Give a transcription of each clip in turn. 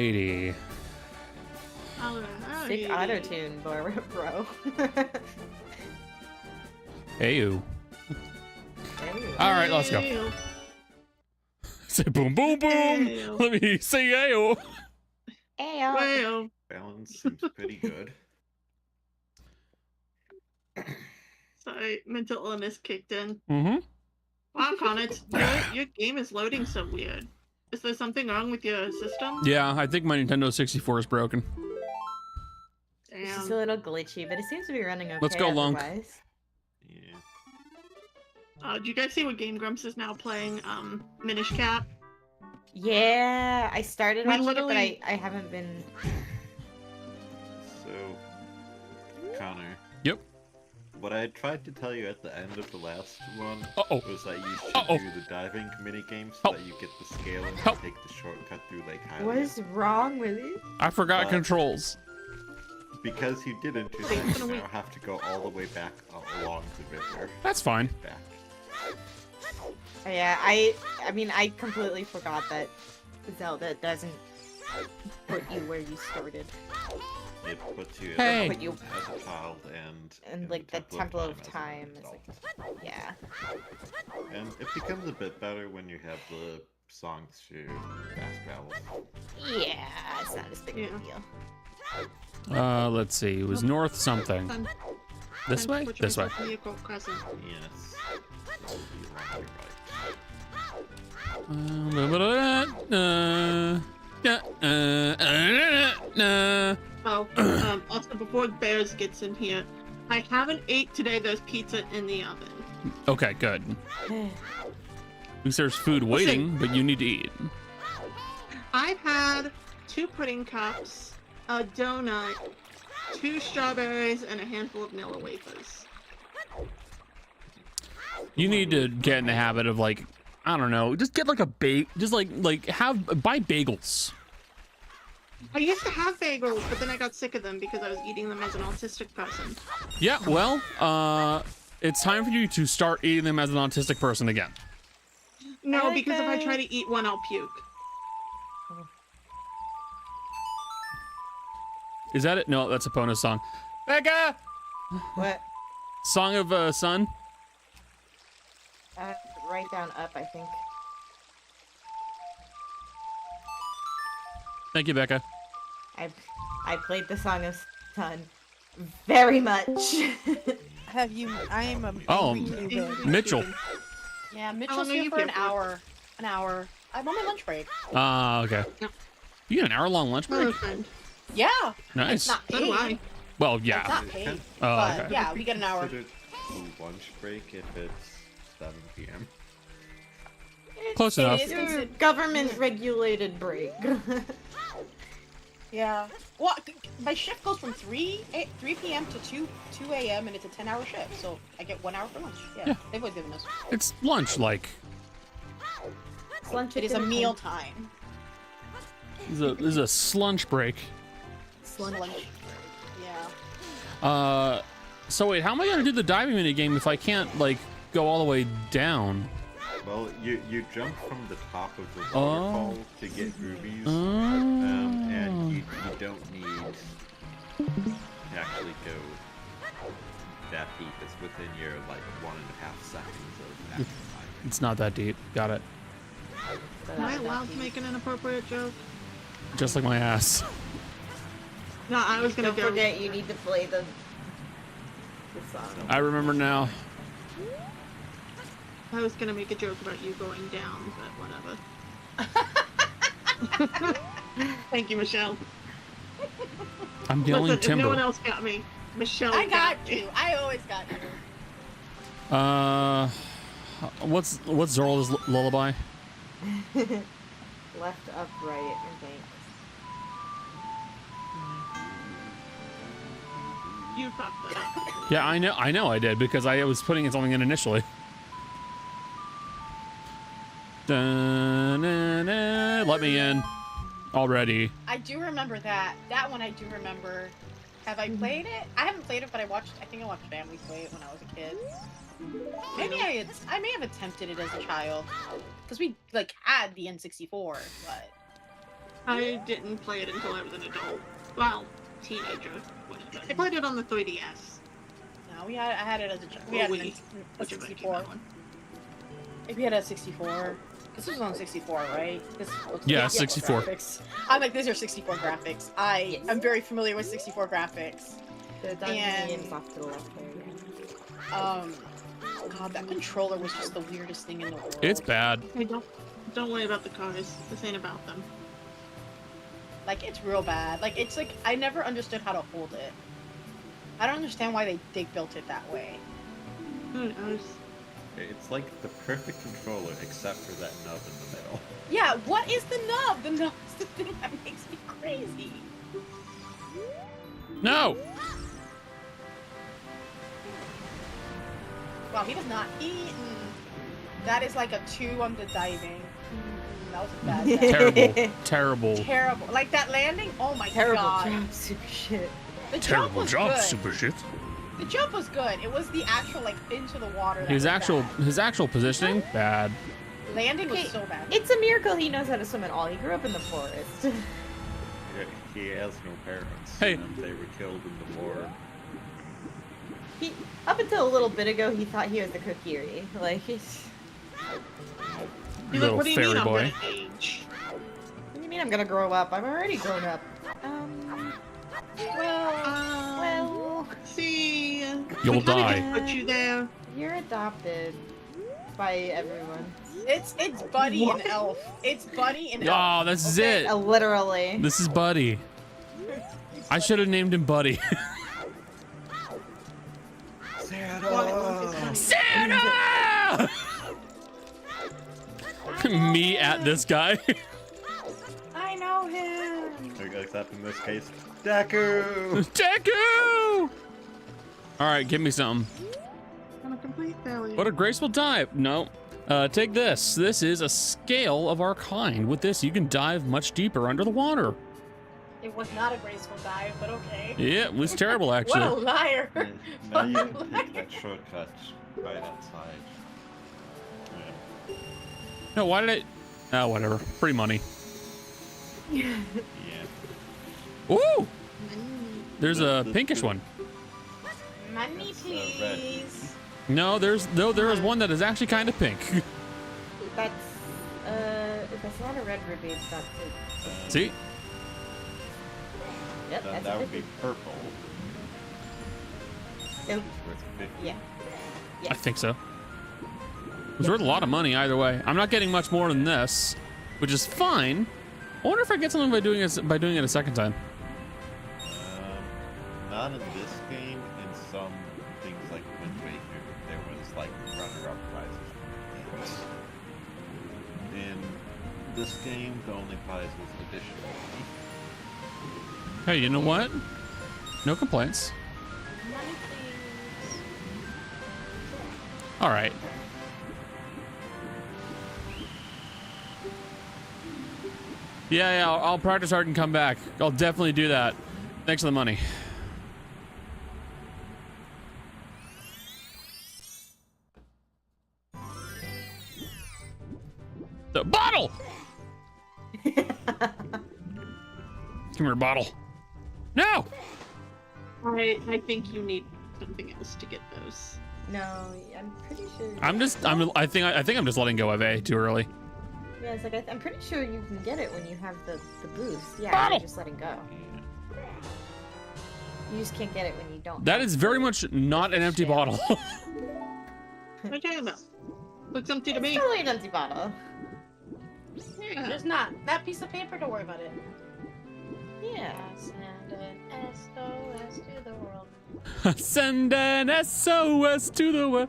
Alrighty. Sick auto-tune, bro. Heyo. Alright, let's go. Say boom, boom, boom. Ayo. Let me say ayo. Ayo. Balance seems pretty good. Sorry, mental illness kicked in. Mm-hmm. Wow, Connor, your game is loading so weird. Is there something wrong with your system? Yeah, I think my Nintendo 64 is broken. Damn. It's just a little glitchy, but it seems to be running okay. Let's go, Lunk. Otherwise. Yeah. Do you guys see what Game Grumps is now playing? Minish Cap. Yeah, I started We watching it, but literally- I haven't been. So, Connor. Yep. What I tried to tell you at the end of the last one was that you should Uh-oh. do the diving minigame so Help. that you get the scale and Help. take the shortcut through Lake What Hylia. is wrong with it? I forgot But- controls. Because you didn't, you Wait, then can we- now have to go all the way back along the river. That's fine. Back. Yeah, I mean, I completely forgot that Zelda doesn't put you where you started. It puts you Hey. as a child and And in like the Temple of as an Time is adult. like, yeah. And it becomes a bit better when you have the songs to fast travel. Yeah, it's not as big of a Yeah. deal. Let's see. It was north something. Time- This time way? to put This way. yourself in the occult crescent. Yes. So be along Oh, also before Bears gets in here, I haven't ate today. There's pizza in the oven. Okay, good. At least there's food waiting, but you need to eat. I've had 2 pudding cups, a donut, 2 strawberries, and a handful of vanilla wafers. You need to get in the habit of like, I don't know, just get like a just like buy bagels. I used to have bagels, but then I got sick of them because I was eating them as an autistic person. Yeah, well, it's time for you to start eating them as an autistic person again. No, like because if I that. try to eat one, I'll puke. Is that it? No, that's a bonus song. Becca! What? Song of Sun? Right down up, I think. Thank you, Becca. I played the Song of Sun very much. Have you? I am a. Oh, YouTuber. Mitchell. Yeah, Mitchell's no, here you for an can't. hour. An hour. I'm on my lunch break. Okay. You get an hour-long lunch Hello, break? friend. Yeah. Nice. It's not So do paid. I. Well, It's yeah. not paid. Oh, but okay. yeah, we get an hour. Considered a lunch break if it's 7 p.m. Close It enough. is Your considered- government-regulated break. Yeah. Well, my shift goes from 3 p.m. to 2 a.m. and it's a 10-hour shift, so I get 1 hour for lunch. Yeah, Yeah. they've always given us. It's lunch, like. Lunch It is a dinner meal time. time. This is a slunch break. Lunch. Yeah. So wait, how am I gonna do the diving mini game if I can't, like, go all the way down? Well, you jump from the top of the waterfall to get rubies, Oh. and you don't need to actually go that deep. It's within your like 1.5 seconds of actual time. It's not that deep. Got it. Am I allowed to make an inappropriate joke? Just like my ass. No, I was gonna Don't go. forget, you need to play the song. I remember now. I was gonna make a joke about you going down, but whatever. Thank you, Michelle. I'm yelling Listen, if timber. no one else got me, Michelle I got me. you. I always got you. What's Zorla's lullaby? Left, up, right, and thanks. You fucked that up. Yeah, I know I did because I was putting something in initially. Da-na-na, let me in already. I do remember that. That one I do remember. Have I played it? I haven't played it, but I think I watched family play it when I was a kid. Maybe I may have attempted it as a child, because we like had the N64, but I didn't play it until I was an adult. Well, teenager. Whatever. I played it on the 3DS. No, I had it as a we Or had Wii, a whichever came 64. out one. If we had a 64, this was on 64, right? This looks Yeah, like 64. graphics. I'm like, these are 64 graphics. I'm very familiar with 64 graphics. The And- dungeons off to the left there. God, that controller was just the weirdest thing in the world. It's bad. Hey, don't worry about the cars. This ain't about them. Like, it's real bad. Like, it's like, I never understood how to hold it. I don't understand why they built it that way. Who knows? It's like the perfect controller, except for that nub in the middle. Yeah, what is the nub? The nub is the thing that makes me crazy. No. Wow, he does not eat. That is like a 2 on the diving. That was a bad dive. Terrible. Terrible. Terrible. Like that landing? Oh my Terrible god. job, super shit. The jump Terrible was job, good. super shit. The jump was good. It was the actual like into the water. That His was actual positioning, bad. bad. Landing was Okay, so bad. It's a miracle he knows how to swim at all. He grew up in the forest. He has no parents. Hey. And they were killed in the war. Up until a little bit ago, he thought he was the Kokiri. Like, he's... You're Little like, what do you fairy mean I'm boy. gonna age? What do you mean I'm gonna grow up? I'm already grown up. Well, See, You'll we kinda die. just put you there. you're adopted by everyone. It's Buddy What? and Elf. It's Buddy and Elf. Oh, this is it. Literally. This is Buddy. I should have named him Buddy. Santa! Santa! Me at this guy. I know him. Except in this case, Deku! Deku! All right, give me something. On a complete failure. What a graceful dive. No. Take this. This is a scale of our kind. With this, you can dive much deeper under the water. It was not a graceful dive, but okay. Yeah, it was terrible, What a actually. liar. Now you can take that shortcut right outside. Yeah. No, why did I... Oh, whatever. Free money. Yeah. Ooh! There's a pinkish one. Money, That's, red. please. No, there is one that is actually kind of pink. That's, if that's not a red ruby, it's not it. See? Yep, Then that's that a would be ruby. purple. Nope. Worth 50. Yeah. I think so. It's worth a lot of money either way. I'm not getting much more than this, which is fine. I wonder if I get something by doing it a second time. Not in this game. In some things like Wind Waker, there was like runner-up prizes. In this game, the only prize was additional money. Hey, you know what? No complaints. Money, please. All right. Yeah, I'll practice hard and come back. I'll definitely do that. Thanks for the money. The bottle! Come here, bottle. No! I think you need something else to get those. No, I'm pretty sure. I think I'm just letting go of A too early. Yeah, it's like I'm pretty sure you can get it when you have the boost. Yeah, Bottle! you're just letting go. You just can't get it when you don't. That is very much not an empty bottle. What are you talking about? Looks empty to It's me. totally an empty bottle. Yeah. There's not. That piece of paper, don't worry about it. Yeah. Send an SOS to the world. Send an SOS to the world.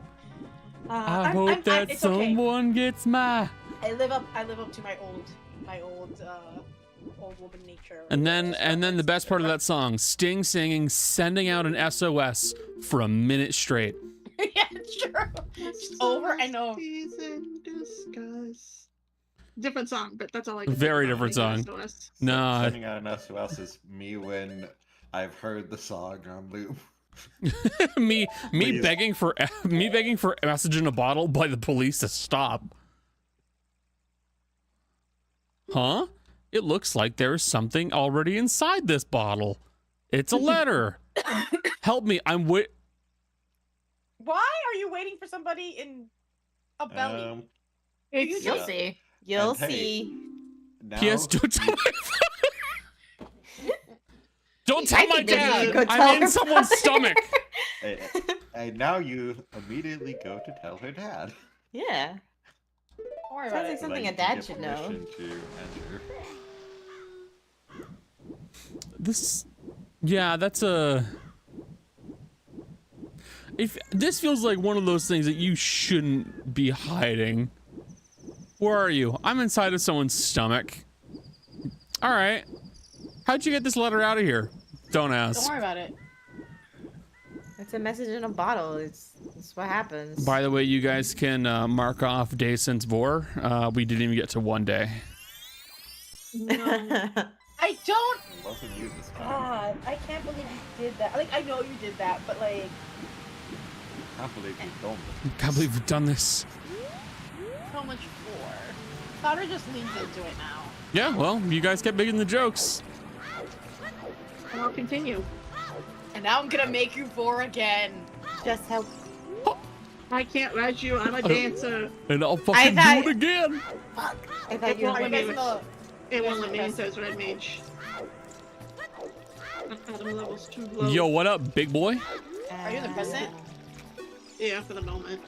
I hope that it's okay. someone gets my. I live up to my old woman nature. And then the best part of that song, Sting singing, sending out an SOS for a minute straight. Yeah, it's true. Just over. I know. In disguise. Different song, but that's all I Very different song. SOS. No, Sending out an SOS is me when I've heard the song on loop. me Please. begging for a message in a bottle by the police to stop. Huh? It looks like there's something already inside this bottle. It's a letter. Help me. I'm Why are you waiting for somebody in a belly? It's You'll Yeah. see. You'll And hey, see. Now, P.S. Don't tell my Don't tell I my think maybe you dad. should go tell I'm in her someone's first. stomach. and now you immediately go to tell her dad. Yeah. Don't worry Sounds about like it. So that something you a can dad get should know. permission to enter. This, yeah, that's a. If this feels like one of those things that you shouldn't be hiding. Where are you? I'm inside of someone's stomach. All right. How'd you get this letter out of here? Don't ask. Don't worry about it. It's a message in a bottle. It's what happens. By the way, you guys can mark off day since Vor. We didn't even get to 1 day. no. I don't. It wasn't you this time. God, I can't believe you did that. Like, I know you did that, but like, I can't believe you've done this. Can't believe we've done this. so much for. Connor just leans into it now. Yeah, well, you guys kept making the jokes. And I'll continue. And now I'm gonna make you vor again. Just how. I can't let you. I'm a dancer. And I'll fucking thought- do it again. Fuck. I thought you Well, were I You mean, guys it's- know. It won't let me into his red mage. Adam level's too low. Yo, what up, big boy? Are you the president? Yeah, for the moment.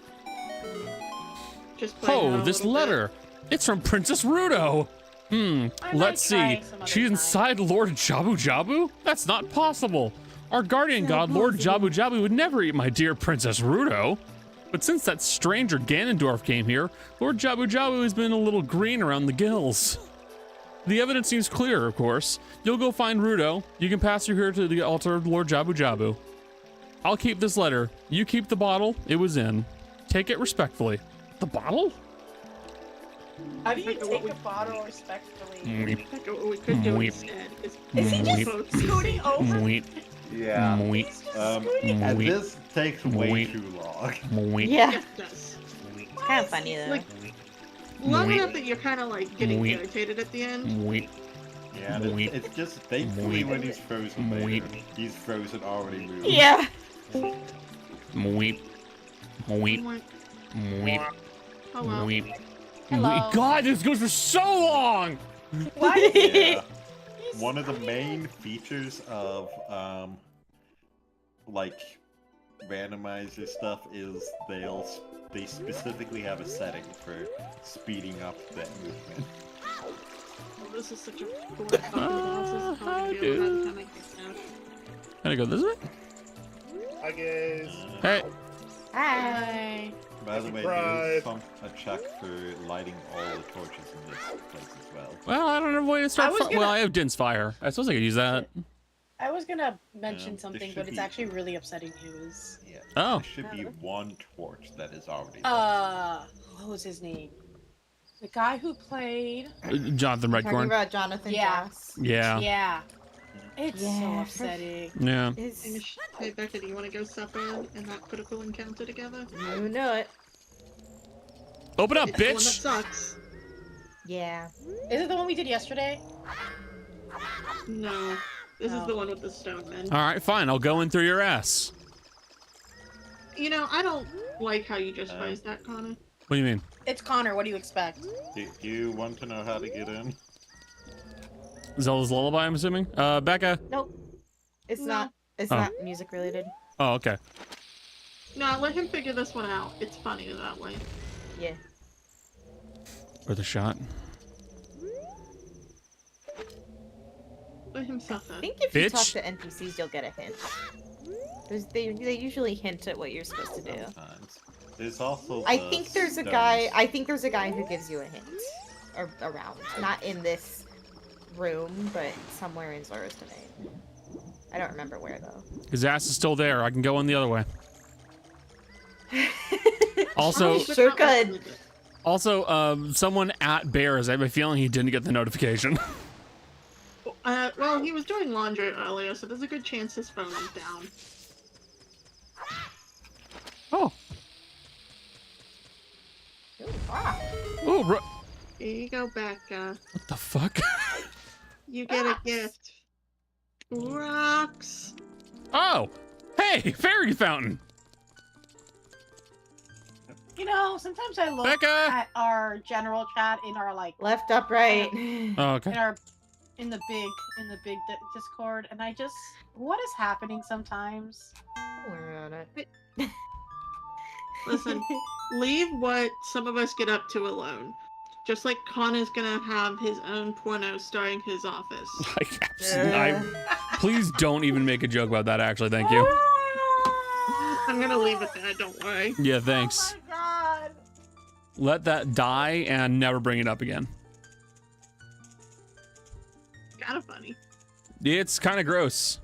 Just playing Oh, around a this little bit. letter. It's from Princess Rudo. I might Let's try see. some other She's time. inside Lord Jabu Jabu? That's not possible. Our guardian god, Lord Jabu Jabu, would never eat my dear Princess Rudo. But since that stranger Ganondorf came here, Lord Jabu Jabu has been a little green around the gills. The evidence seems clear, of course. You'll go find Rudo. You can pass through here to the altar of Lord Jabu Jabu. I'll keep this letter. You keep the bottle it was in. Take it respectfully. The bottle? How do you Like, take a bottle respectfully? Mweep, Like, what we could do Mweep. instead is Is he just Mweep. scooting over? mweep, Yeah. mweep, He's just And Mweep. this takes way Mweep. too long. mweep. Yeah. Yes, it does. It's kind of funny though. Like, long Mweep. enough that you're kind of like getting Mweep. irritated at the end. Mweep. Yeah, and Mweep. it's just thankfully Mweep. when he's frozen later, Mweep. he's frozen already moved. Yeah. Mweep. Mweep. Like, Mweep. hello. Mweep. Hello. Mweep. God, this goes for so long! Why is Yeah. he One of the scooting? main features of like randomizer stuff is they specifically have a setting for speeding up that movement. Oh, this is such a poor fucking boss. This is I how I do. feel every time I get down. Can I go this way? Hi guys. Hey. Hi. By the way, Surprise. there's a check for lighting all the torches in this place as well. Well, I don't have a way to start. I was Well, gonna- I have Din's fire. I suppose I could use that. I was gonna mention there something, should but it's be- actually really upsetting news. Yeah. Oh. There should be one torch that is already lit. What was his name? The guy who played. Jonathan Talking Redcorn. about Jonathan Yeah. Joss. Yeah. Yeah. It's so Yeah. upsetting. Yeah. Is Hey, Becca, do you want to go suffer in that critical encounter together? you know it. Open up, It's the one that bitch! sucks. Yeah. Is it the one we did yesterday? No. This is Oh. the one with the stone men. Alright, fine. I'll go in through your ass. You know, I don't like how you just phrased that, Connor. What do you mean? It's Connor. What do you expect? Do you want to know how to get in? Zelda's Lullaby, I'm assuming? Becca? Nope. It's No. not. It's Oh. not music related. Oh, okay. No, let him figure this one out. It's funny that way. Yeah. Worth a shot. Let him suffer. I think if you talk Bitch. to NPCs, you'll get a hint. They usually hint at what you're supposed to do. Sometimes. There's also I the think there's a stones. guy. I think there's a guy who gives you a hint, around. Not in this room, but somewhere in Zora's domain. I don't remember where though. His ass is still there. I can go in the other way. Also, Oh, Sure but not could. also, someone at Bears, I have a feeling he didn't get the notification. Well, he was doing laundry earlier, so there's a good chance his phone is down. Oh. Ooh, ah. Oh, Here you go, Becca. what the fuck? You get a Rocks. gift. Rocks. Oh, hey, fairy fountain. You know, sometimes I look Becca! at our general chat in our Left, up, right. Oh, okay. in the big Discord, and I just what is happening sometimes? Don't worry about it. Listen, leave what some of us get up to alone. Just like Connor's gonna have his own porno starring his office. Please don't even make a joke about that, actually. Thank you. I'm gonna leave it there, don't worry. Yeah, thanks. Oh my god! Let that die and never bring it up again. Kinda funny. It's kind of gross.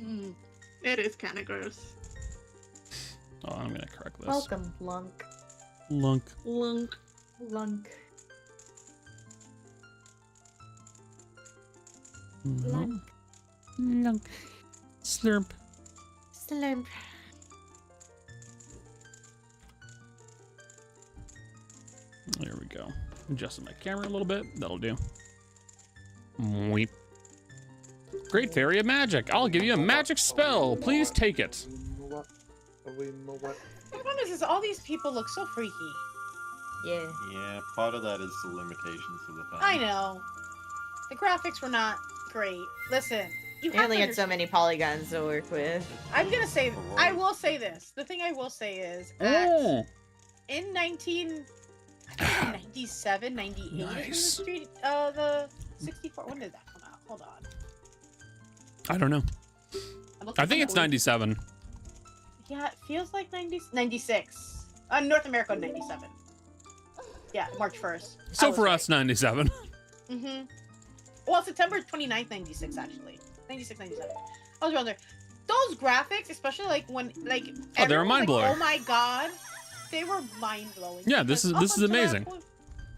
Mm. It is kinda gross. Oh, I'm gonna correct this. Welcome, Lunk. Lunk. Lunk. Lunk. Lunk. Lunk. Slurp. Slurp. There we go. Adjusting my camera a little bit. That'll do. Weep. Great fairy of magic. I'll give you a magic spell. Please take it. The problem is all these people look so freaky. Yeah. Yeah, part of that is the limitations of the thing. I know. The graphics were not great. Listen, you We have only to had so many polygons to work with. I'm gonna say, I will say this. The thing I will say is, Oh. in 1997, 98, Nice. the 64. When did that come out? Hold on. I don't know. I'm looking I think for it's the- 97. Yeah, it feels like 96. North America 97. Yeah, March 1st. So for us, 97. Mm-hmm. Well, September 29th, 96, actually. 96, 97. I was around there. Those graphics, especially like when, like, Oh, they were everyone was mind-blowing. Like, oh my god. They were mind-blowing. Yeah, because this up is until that amazing.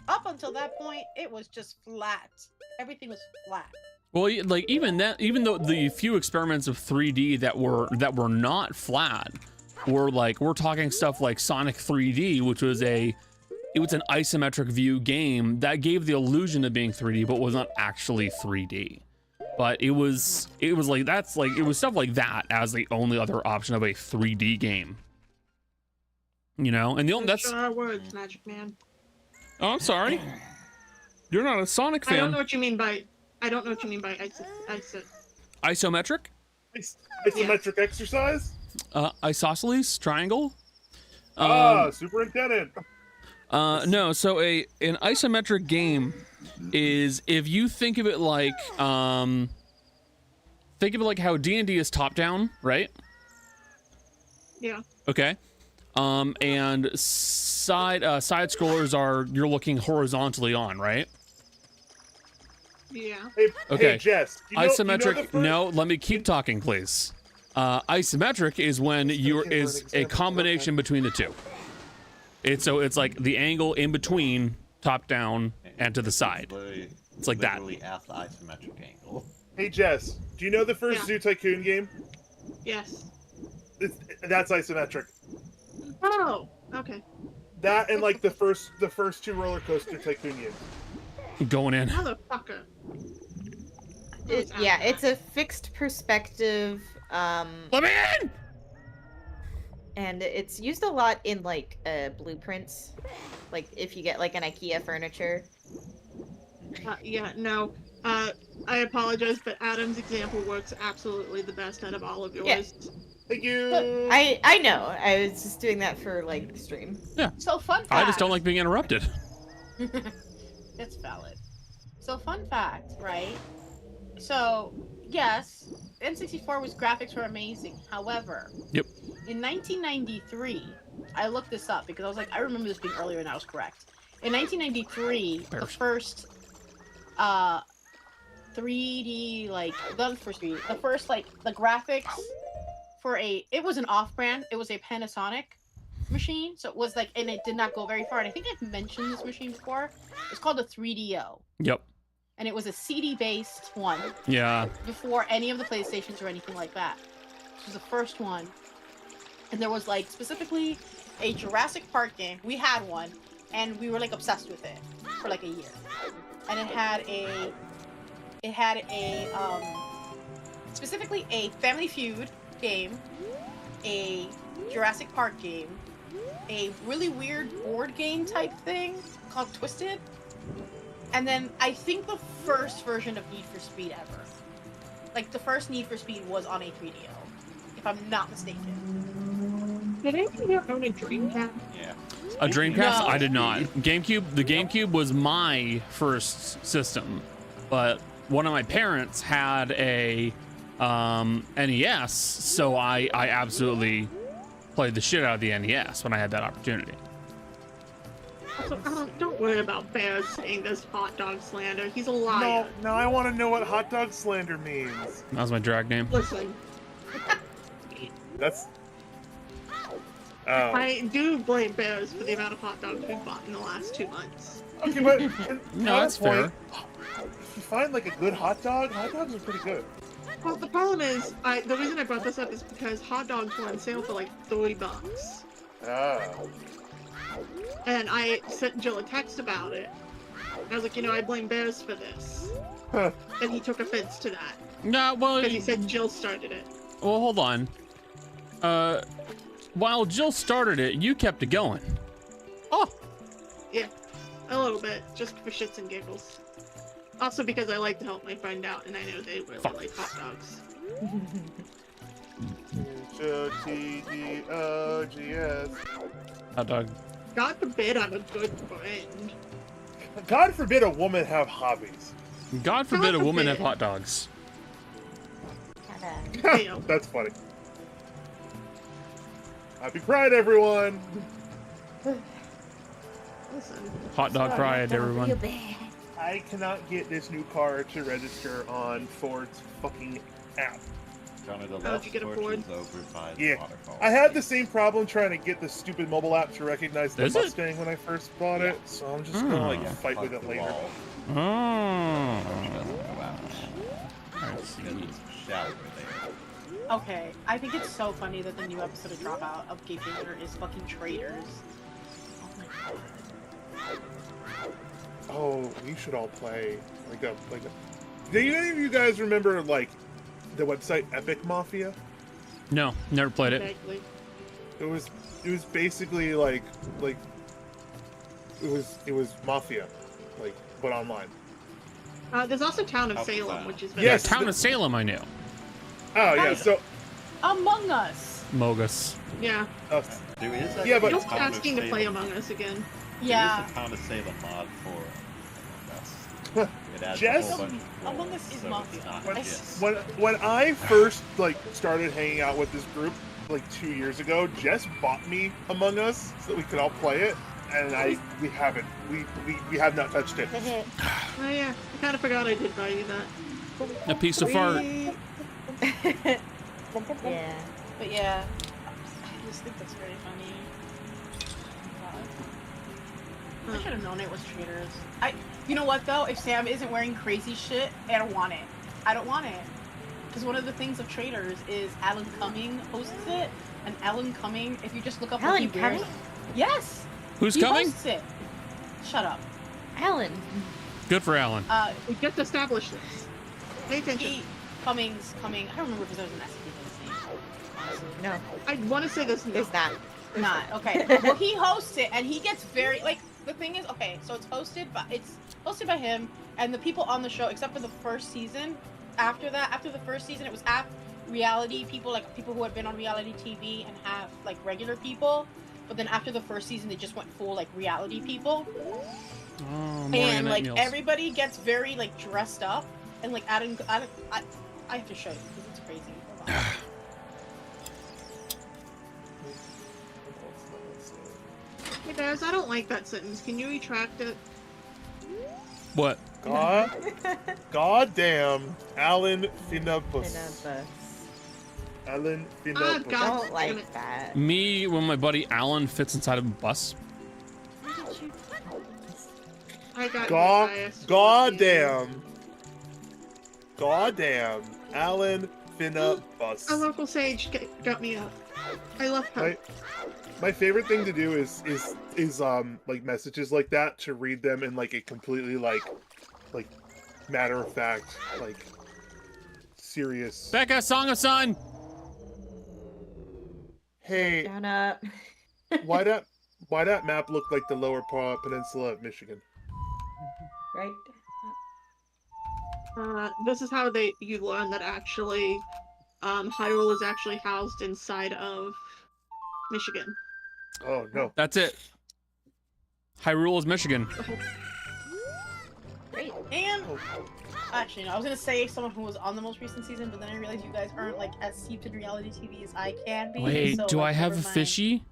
up until that point, it was just flat. Everything was flat. Well, like even though the few experiments of 3D that were not flat were like, we're talking stuff like Sonic 3D, which was an isometric view game that gave the illusion of being 3D, but was not actually 3D. But it was like it was stuff like that as the only other option of a 3D game. You know, and the only that's. Sure words, Magic Man. Oh, I'm sorry. You're not a Sonic I don't fan. know what you mean by Isometric? Isometric exercise? Isosceles? Triangle? Superintendent. No, so an isometric game is, if you think of it like how D&D is top down, right? Yeah. Okay. And side scrollers are, you're looking horizontally on, right? Yeah. Okay. Hey Jess. Isometric. No, let me keep talking, please. Isometric is when is a combination between the two. It's like the angle in between, top down and to the side. It's like that. Literally at the isometric angle. Hey Jess, do you know the first Yeah. Zoo Tycoon game? Yes. That's isometric. Oh. Okay. That and like the first two roller coaster Tycoon games. Going in. Motherfucker. It's a fixed perspective. Let me in! And it's used a lot in like blueprints, like if you get like an IKEA furniture. Yeah. No. I apologize, but Adam's example works absolutely the best out of all of yours. Yeah. Thank you. I know. I was just doing that for like stream. So fun fact. I just don't like being interrupted. It's valid. So fun fact, right? So yes, N64 graphics were amazing. However, Yep. In 1993, I looked this up because I was like, I remember this being earlier and I was correct. In 1993, the first 3D, like, not the first 3D, the first, like, the graphics for it was an off-brand, it was a Panasonic machine, so it was like, and it did not go very far, and I think I've mentioned this machine before. It's called a 3DO. Yep. And it was a CD-based one Yeah. before any of the PlayStations or anything like that. This was the first one. And there was, like, specifically a Jurassic Park game. We had one, and we were, like, obsessed with it for, like, a year. And it had a It had a specifically a Family Feud game, a Jurassic Park game, a really weird board game type thing called Twisted, and then I think the first version of Need for Speed ever. Like the first Need for Speed was on a 3DO, if I'm not mistaken. Did anyone here own a Dreamcast? Yeah. A Dreamcast? No. I did not. GameCube. The GameCube was my first system, but one of my parents had a NES, so I absolutely played the shit out of the NES when I had that opportunity. Also, don't worry about Bear saying this hot dog slander. He's a liar. No, now I want to know what hot dog slander means. That was my drag name. Listen, That's. Oh. I do blame Bears for the amount of hot dogs we've bought in the last 2 months. Okay, but No, that's fair. If you find like a good hot dogs are pretty good. Well, the problem is, the reason I brought this up is because hot dogs were on sale for like $30. Ah. And I sent Jill a text about it. I was like, I blame Bears for this. Huh. And he took offense to that. No, well, Because he said Jill started it. well, hold on. While Jill started it, you kept it going. Oh, Yeah, a little bit, just for shits and giggles. Also because I like to help my friend out, and I know they really like hot dogs. H-O-T-D-O-G-S. hot dog. God forbid I'm a good friend. God forbid a woman have hobbies. God forbid a woman have forbid. hot dogs. Damn. That's funny. Happy Pride, everyone! Listen, Hot dog pride, everyone. I cannot get this new car to register on Ford's fucking app. Kind of the How'd left you get a torch Ford? is over by the Yeah. waterfall. I had the same problem trying to get the stupid mobile app to recognize the Is it? Mustang when I first bought it, so I'm just gonna like Oh. fight with it later. Oh. She doesn't go out. I see. Because it's shower there. Okay, I think it's so funny that the new episode of Dropout of Gay Finger is fucking traitors. Oh my god. Oh, we should all play like a. Do any of you guys remember like the website Epic Mafia? No, never played it. exactly. It was basically like it was Mafia, like but online. There's also Town of How Salem, sad. which is very Yes. Town of Salem, I knew. Oh yeah, Guys. so Among Us! Mogus. Yeah. There is Yeah, but- Just Town of asking to play Salem. Among Us again. Yeah. There is a Town of Salem mod for Among Us. It adds Jess? a whole bunch of Among rules, Us is so Mafia. it's not when, just- when I first like started hanging out with this group like 2 years ago, Jess bought me Among Us so that we could all play it, and we haven't we have not touched it. Oh yeah, I kind of forgot I did buy you that. A piece of fart. Yeah. But yeah, I just think that's very funny. God. I should have known it was traitors. You know what though? If Sam isn't wearing crazy shit, I don't want it. I don't want it. Because one of the things of traitors is Alan Cumming hosts it, and Alan Cumming, if you just look up what he Alan wears, Cumming? yes, Who's he coming? hosts it. Shut up. Alan. Good for Alan. We just established this. Pay attention. Cummings. I don't remember if there's an S in his name. Honestly. No, I want to say this. there's not. Not okay. Well, he hosts it, and he gets very like. The thing is, okay, so it's hosted by him and the people on the show, except for the first season. After the first season, it was reality people, like people who had been on reality TV and have like regular people. But then after the first season, they just went full like reality people, Oh, and like Niles. everybody gets very like dressed up, and like I have to show you because it's crazy. Hold on. Hey Bears, I don't like that sentence. Can you retract it? What? God damn, Alan Finnabus. Finnabus. Alan Ah, Finnabus. God. Don't damn it. like that. Me when my buddy Alan fits inside of a bus. I got God, biased. goddamn, goddamn, Alan Finnabus. A local sage got me up. I love her. My favorite thing to do is like messages like that, to read them in like a completely like matter of fact, like serious. Becca, Song of Sun. Hey, Donut. why that map look like the Lower Peninsula of Michigan? Right? This is how you learn that actually, Hyrule is actually housed inside of Michigan. Oh no. That's it. Hyrule is Michigan. Great. And actually, no, I was gonna say someone who was on the most recent season, but then I realized you guys aren't like as steeped in reality TV as I can be. Wait, so, do like, I have never a mind. fishy?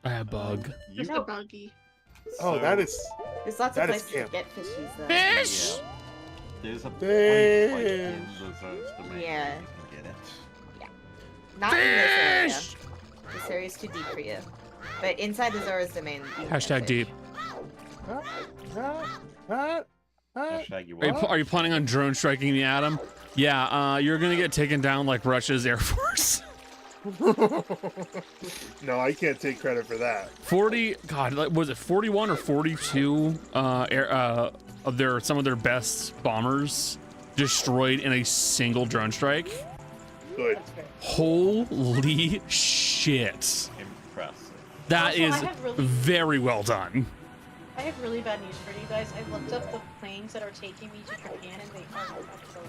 I have bug. Just a buggy. Oh, that is. There's lots of That is places to camp. get fishies though. Fish! Yeah. There's a place like in the zones domain Yeah. where you can get it. Not in this area. Fish! This area is too deep for you. But inside the Zora's domain, you can get Hashtag fish. deep. Hashtag you Are you, what? are you planning on drone striking me, Adam? Yeah, you're gonna get taken down like Russia's Air Force. No, I can't take credit for that. 40, God, like, was it 41 or 42 of some of their best bombers destroyed in a single drone strike? Good. That's fair. Holy shit. Impressive. That Also, I is have really- very well done. I have really bad news for you guys. I looked up the planes that are taking me to Japan, and they are not so.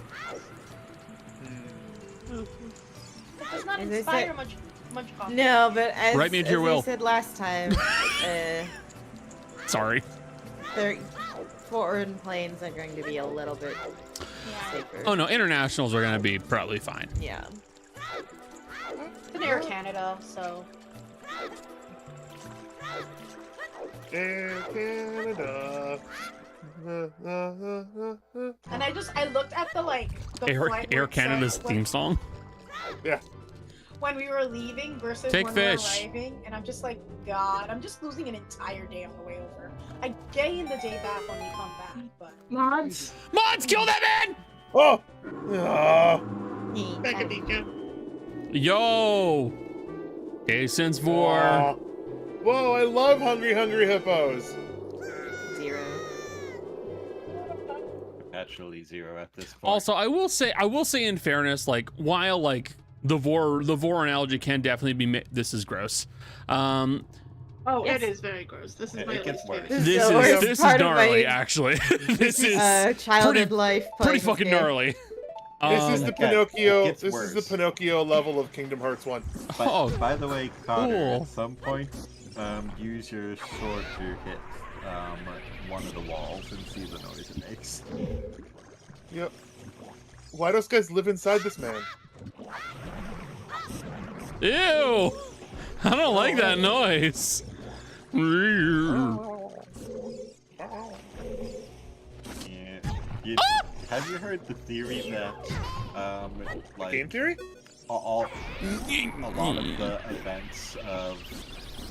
It does not As I inspire said- much confidence. No, but as, Write me into your as will. I said last time, Sorry. foreign planes are going to be a little bit Yeah. safer. Oh no, internationals are gonna be probably fine. Yeah. It's in Air Canada, so. Air Canada. And I looked at the the Air, flight where Air it said Canada's theme song. when we were leaving versus Take when fish. we were arriving, and I'm just like, God, I'm just losing an entire day on the way over. I gain the day back when we come back, but Mods. Mods, kill that man! Oh! Ah. Becca Beacon. Yo! Jason's for. Aw. Whoa, I love Hungry Hippos. 0. Perpetually zero at this point. Also, I will say in fairness, like, while like the vor analogy can definitely be this is gross. Oh, Yes. it is very gross. This is It my gets least worse. favorite. This So is it's this is part of gnarly, my- actually. This is childhood pretty- life. pretty pleasure fucking game. gnarly. This is the Okay, it Pinocchio. gets This is the worse. Pinocchio level of Kingdom Hearts 1. But, Oh, by the way, Connor, cool. at some point, use your sword to hit one of the walls and see the noise it makes. Yep. Why those guys live inside this man? Ew! I don't like that noise. Yeah. Have you heard the theory that, like, Game theory? a lot of the events of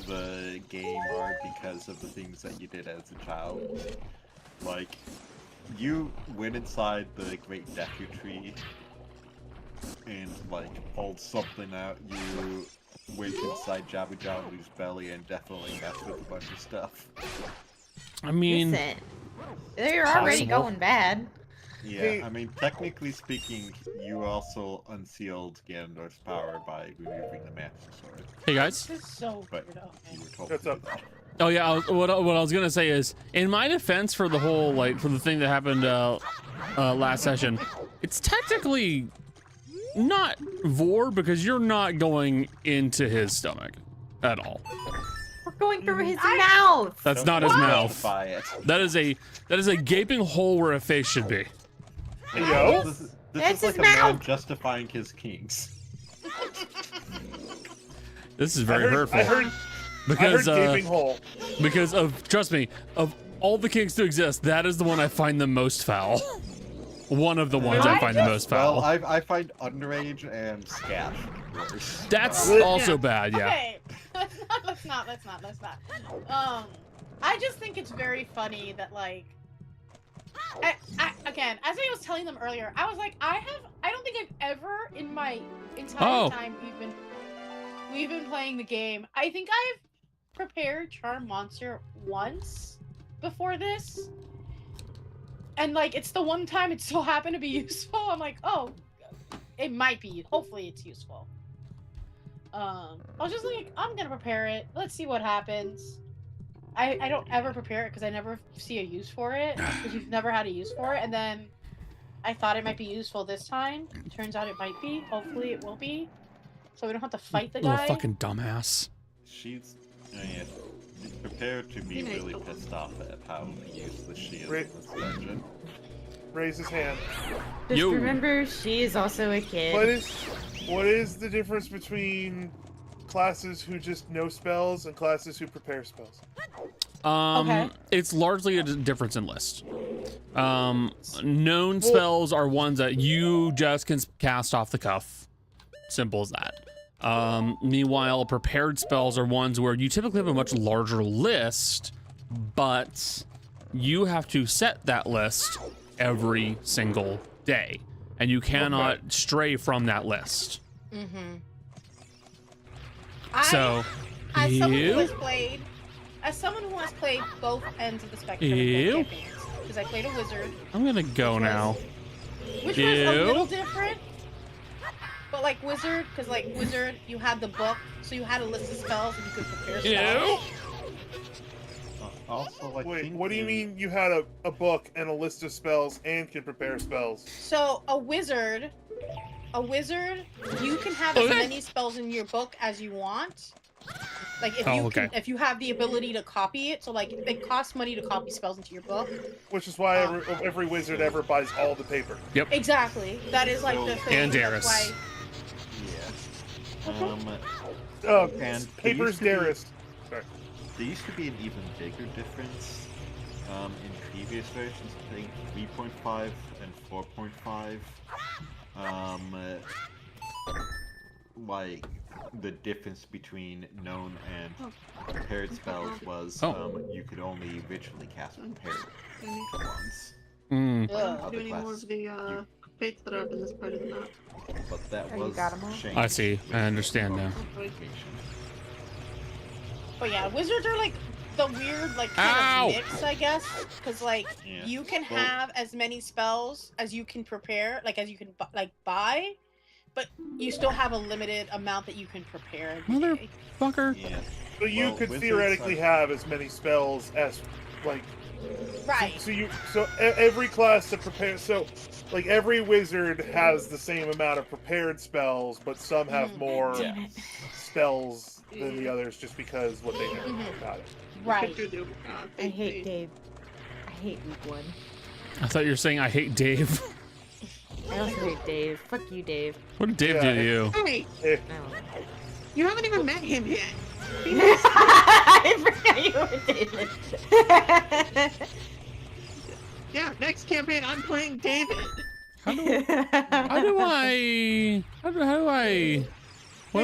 the game are because of the things that you did as a child? Like, you went inside the Great Deku Tree and, like, pulled something out. You went inside Jabu Jabu's belly and definitely messed with a bunch of stuff. I mean, Listen, they're already possible. going bad. Yeah, Hey. I mean, technically speaking, you also unsealed Ganondorf's power by removing the Master Sword, hey guys. this is so but weird. you were told What's to do up? that. Oh yeah, what I was gonna say is, in my defense for the whole for the thing that happened last session, it's technically not vor because you're not going into his stomach at all. We're going through his mouth. That's Don't not his mouth. justify it. That is a gaping hole where a face should be. Hey, yo. This That's is like his a man mouth. justifying his kinks. This is very hurtful. I heard because gaping hole. because of trust me, of all the kinks to exist, that is the one I find the most foul. One of the ones I find the most foul. Well, I find underage and scat worse. That's Yeah. also bad, yeah. Okay, let's not. I just think it's very funny that again, as I was telling them earlier, I was like, I don't think I've ever in my entire Oh. time we've been playing the game, I think I've prepared Charm Monster once before this. And like it's the one time it so happened to be useful. I'm like, oh, it might be. Hopefully it's useful. I was just like, I'm gonna prepare it. Let's see what happens. I don't ever prepare it because I never see a use for it. Because you've never had a use for it. And then I thought it might be useful this time. Turns out it might be. Hopefully it will be. So we don't have to fight the Little guy. fucking dumbass. She's prepared to be really pissed off at how useless she is Right. in this dungeon. Raise his hand. Just Yo. remember, she is also a kid. What is the difference between classes who just know spells and classes who prepare spells? Okay. It's largely a difference in list. Known spells are ones that you just can cast off the cuff. Simple as that. Meanwhile, prepared spells are ones where you typically have a much larger list, but you have to set that list every single day, and you cannot stray from that list. Mm-hmm. So, As someone who you, has played both ends of the spectrum in Ew. both campaigns, because I played a wizard, I'm gonna go now. which was a Ew. little different. But like wizard, because like wizard, you had the book, so you had a list of spells and you could prepare spells. Also, I Wait, think what do you in- mean you had a book and a list of spells and can prepare spells? So a wizard, you can have as many spells in your book as you want. Like if if you have the ability to copy it, so like it costs money to copy spells into your book. Which is why every wizard ever buys all the paper. Yep. Exactly. That is like the thing. And That's Darius. why. Yeah. And paper's Darius. Sorry. There used to be an even bigger difference in previous versions, I think 3.5 and 4.5. Like the difference between known and prepared spells was you could only ritually cast prepared ones. Mm. Ugh. Do any more of the fates that are up in this part of the map? But that Oh, you was got 'em all? changed. I see. I understand now. But yeah, wizards are like the weird like Ow! kind of mix, I guess, because like Yeah. you can Well- have as many spells as you can prepare, like as you can buy, but you still have a limited amount that you can prepare. every Mother- day. Fucker. Yeah. So you Well, could wizards theoretically are- have as many spells as, like, Right. every class to prepare. So, like, every wizard has the same amount of prepared spells, but some have more Yeah. spells than the others just because what they know Mhm. about it. Right. I hate Dave. I hate week one. I thought you were saying I hate Dave. I also hate Dave. Fuck you, Dave. What did Dave Yeah. do to you? Hey, Eh, I don't know. you haven't even met him yet. I forgot you were David. Yeah, next campaign I'm playing David. How do I? What do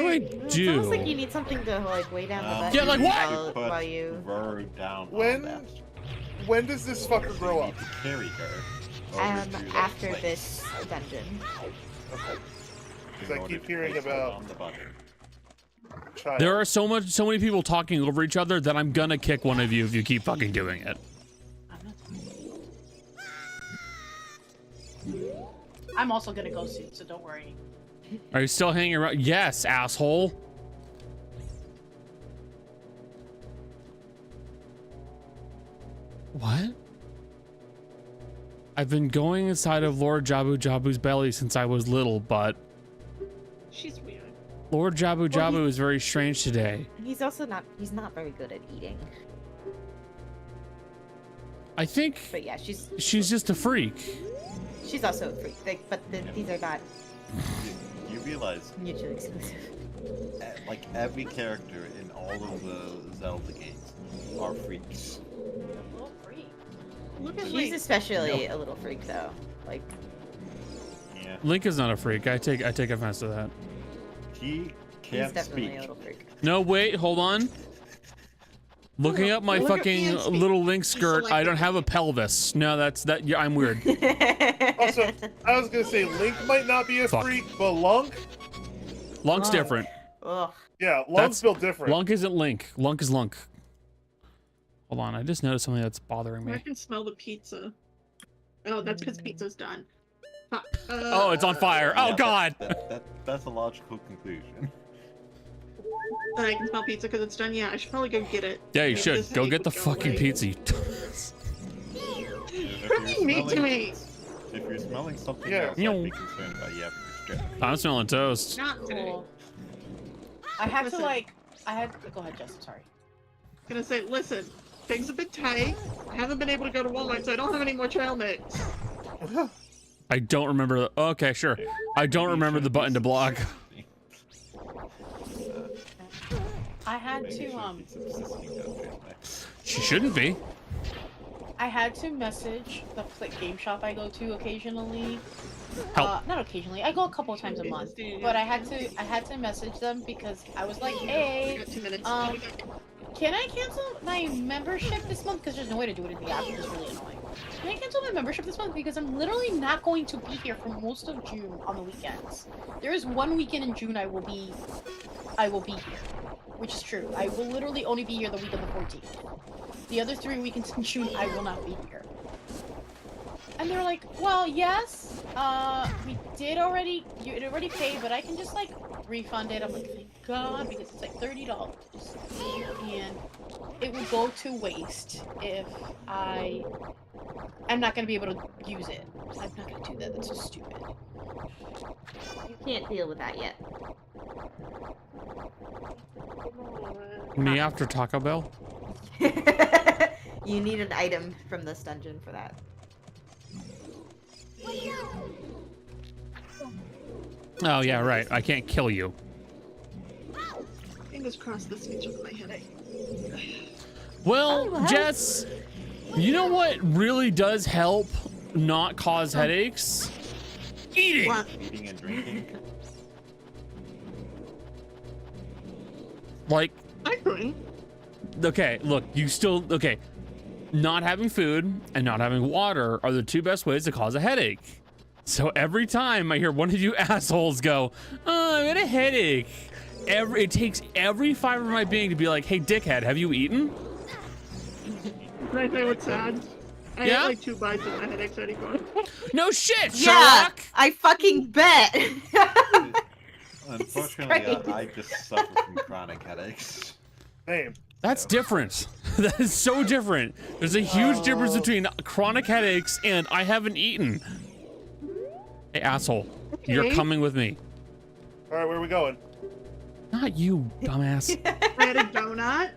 I It's do? almost like you need something to like weigh down the button Yeah, like what? while, Put while you. Ver down When- on that. When does this fucker grow You up? need to carry her over to that After place this dungeon. Okay. in Because I order keep to hearing place her about on the button. child. There are so many people talking over each other that I'm gonna kick one of you if you keep fucking doing it. I'm also gonna go soon, so don't worry. Are you still hanging around? Yes, asshole. What? I've been going inside of Lord Jabu Jabu's belly since I was little, but She's weird. Lord Jabu Jabu is very strange today. He's also not. He's not very good at eating. I think But yeah, she's just a freak. she's also a freak. Like, but these are not You realize, mutually exclusive. like every character in all of the Zelda games are freaks. Little freak. Look at She's Link. especially a little freak though. Like, Yeah, Link is not a freak. I take offense to that. he he's can't definitely speak. a little freak. No, wait, hold on. Looking up my Look at fucking Ian's feet. little Link skirt, I don't selected. have a pelvis. No, that's that. Yeah, I'm weird. Also, I was gonna say Link might not be a Fuck. freak, but Lunk, Lunk's Lunk. different. Ugh. yeah, Lunk's That's- built different. Lunk isn't Link. Lunk is Lunk. Hold on, I just noticed something that's bothering I me. can smell the pizza. Oh, that's because pizza's done. Fuck. Oh, it's on fire. Oh, Yeah, God. That's a logical conclusion. I can smell pizza because it's done. Yeah, I should probably go get it. Yeah, you If should. this Go headache get the would go fucking away. pizza, you dumbass. Bring meat to me. If you're smelling something Yeah. else, I'd be concerned about you having to strip. I'm smelling toast. Not today. Cool. I had to Listen. like. I had. Go ahead, Jess. I'm sorry. Gonna say, listen, things have been tight. I haven't been able to go to Walmart, so I don't have any more trail mix. I don't remember. Okay, sure. I don't remember the button to block. I had Maybe to it's subsisting down there. She shouldn't be. I had to message the game shop I go to occasionally. Help. Not occasionally. I go a couple of times a month. But I had to message them because I was like, We hey, got 2 minutes. can I cancel my membership this month? Because there's no way to do it in the app, which is really annoying. Can I cancel my membership this month? Because I'm literally not going to be here for most of June on the weekends. There is one weekend in June I will be here. Which is true. I will literally only be here the week of the 14th. The other 3 weekends in June, I will not be here. And they're like, well, yes, we did already, you had already paid, but I can just, like, refund it. I'm like, thank God, because it's like $30. And it would go to waste if I'm not going to be able to use it. I'm not going to do that. That's so stupid. You can't deal with that yet. Me after Taco Bell? You need an item from this dungeon for that. Oh, yeah, right. I can't kill you. Fingers crossed this gets rid of my headache. Well, Jess, you know what really does help not cause headaches? Eating! What? Eating and drinking. Like, I couldn't. okay, look, okay. Not having food and not having water are the 2 best ways to cause a headache. So every time I hear one of you assholes go, oh, I got a headache, it takes every fiber of my being to be like, hey, dickhead, have you eaten? Can I say what's sad? I Yeah? had like 2 bites and my headache's already gone. No shit, Yeah, Sherlock! I fucking bet. Unfortunately, I just suffer from chronic headaches. Same. That's different. That is so different. There's a huge difference between chronic headaches and I haven't eaten. Hey, asshole. You're Okay. coming with me. All right, where are we going? Not you, dumbass. I had a donut,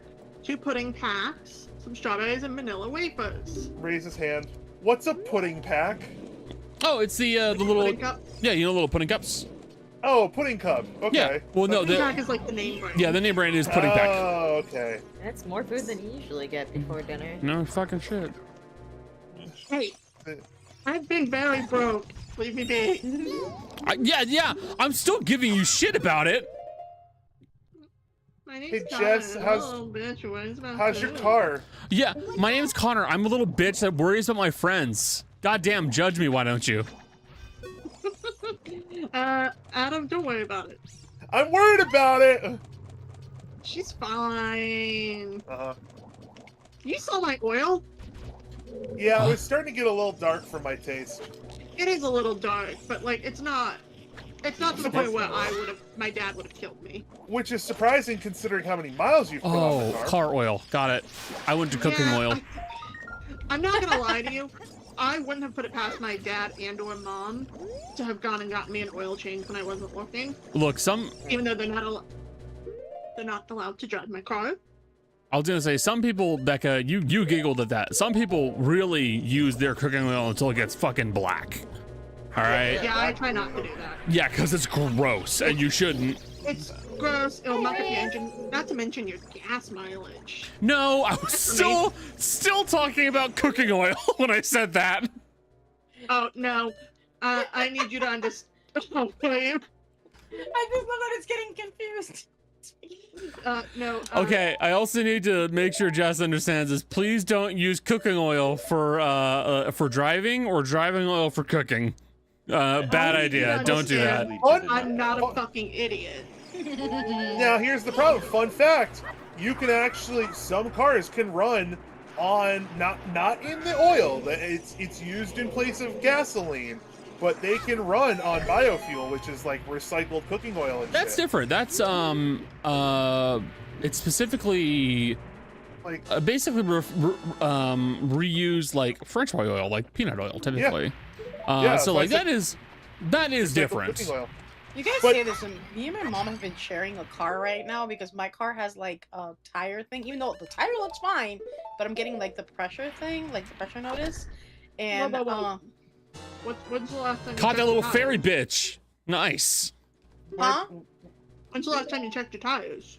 2 pudding packs, some strawberries and vanilla wafers. Raise his hand. What's a pudding pack? Oh, it's the little, Pudding cup. yeah, you know, little pudding cups. Oh, pudding cup. Okay. Yeah. Well, no, Pudding the, pack is like the name brand. yeah, the name brand is pudding pack. Oh, okay. That's more food than you usually get before dinner. No fucking shit. Hey, I've been very broke. Leave me be. Yeah, I'm still giving you shit about it. My name's Hey, Connor. Jess, how's- Oh, bitch, where's my How's your food? car? Yeah, my name's Connor. I'm a little bitch that worries about my friends. Goddamn, judge me, why don't you? Adam, don't worry about it. I'm worried about it. She's fine. Uh-huh. You saw my oil? Yeah, it was starting to get a little dark for my taste. It is a little dark, but like it's not to the point where my dad would have killed me. Which is surprising considering how many miles you've put on the Oh, car. car oil. Got it. I went to cooking Yeah, oil. I'm not gonna lie to you. I wouldn't have put it past my dad and or mom to have gone and gotten me an oil change when I wasn't looking, Look, even though they're not allowed to drive my car. I was gonna say, some people, Becca, you giggled at that. Some people really use their cooking oil until it gets fucking black. All right? Yeah, I try not to do that. Yeah, because it's gross, and you shouldn't. It's gross. It'll muck up the engine. Not to mention your gas mileage. No, I was still talking about cooking oil when I said that. Oh no, I need you to understand. Oh, babe. I just love that it's getting confused. No. Okay, I also need to make sure Jess understands this. Please don't use cooking oil for driving or driving oil for cooking. Bad idea. Don't do that. I'm not a fucking idiot. Now, here's the problem. Fun fact. You can actually, some cars can run on not in the oil. It's used in place of gasoline, but they can run on biofuel, which is like recycled cooking oil and That's shit. different. That's it's specifically Like basically reuse like French fry oil, like peanut oil, typically. Yeah, so so like I that is recycled different. cooking oil. You guys But- say this, and me and my mom have been sharing a car right now because my car has like a tire thing. Even though the tire looks fine, but I'm getting like the pressure thing, like the pressure notice. And Whoa. When's the last time you Caught checked that little your fairy tires? bitch. Nice. huh? When's the last time you checked your tires?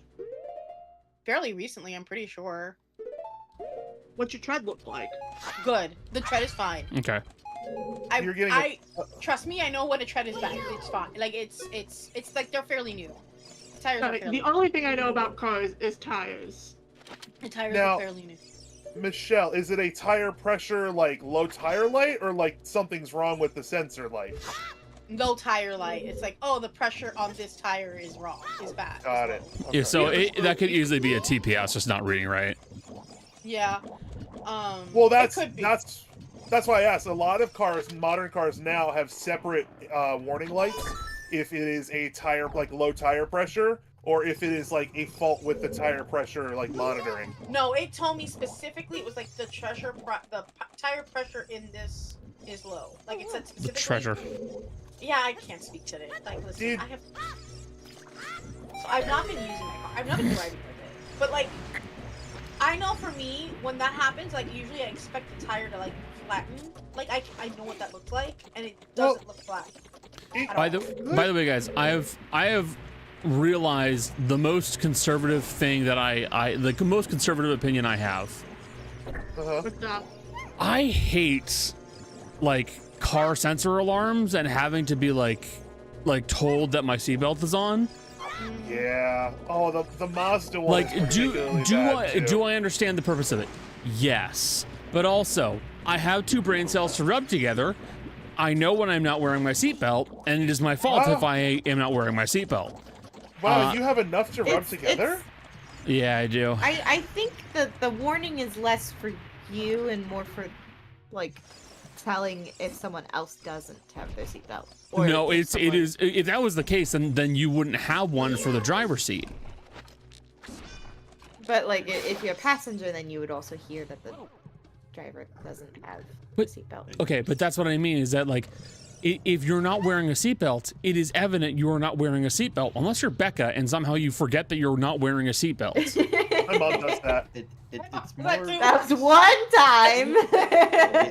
Fairly recently, I'm pretty sure. What's your tread look like? Good. The tread is fine. Okay. You're getting Trust me, I know when a tread is back. It's fine. Like it's like they're fairly new. The tires are fairly The only thing I know about cars is tires. The tires Now- are fairly new. Michelle, is it a tire pressure like low tire light, or like something's wrong with the sensor light? No tire light. It's like, oh, the pressure on this tire is wrong. Is bad. Got it. Yeah. So Yeah. that could easily be a TPS, just not reading right. Yeah. Well, it could be. that's why I asked. A lot of cars, modern cars now, have separate warning lights if it is a tire like low tire pressure, or if it is like a fault with the tire pressure like monitoring. No, it told me specifically it was like the tire pressure in this is low. Like it said The specifically. treasure. Yeah, I can't speak today. Like, listen, Dude. I have. So I've not been using my car. I've not been driving with it. But like, I know for me, when that happens, like usually I expect the tire to like flatten. Like I know what that looks like, and it doesn't look flat. By the way, guys, I have realized the most conservative thing that the most conservative opinion I have. Uh-huh. What's that? I hate like car sensor alarms and having to be like told that my seatbelt is on. Yeah. Oh, the Mazda one. Like, is do particularly bad, too. I understand the purpose of it? Yes, but also I have two brain cells to rub together. I know when I'm not wearing my seatbelt, and it is my fault Wow. if I am not wearing my seatbelt. Wow, you have enough to rub it's- together? Yeah, I do. I think that the warning is less for you and more for, like, telling if someone else doesn't have their seatbelt. Or No, if it someone- is. If that was the case, then you wouldn't have one for the driver's seat. But like, if you're a passenger, then you would also hear that the driver doesn't have But- a seatbelt. Okay, but that's what I mean is that like, if you're not wearing a seatbelt, it is evident you are not wearing a seatbelt, unless you're Becca and somehow you forget that you're not wearing a seatbelt. My mom does that. It's That more too. That was one time.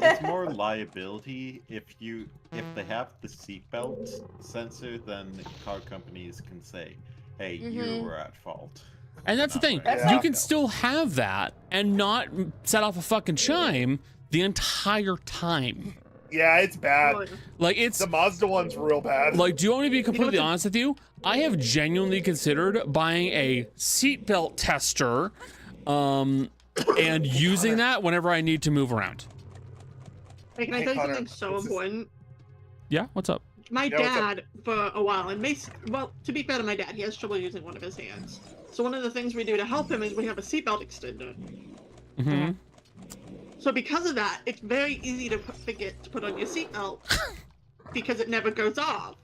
it's more liability if they have the seatbelt sensor, then the car companies can say, "Hey, you Mhm. were at fault." And that's the thing. That's You not- can still have that and not set off a fucking chime the entire time. Yeah, it's bad. Good. Like it's The Mazda one's real bad. like, do you want me to be completely the- honest with you? I have genuinely considered buying a seatbelt tester, and using that whenever I need to move around. Hey, can I Hey, tell you Connor, something so this is- important? Yeah, what's up? My Yeah, what's up? dad, for a while, and well, to be fair to my dad, he has trouble using one of his hands. So one of the things we do to help him is we have a seatbelt extender. Mm-hmm. So because of that, it's very easy to forget to put on your seatbelt because it never goes off.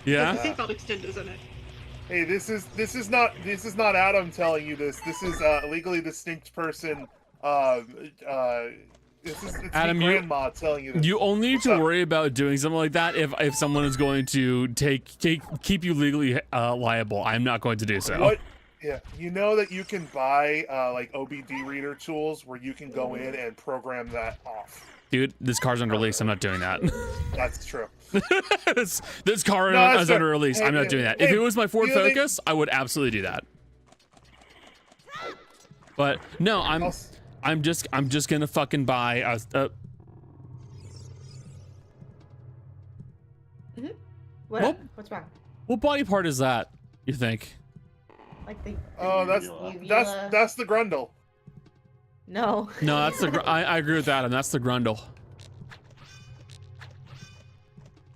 Yeah. The seatbelt extender's in it. Hey, this is not Adam telling you this. This is a legally distinct person. It's Adam, me grandma telling you this. You only need to What's up? worry about doing something like that if someone is going to keep you legally liable. I'm not going to do so. What? Yeah, you know that you can buy like OBD reader tools where you can go in and program that off. Dude, this car's under release. I'm not doing that. That's true. this car No, that's is fair. under release. Hey, I'm not hey, doing that. hey, If it was my Ford you know, they- Focus, I would absolutely do that. But no, I'm just gonna fucking buy a What? Well- What's wrong? what body part is that, you think? Like the. Oh, that's uvula? that's the Grundle. No. No, that's the I agree with Adam. That's the Grundle.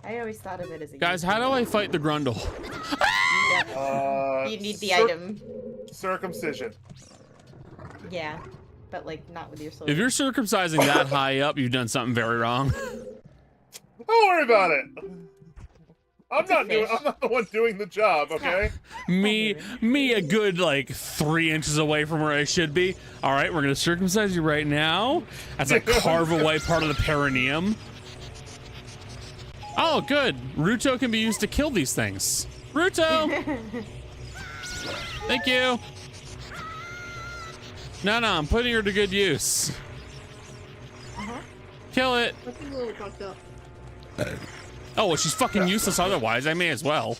I always thought of it as a. Guys, how do I fight the Grundle? Yep. You need the cir- item. Circumcision. Yeah, but like not with your sword. If you're circumcising that high up, you've done something very wrong. Don't worry about it. I'm It's a not fish. the one doing the job, okay? Me a good like 3 inches away from where I should be. All right, we're gonna circumcise you right now. That's like carve away part of the perineum. Oh, good. Ruto can be used to kill these things. Ruto! Thank you. No, I'm putting her to good use. Kill it. That's a little fucked up. Oh, well, she's fucking useless otherwise. I may as well.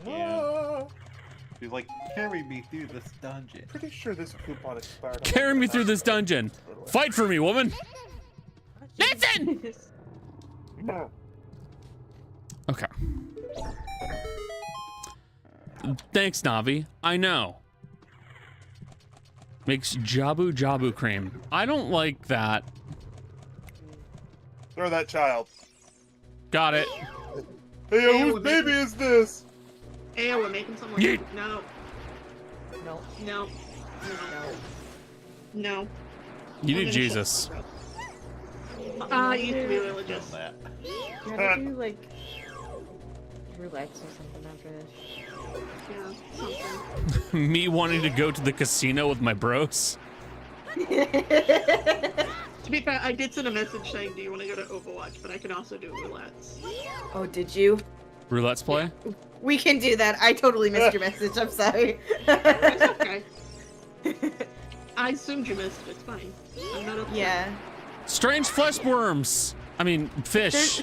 Yeah. She's like, carry me through this dungeon. Pretty sure this coupon expired. Carry me through this dungeon. Fight for me, woman. Listen! Okay. Thanks, Navi. I know. Makes Jabu cream. I don't like that. Throw that child. Got it. Hey, Hey, whose we're baby making- is this? Hey, we're making someone. Yeet. No. No. No. No. You We're need gonna Jesus. shut- I used to be religious. That. You have to do like roulettes or something after this. Yeah, something. Me wanting to go to the casino with my bros. To be fair, I did send a message saying, "Do you want to go to Overwatch?" But I can also do roulettes. Oh, did you? Roulette's play? We can do that. I totally missed your message. I'm sorry. It's okay. I assumed you missed it. It's fine. I'm not upset. Yeah. Strange flesh worms. I mean, fish.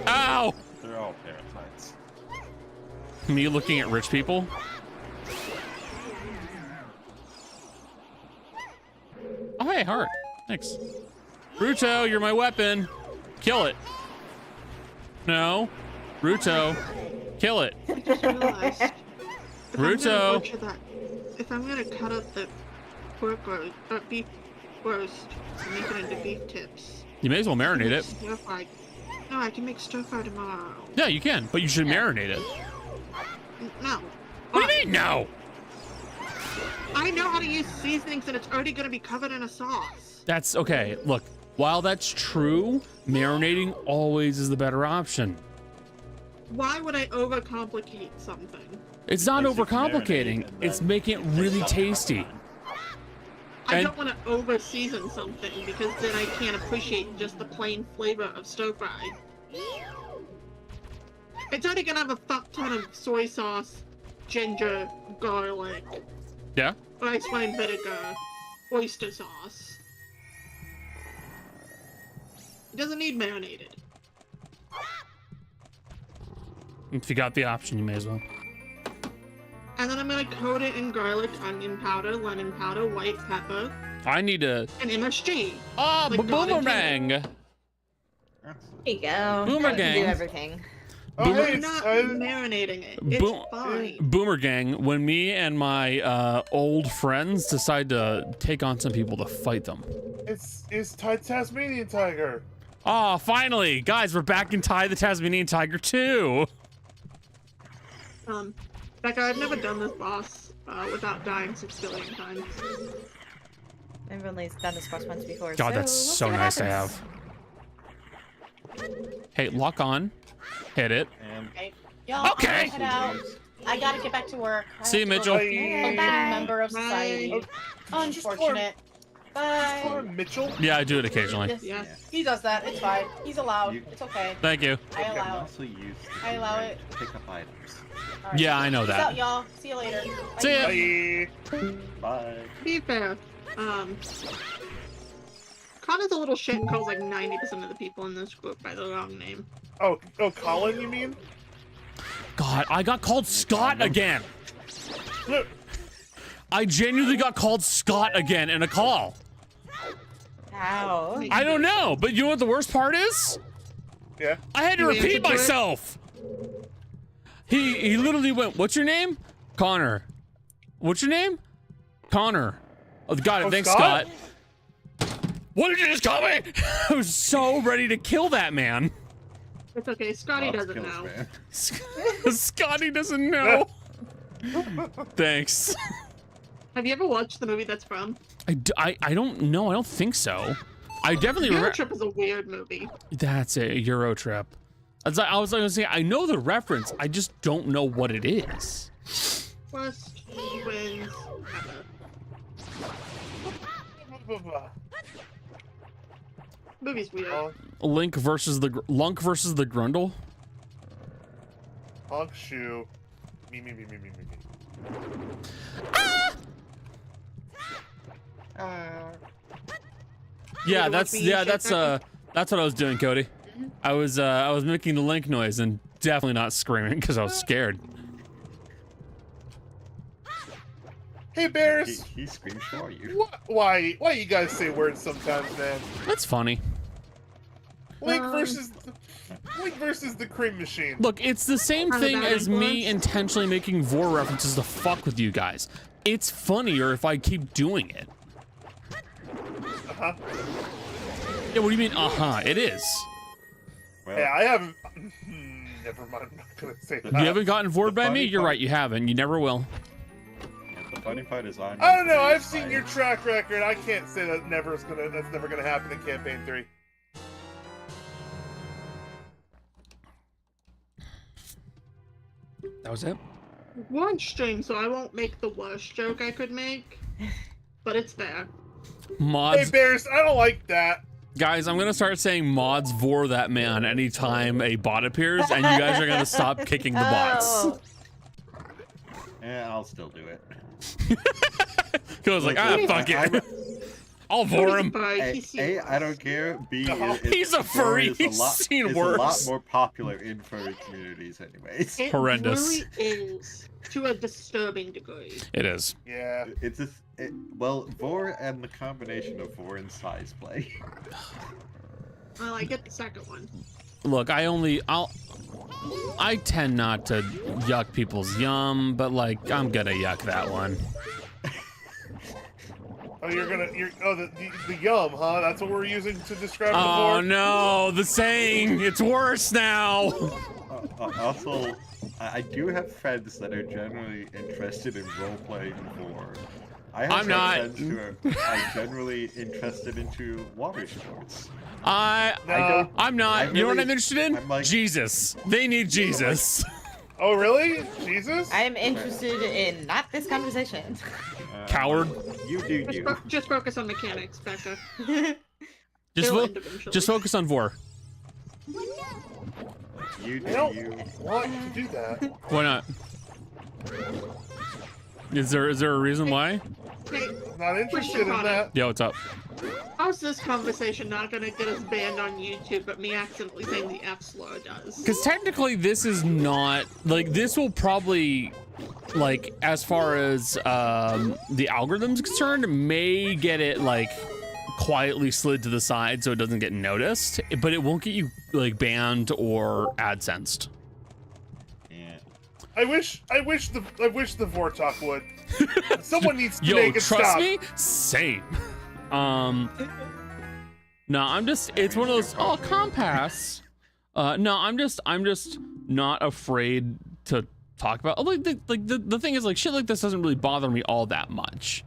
Ow! They're all parasites. Me looking at rich people. Oh, hey, heart. Thanks. Ruto, you're my weapon. Kill it. No. Ruto. Kill it. I just realized. If I'm Ruto. gonna butcher that, if I'm gonna cut up the pork or beef roast and make it into beef tips. You may as well marinate it. Stir fry. No, I can make stir fry tomorrow. Yeah, you can, but you should marinate it. No. What do you mean, no? I know how to use seasonings and it's already gonna be covered in a sauce. That's okay. Look, while that's true, marinating always is the better option. Why would I overcomplicate something? It's not Basic overcomplicating. marinade and It's then making it really take tasty. I And- don't want to over season something because then I can't appreciate just the plain flavor of stir fry. It's already gonna have a fuck ton of soy sauce, ginger, garlic, Yeah? rice wine vinegar, oyster sauce. It doesn't need marinated. If you got the option, you may as well. And then I'm gonna coat it in garlic, onion powder, lemon powder, white pepper, I need to. and MSG. Ah, Like boomerang! There you go. Boomer I can gang. do everything. Oh, Boomer- hey, I'm not it's, marinating it. It's Boom- fine. Boomer gang, when me and my old friends decide to take on some people to fight them. it's Tasmanian tiger. Ah, finally! Guys, we're back in Ty the Tasmanian Tiger 2! Becca, I've never done this boss without dying 6 billion times. I've only done this boss once before. God, that's we'll so see what nice to happens. have. Hey, lock on. Hit it. And Okay. Y'all, Okay. I'm gonna head out. I gotta get back to work. I See you, have to Mitchell. go be a Bye. member of society. Bye. Unfortunate. Bye. Or Mitchell. Yeah, I do it occasionally. Yes, Yes. he does that. It's fine. He's allowed. You- It's okay. Thank you. I you can allow it. also use the I allow boomerang it. to pick up items. All right. Yeah, I know Peace that. out, y'all. See you later. See ya. Bye. Bye. To be fair, Connor's a little shit and calls like 90% of the people in this group by the wrong name. Oh, Colin, you mean? God, I got called Scott again. Look, I genuinely got called Scott again in a call. How? I don't know, but you know what the worst part is? yeah. I had to You repeat answered to it? myself. He literally went, "What's your name?" Connor. What's your name? Connor. Oh, got it. Oh, Thanks, Scott? Scott. What did you just call me? I was so ready to kill that man. It's okay, Scotty Lots doesn't kills, know. man. Scotty doesn't know. Thanks. Have you ever watched the movie that's from? I don't know. I don't think so. I definitely Euro remember. Trip is a weird movie. That's a Euro Trip. I was going to say, I know the reference. I just don't know what it is. Worst wins ever. Movie's weird. Lunk versus the Grundle. Honk shoe. Me. Yeah, It that's would be that's what I was doing, Cody. I was making the Link noise and definitely not screaming because I was scared. Hey Bears, He screams for you. why you guys say words sometimes, man? That's funny. Link versus the cream machine. Look, it's the same Are the thing bad as me influence? intentionally making Vor references to fuck with you guys. It's funnier if I keep doing it. Uh-huh. Yeah, what do you mean? It is. Well, Yeah, I haven't. Never mind. I'm not gonna say that. You haven't gotten Vored by me? funny You're part- right, you haven't. You never will. the funny part is I don't know. I've seen your track record. I can't say that's never gonna happen in campaign 3. That was it? One stream, so I won't make the worst joke I could make. But it's there. Hey Mods. Bears, I don't like that. Guys, I'm gonna start saying mods Vor that man anytime a bot appears, and you guys are gonna stop kicking the bots. Oh, Yeah, I'll still do it. Goes like, Look, fuck it. I'll Vor him. A, I don't care. B, He's a furry. Vor is He's seen it's worse. a lot more popular in furry communities, anyways. It Horrendous. really is to a disturbing degree. It is. Yeah. It's just, well, Vor and the combination of Vor and size play. Well, I get the second one. Look, I tend not to yuck people's yum, but like, I'm gonna yuck that one. Oh, the yum, huh? That's what we're using to describe the Oh board? no, the saying, it's worse now. Also, I do have friends that are generally interested in role-playing Vor. I have I'm some not. friends who are generally interested into water sports. No. I'm not. I You know what really- I'm interested in? I'm like- Jesus. They need Jesus. Oh, really? Jesus? I am interested in not this conversation. Coward. You do you. Just focus on mechanics, Becca. Just, They'll fo- end eventually. just focus on Vor. You do I don't you. want to do that. Why not? Is there a reason why? Hey, Not interested in that. Yo, what's up? how's this conversation not gonna get us banned on YouTube, but me accidentally saying the F slur does? Because technically this is not, like, this will probably, like, as far as the algorithm's concerned, may get it, like, quietly slid to the side so it doesn't get noticed, but it won't get you, like, banned or AdSensed. Yeah. I wish the Vortalk would. Someone needs to Yo, make it trust stop. me? Same. No, I'm just, it's one of those, oh, compass. No, I'm just not afraid to talk about, like, the thing is, like, shit like this doesn't really bother me all that much.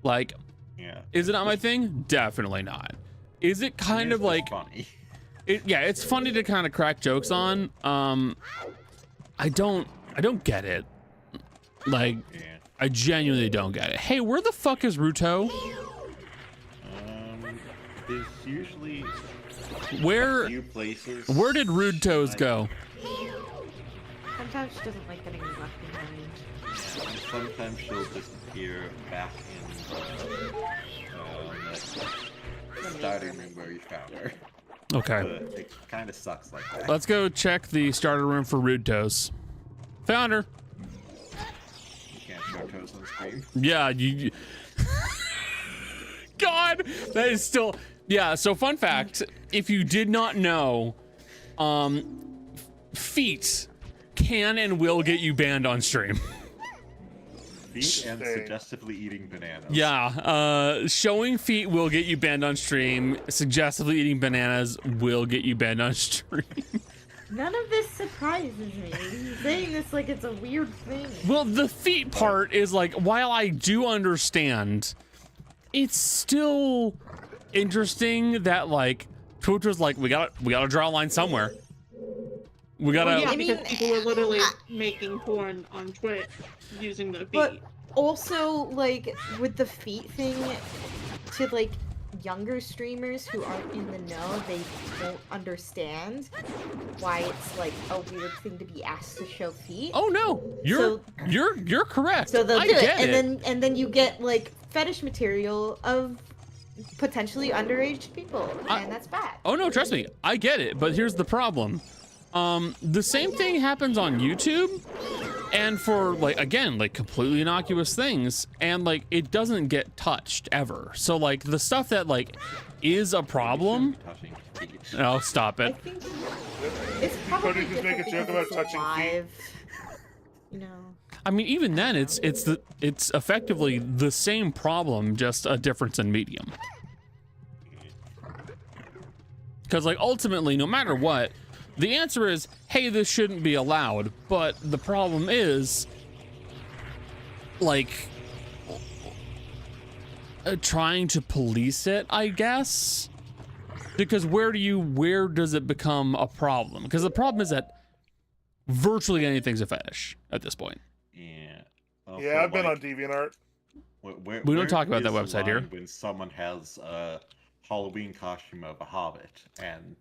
Like, Yeah. is it not my thing? Definitely not. Is it kind of like, funny. yeah, it's funny to kind of crack jokes on. I don't get it. Like, Yeah. I genuinely don't get it. Hey, where the fuck is Ruto? There's usually Where a few places. did Rude Toes go? Sometimes she doesn't like getting left behind. Sometimes she'll disappear back in the starting room where we found her. Okay. But it kind of sucks like that. Let's go check the starter room for Rude Toes. Found her. You can't show toes on screen. Yeah, you. God, that is still. Yeah. So, fun fact: if you did not know, feet can and will get you banned on stream. Feet and suggestively eating bananas. Yeah. Showing feet will get you banned on stream. Suggestively eating bananas will get you banned on stream. None of this surprises me. You're saying this like it's a weird thing. Well, the feet part is like, while I do understand, it's still interesting that like Twitch was like, we gotta draw a line somewhere. We gotta. Well, yeah, I because mean, people were literally making porn on Twitch using the feet. But also, like, with the feet thing, to like younger streamers who aren't in the know, they won't understand why it's like a weird thing to be asked to show feet. Oh no, you're correct. So they'll I do it, get and then you get like fetish material of potentially underage people, and that's bad. Oh no, trust me, I get it. But here's the problem. The same thing happens on YouTube, and for like, again, like completely innocuous things, and like it doesn't get touched ever. So like the stuff that like is a problem. Oh, stop I it. think it's probably Cody just make a different joke about because it's touching feet. live. You know. I mean, even then, it's effectively the same problem, just a difference in medium. Because like ultimately, no matter what, the answer is, hey, this shouldn't be allowed. But the problem is, like, trying to police it, I guess. Because where does it become a problem? Because the problem is that virtually anything's a fetish at this point. Yeah. Yeah, I've been on DeviantArt. We don't talk about that website here. When someone has a Halloween costume of a hobbit and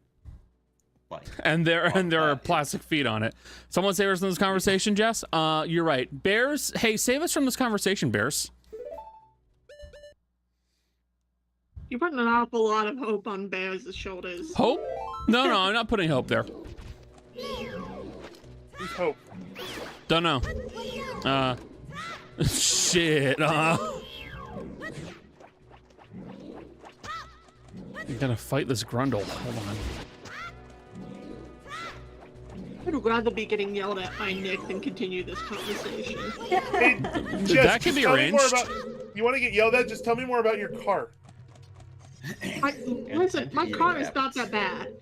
like, and there are plastic feet on it. Someone save us from this conversation, Jess. You're right. Bears, hey, save us from this conversation, Bears. You're putting an awful lot of hope on Bears' shoulders. Hope? No, I'm not putting hope there. Who's Hope? Don't know. Shit. I'm gonna fight this Grundle. Hold on. I'd rather be getting yelled at by Nick than continue this conversation. Hey, Jess, That can just be tell me more arranged. about- you want to get yelled at? Just tell me more about your car. Listen, my car is not that bad.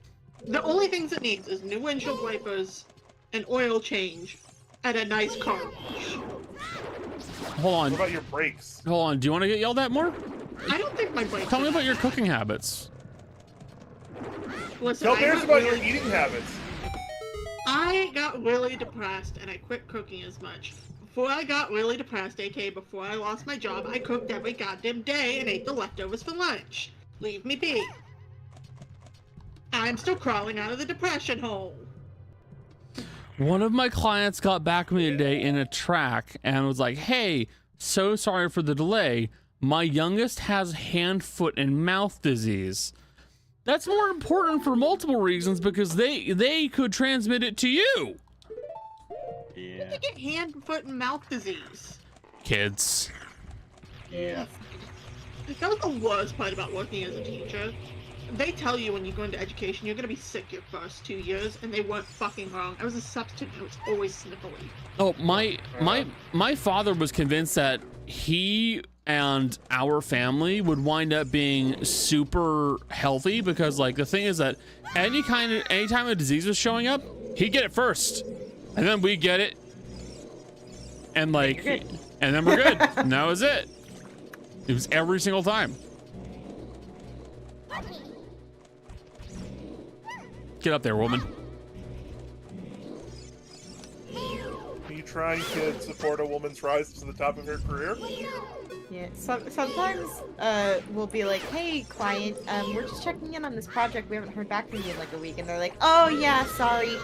The only things it needs is new windshield wipers, an oil change, and a nice car wash. Hold What on. about your brakes? Hold on. Do you want to get yelled at more? I don't think my brakes. Tell me about your cooking habits. Listen, Tell I Bears got about your really- eating habits. I got really depressed and I quit cooking as much. Before I got really depressed, aka before I lost my job, I cooked every goddamn day and ate the leftovers for lunch. Leave me be. I'm still crawling out of the depression hole. One of my clients got back with me today in a track and was like, hey, so sorry for the delay. My youngest has hand, foot, and mouth disease. That's more important for multiple reasons because they could transmit it to you. yeah, You get hand, foot, and mouth disease. Kids. yeah. That was the worst part about working as a teacher. They tell you when you go into education, you're gonna be sick your first 2 years, and they weren't fucking wrong. I was a substitute and I was always sniffly. Oh, my father was convinced that he and our family would wind up being super healthy because like the thing is that anytime a disease was showing up, he'd get it first. And then we get it. And like and then we're good. And that was it. It was every single time. Get up there, woman. Are you trying to support a woman's rise to the top of her career? Yeah, sometimes we'll be like, hey, client, we're just checking in on this project. We haven't heard back from you in like a week. And they're like, oh, yeah, sorry.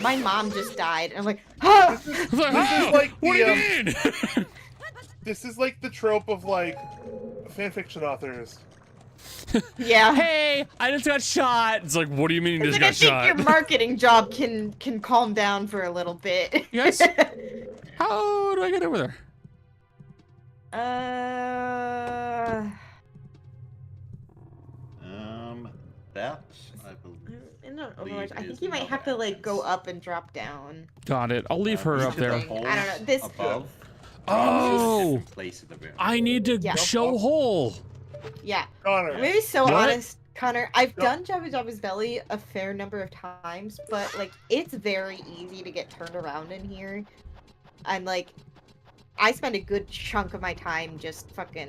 My mom just died. And I'm like, ah! It's like, This is "Oh, like what do the, you mean? This is like the trope of like fanfiction authors. Yeah. Hey, I just got shot. It's like, what do you mean you It's just like, I got think shot? your marketing job can calm down for a little bit. Yes. How do I get over there? That I believe. In Overwatch, I is think you might another have to like go entrance. up and drop down. Got it. I'll leave her Each up of there. the holes I don't know, this- above. Oh, different place of the room. I need to Yeah. show hole. Yeah. Connor, I'm gonna be so What? honest. Connor, I've done Jabba Jabba's Belly a fair number of times, but like it's very easy to get turned around in here. And like I spend a good chunk of my time just fucking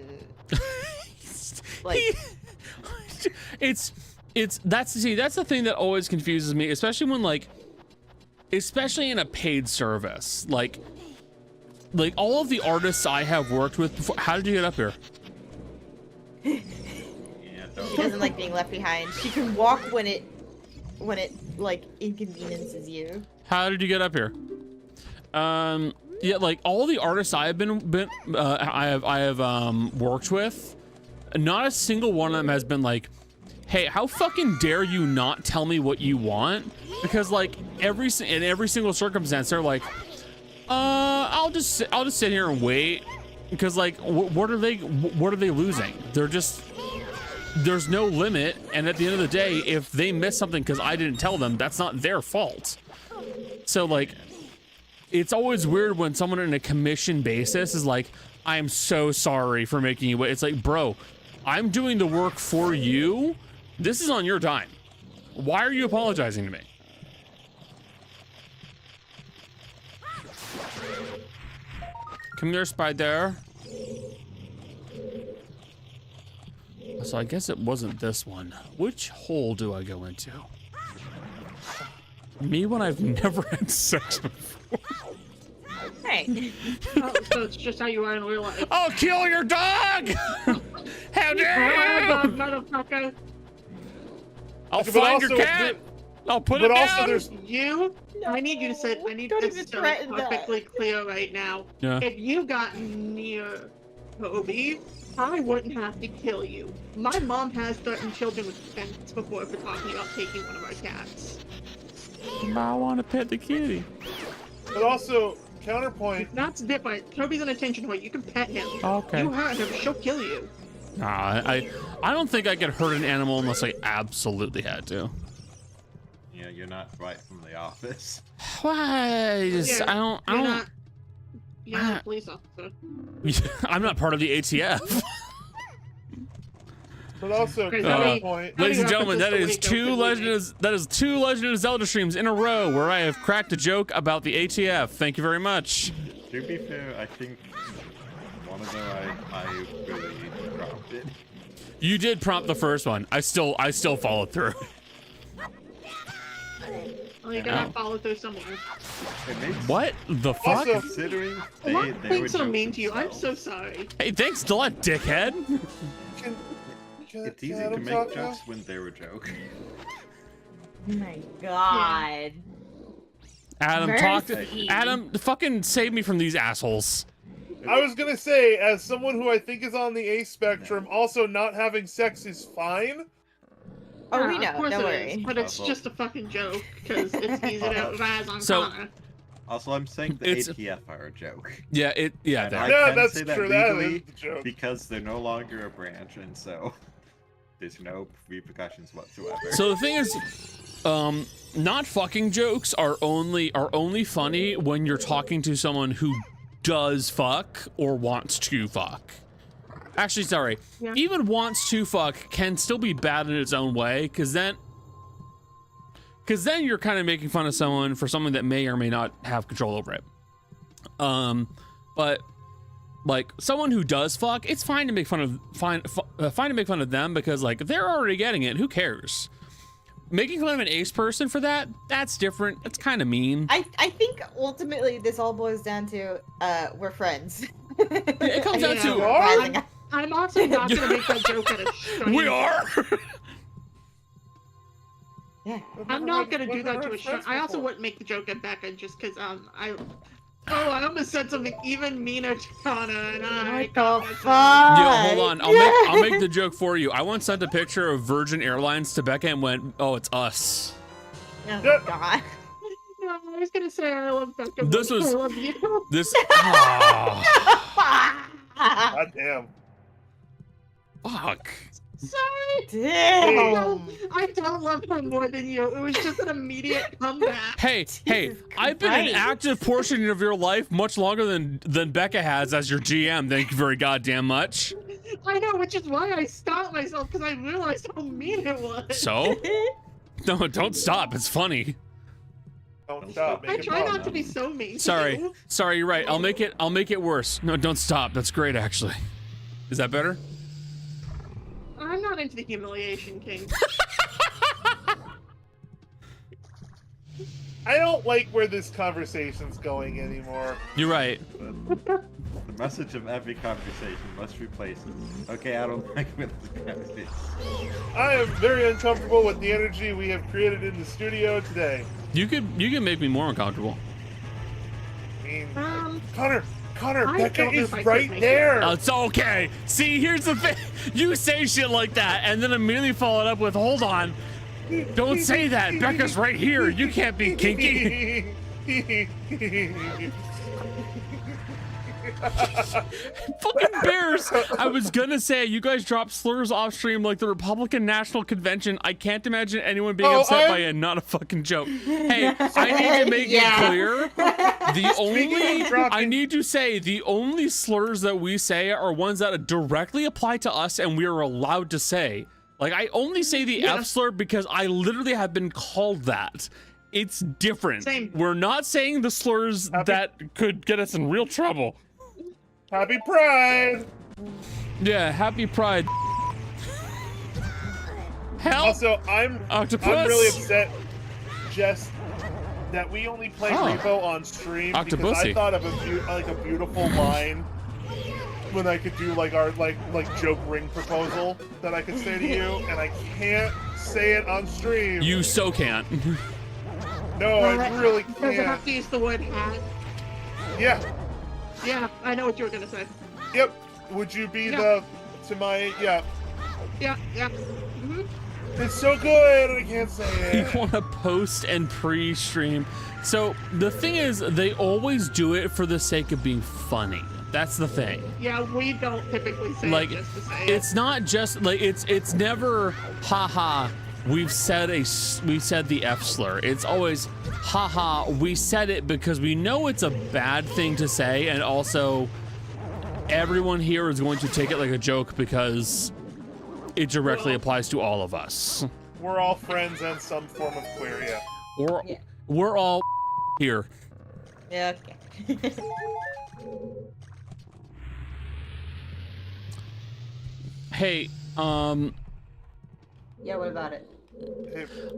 like it's that's the thing that always confuses me, especially when especially in a paid service. Like all of the artists I have worked with before. How did you get up here? She doesn't like being left behind. She can walk when it like inconveniences you. How did you get up here? Yeah, like all the artists I have I have worked with, not a single one of them has been like, hey, how fucking dare you not tell me what you want? Because like in every single circumstance they're like, I'll just sit here and wait, because like what are they losing? They're just, there's no limit, and at the end of the day, if they miss something because I didn't tell them, that's not their fault. So like, it's always weird when someone in a commission basis is like, I am so sorry for making you wait. It's like, bro, I'm doing the work for you. This is on your time. Why are you apologizing to me? Come here, Spider. So I guess it wasn't this one. Which hole do I go into? Me when I've never had sex before. Hey. Oh, so it's just how you are in real life. I'll kill your dog! How dare you! Motherfucker. I'll But find your also, cat! I'll put but it also down! there's I need you to say, I need Don't this even so threaten that. perfectly clear right now. Yeah. If you got near Toby, I wouldn't have to kill you. My mom has threatened children with guns before for talking about taking one of our cats. I want to pet the kitty. but also counterpoint. That's different. Toby's an attention whore. You can pet him. Okay. You hurt him, she'll kill you. Nah, I don't think I could hurt an animal unless I absolutely had to. Yeah, you're not right from the office. Why? Yeah, I don't. You're not a police officer. I'm not part of the ATF. But also Okay, counterpoint. Ladies and How gentlemen, many that is episodes a week that is two Legend of Zelda streams in a row where I have cracked a joke about the ATF. Thank you very much. To be fair, I think one of them I really prompted. You did prompt the first one. I still followed through. Well, you gotta follow through somewhere. It makes, What the fuck? Also- considering A lot they of were things so joking mean to you. I'm themselves. so sorry. Hey, thanks a lot, dickhead. It's easy to Adam make talk jokes when they're a joke. Oh my god. Adam, talk to Mercy. Adam. Fucking save me from these assholes. I was gonna say, as someone who I think is on the A spectrum, also not having sex is fine. Oh, we Yeah, know. of course Don't it worry. is, but it's Well, just a fucking joke because it's easy to razz on So- Connor. Also, I'm saying the It's- ATF are a joke. Yeah, And they I are. Yeah, can that's say that true. That legally is the joke. because they're no longer a branch, and so there's no repercussions whatsoever. So the thing is, not fucking jokes are only funny when you're talking to someone who does fuck or wants to fuck. Actually, sorry. Yeah. Even wants to fuck can still be bad in its own way, because then you're kind of making fun of someone for something that may or may not have control over it. But like someone who does fuck, it's fine to make fun of fine to make fun of them because like they're already getting it. Who cares? Making fun of an ace person for that's different. That's kind of mean. I think ultimately this all boils down to we're friends. It comes down to are? I'm also not gonna make that joke at a stranger. we are. Yeah. I'm not gonna do We've that never to a been stranger. friends I also before. wouldn't make the joke at Becca just because I almost said something even meaner to Connor and I. What the fuck? fuck? Yo, hold on. I'll make the joke for you. I once sent a picture of Virgin Airlines to Becca and went, "Oh, it's us." Oh Yeah. god. No, I was gonna say I love Becca. This but was- I love you. This. Ah, God damn. fuck. Sorry. Damn. I don't love her more than you. It was just an immediate comeback. Hey, Jesus I've been an Christ. active portion of your life much longer than Becca has as your GM. Thank you very goddamn much. I know, which is why I stopped myself, because I realized how mean it was. So? No, don't stop. It's funny. Don't stop. I Make it try pop. not to be so mean to Sorry. you. Sorry, you're right. I'll make it worse. No, don't stop. That's great, actually. Is that better? I'm not into the humiliation, King. I don't like where this conversation's going anymore. You're right. The message of every conversation must replace it. Okay, I don't like where this conversation. I am very uncomfortable with the energy we have created in the studio today. You can make me more uncomfortable. I mean, Um, Connor, I Becca don't know is if I could right make there. It's okay. See, here's the thing. You say shit like that and then immediately follow it up with, hold on. Don't say that. Becca's right here. You can't be kinky. Fucking bears. I was gonna say, you guys drop slurs off stream like the Republican National Convention. I can't imagine anyone being upset by it. Not a fucking joke. Hey, I need to make it clear. I need to say, the only slurs that we say are ones that directly apply to us and we are allowed to say. Like, I only say the F slur because I literally have been called that. It's different. Same. We're not saying the slurs that could get us in real trouble. Happy Pride. Yeah, happy Pride. Hell, Also, I'm Octopus. really upset, Jess, that we only play Repo on stream because Octopussy. I thought of a beautiful line when I could do like our like joke ring proposal that I could say to you, and I can't say it on stream. You so can't. No, I really Does it can't. have to use the word hat? Yeah. Yeah, I know what you were gonna say. Yep. Would you be Yeah. yeah. Yeah. Mm-hmm. It's so good, I can't say You it. want to post and pre-stream. So the thing is, they always do it for the sake of being funny. That's the thing. Yeah, we don't typically say Like, it just to say it's not just like it's never haha. We've said the F slur. It's always haha. We said it because we know it's a bad thing to say, and also everyone here is going to take it like a joke because it directly applies to all of us. We're all friends and some form of queer, yeah. We're all here. Yeah, okay. Hey, Yeah, what about it?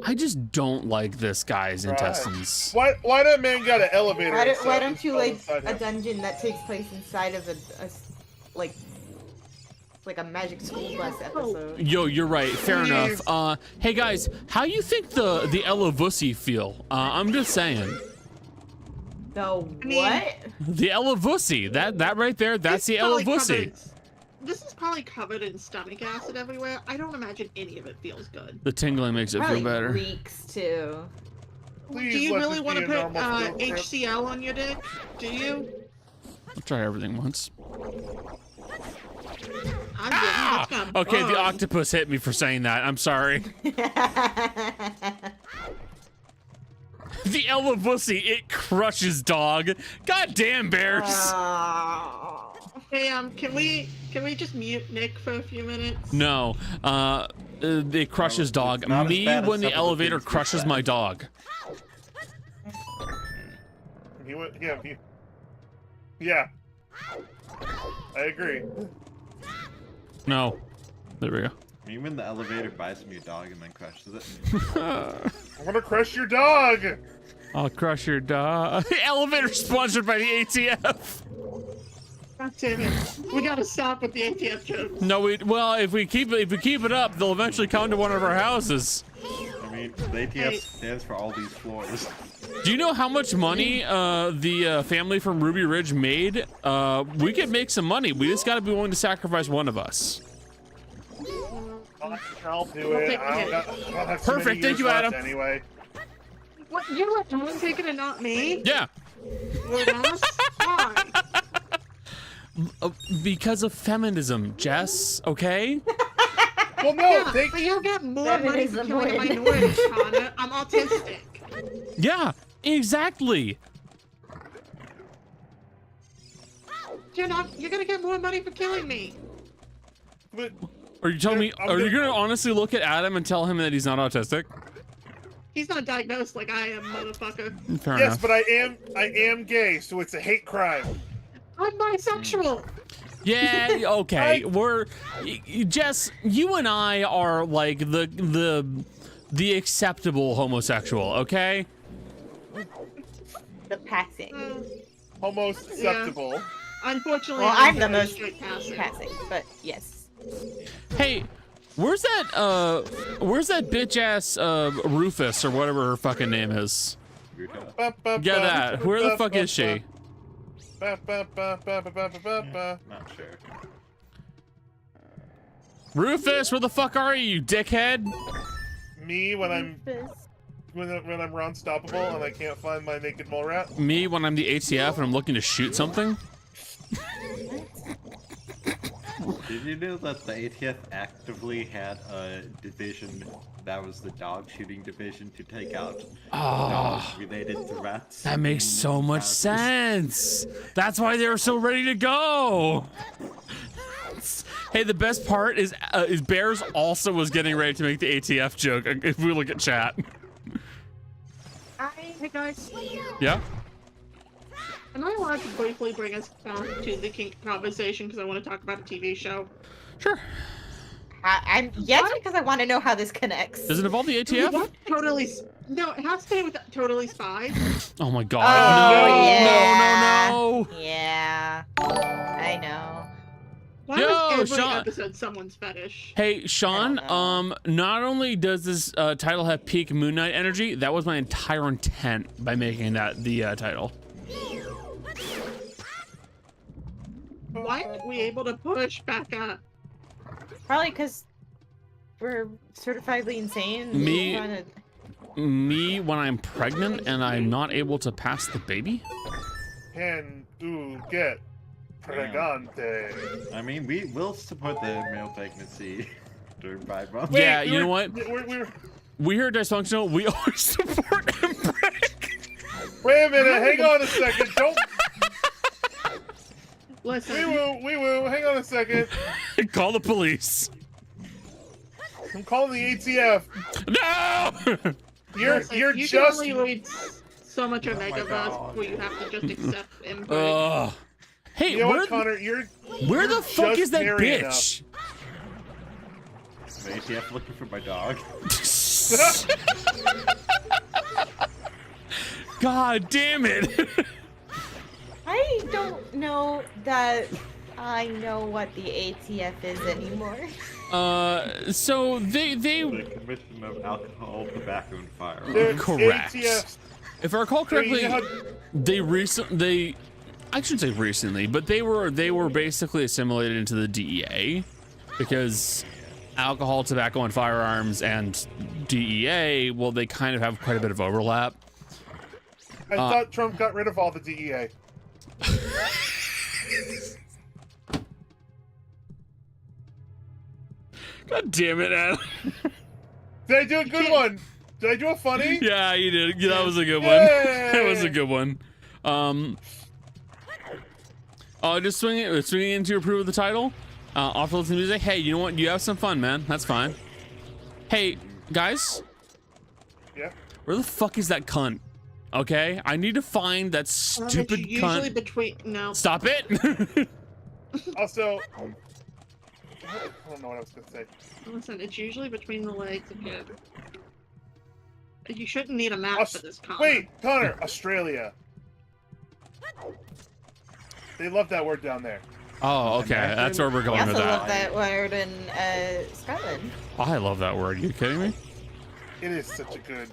I just don't like this guy's intestines. Why that man got an elevator? Why don't you like inside a him? dungeon that takes place inside of like a Magic School Bus episode? Yo, you're right. Fair enough. Hey guys, how you think the Elavussy feel? I'm just saying. The mean- what? The Elavussy. That right there. That's the It's probably Elavussy. This is probably covered in stomach acid everywhere. I don't imagine any of it feels good. The tingling makes it Probably feel better. reeks too. Please Do you let really this want be to a put normal field trip. HCl on your dick? Do you? I'll try everything once. I'm getting Okay, the octopus hit me for saying that. I'm sorry. The Elavussy, it crushes dog. God damn bears. Hey, can we just mute Nick for a few minutes? No. It crushes dog. it's not as Me bad as when the some of the elevator things we crushes said. my dog. Yeah. I agree. No. There we go. You when the elevator buys from your dog and then crushes it? I'm gonna crush your dog. I'll crush your dog. Elevator sponsored by the ATF. God damn it. We gotta stop with the ATF jokes. No, well, if we keep it up, they'll eventually come to one of our houses. I mean, the ATF stands for all these floors. Do you know how much money the family from Ruby Ridge made? We could make some money. We just got to be willing to sacrifice one of us. I'll do it. I don't have too many Perfect. Thank years you, left Adam. Anyway. What? You let Dawn take it and not me? Yeah. What else? Why? Because of feminism, Jess. Okay. Well, no, Yeah, they. but you'll get more money for Feminism killing a win. minority, Connor. I'm autistic. Yeah. Exactly. You're gonna get more money for killing me. But Are you telling me? I'm Are you gonna- gonna honestly look at Adam and tell him that he's not autistic? He's not diagnosed like I am, motherfucker. Fair yes, enough. but I am gay, so it's a hate crime. I'm bisexual. Yeah. Okay. Jess, you and I are like the acceptable homosexual. Okay. The passing. Almost acceptable. Unfortunately, Well, I'm the very most straight passing. passing, but yes. Hey, where's that bitch ass Rufus or whatever her fucking name is? Get that. Where the fuck is she? Not sure. Rufus, where the fuck are you dickhead? Me when I'm unstoppable and I can't find my naked mole rat. Me when I'm the ATF and I'm looking to shoot something? Did you know that the ATF actively had a division that was the dog shooting division to take out dog-related threats? That makes in so much South- sense. That's why they were so ready to go. Hey, the best part is Bears also was getting ready to make the ATF joke. If we look at chat. Hey guys, Yeah. am I allowed to briefly bring us back to the kink conversation because I want to talk about a TV show? Sure. I'm yes, because I want to know how this connects. Does it involve the ATF? What? Totally. No, it has to do with Totally Spies. Oh my god. Oh, no, yeah. no. Yeah, I know. Why Yo, is every Sean. episode someone's fetish? Hey, Sean, I don't not only does this title have peak Moon Knight energy, that was my entire intent by making that the title. Why aren't we able to push back up? Probably because we're certifiably insane. Me- Trying to- Me when I'm pregnant and I'm not able to pass the baby? Can do get pregante. I mean, we will support the male pregnancy during 5 months. Wait, Yeah, you know what? We're, We here at Dysfunctional, we always support inbreak. wait a minute, hang on a second. Don't. Listen, We woo. Hang on a second. Call the police. I'm calling the ATF. No! You're you just. can only read so much Omega Verse God. before you have to just accept input. Ugh. Hey, You know where, what, Connor? where the fuck just is that hairy bitch? The ATF looking for my dog. God damn it. I don't know that I know what the ATF is anymore. So they The Commission of Alcohol, Tobacco, and Firearms. They're Correct. ATF. If I recall correctly, You know I shouldn't say recently, but they were basically assimilated into the DEA because alcohol, tobacco, and firearms and DEA, well, they kind of have quite a bit of overlap. I thought Trump got rid of all the DEA. God damn it, Adam. Did I do a good one? Did I do a funny? Yeah, you did. Yeah, that was a good one. Yay! That was a good one. Just swinging in to approve of the title. Off to listen to music. Hey, you know what? You have some fun, man. That's fine. Hey, guys, Yeah. where the fuck is that cunt? Okay, I need to find that stupid It's usually cunt. between Stop it! Also, I don't know what I was gonna say. Listen, it's usually between the legs again. You shouldn't need a map for this comment. Wait, Connor, Australia. They love that word down there. Oh, okay, that's where we're I going also with love that. that word in Scotland. I love that word. Are you kidding me? It is such a good.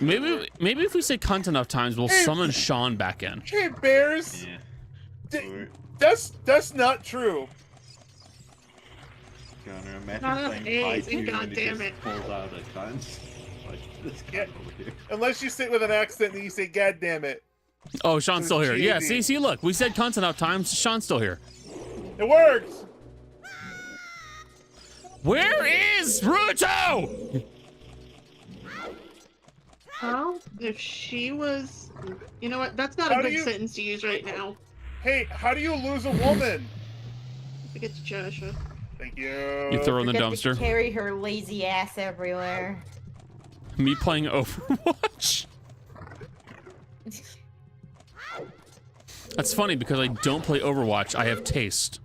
Maybe if we say cunt enough times, we'll Hey. summon Sean back in. Hey, Bears. Yeah. That's not true. Connor, imagine Not enough playing A's, Pi 2 God and it damn just it. pulls out a cunt. Like this guy Yeah. over here. Unless you sit with an accent and you say, "God damn it," Oh, Sean's still here. Yeah, GD. see, look, we said cunt enough times. Sean's still here. it works. Where is Ruto? How? If she was... You know what? That's not How a do good you- sentence to use right now. Hey, how do you lose a woman? Forget to Joshua. Thank you. You throw her in the Forget to dumpster. carry her lazy ass everywhere. Me playing Overwatch. That's funny because I don't play Overwatch. I have taste.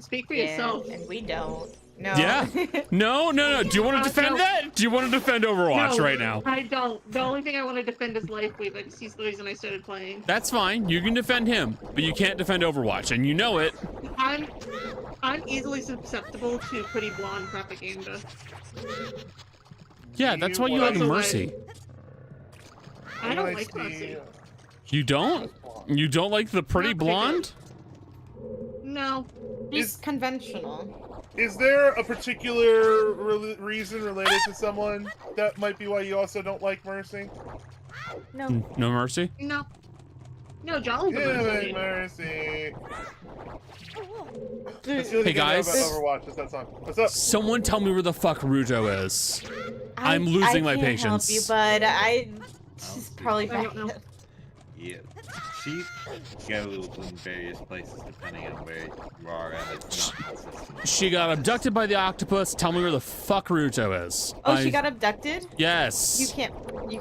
Speak for Yeah, yourself. and we don't. No. Yeah. No. Do you want to defend that? Do you want to defend Overwatch No, right now? I don't. The only thing I want to defend is Life Weaver. He's the reason I started playing. That's fine. You can defend him, but you can't defend Overwatch, and you know it. I'm easily susceptible to pretty blonde propaganda. Yeah, that's why you like Also, Mercy. I don't When like see- Mercy. You don't? You don't like the pretty Not particularly. blonde? No. She's conventional. Is there a particular reason related to someone that might be why you also don't like Mercy? No. No Mercy? No. No, Jolly Giving Mercy. Mercy. That's the only Hey, thing I know guys. about Overwatch is that song. What's up? Someone tell me where the fuck Ruto is. I'm losing my patience. I can't help you, but she's probably I don't know. back. Yeah. She goes in various places depending on where you are, and it's not consistent. She got abducted by the octopus. Tell me where the fuck Ruto is. Oh, she got abducted? Yes. You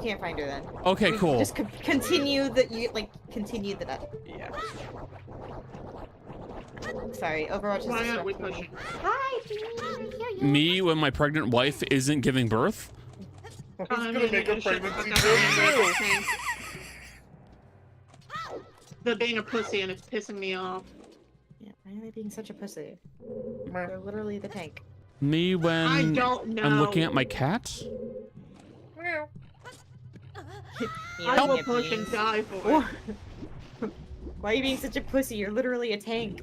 can't find her then. Okay, cool. Just continue continue the. Yeah. Sorry, Overwatch is Why aren't we distracting me. pushing? Hi. Me when my pregnant wife isn't giving birth? Who's gonna make a pregnancy joke joke too? They're being a pussy and it's pissing me off. Yeah, why are they being such a pussy? They're literally the tank. Me when I don't know. I'm looking at my cat? Meow. I will push and die for it. Why are you being such a pussy? You're literally a tank.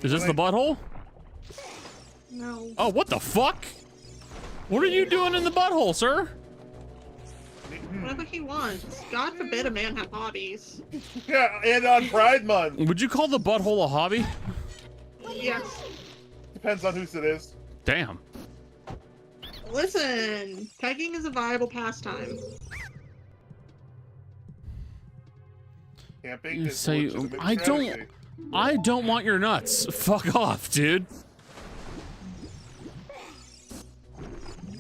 Is this the butthole? No. Oh, what the fuck? What are you doing in the butthole, sir? Whatever he wants. God forbid a man have hobbies. Yeah, and on Pride Month. Would you call the butthole a hobby? Yes. Depends on whose it is. Damn. Listen, pegging is a viable pastime. Camping You is say- a legitimate I don't- strategy. I don't want your nuts. Fuck off, dude.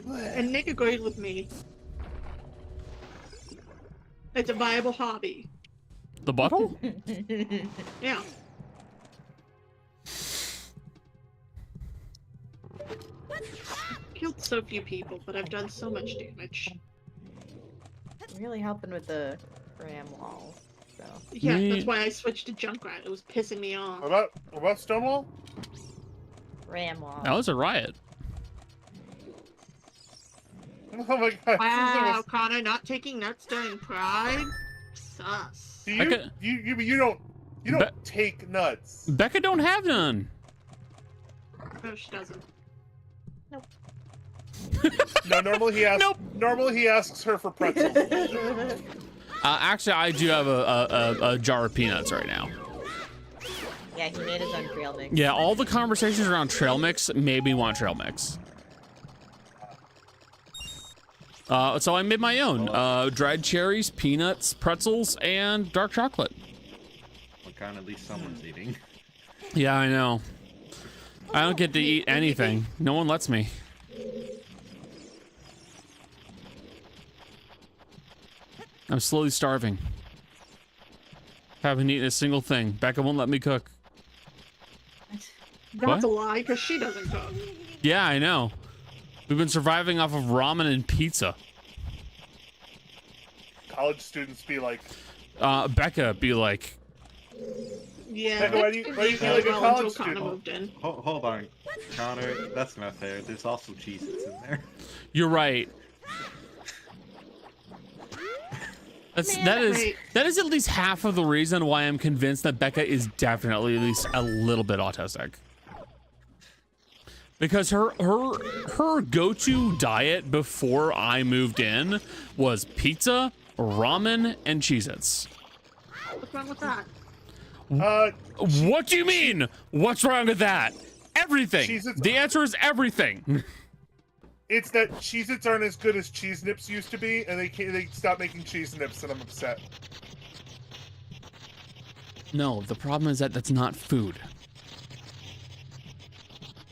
And Nick agreed with me. It's a viable hobby. The butthole? Yeah. Killed so few people, but I've done so much damage. Really helping with the ram wall. So Yeah, Me- that's why I switched to Junkrat. It was pissing me off. What about Stonewall? ram wall. That was a riot. Oh my god. Wow, Connor not taking nuts during Pride? Sus. Do I you, could- you don't take nuts. Becca don't have none. No, she doesn't. No, normally he asks. Nope. Normally he asks her for pretzels. Actually, I do have a jar of peanuts right now. Yeah, he made his own trail mix. Yeah, all the conversations around trail mix made me want trail mix. So I made my own. Dried cherries, peanuts, pretzels, and dark chocolate. What kind at least someone's eating. Yeah, I know. I don't get to eat anything. No one lets me. I'm slowly starving. Haven't eaten a single thing. Becca won't let me cook. That's a lie, because she doesn't cook. Yeah, I know. We've been surviving off of ramen and pizza. College students be like, Becca be like, Yeah, Becca, why do you feel like a well college until Connor student? moved in. Hold on, Connor. That's not fair. There's also Cheez-Its in there. you're right. Wait. That is at least half of the reason why I'm convinced that Becca is definitely at least a little bit autistic. Because her go-to diet before I moved in was pizza, ramen, and Cheez-Its. What's wrong with that? What do you mean? What's wrong with that? Everything. Cheez-Its- The answer is everything. It's that Cheez-Its aren't as good as Cheese Nips used to be, and they stopped making Cheese Nips, and I'm upset. No, the problem is that that's not food.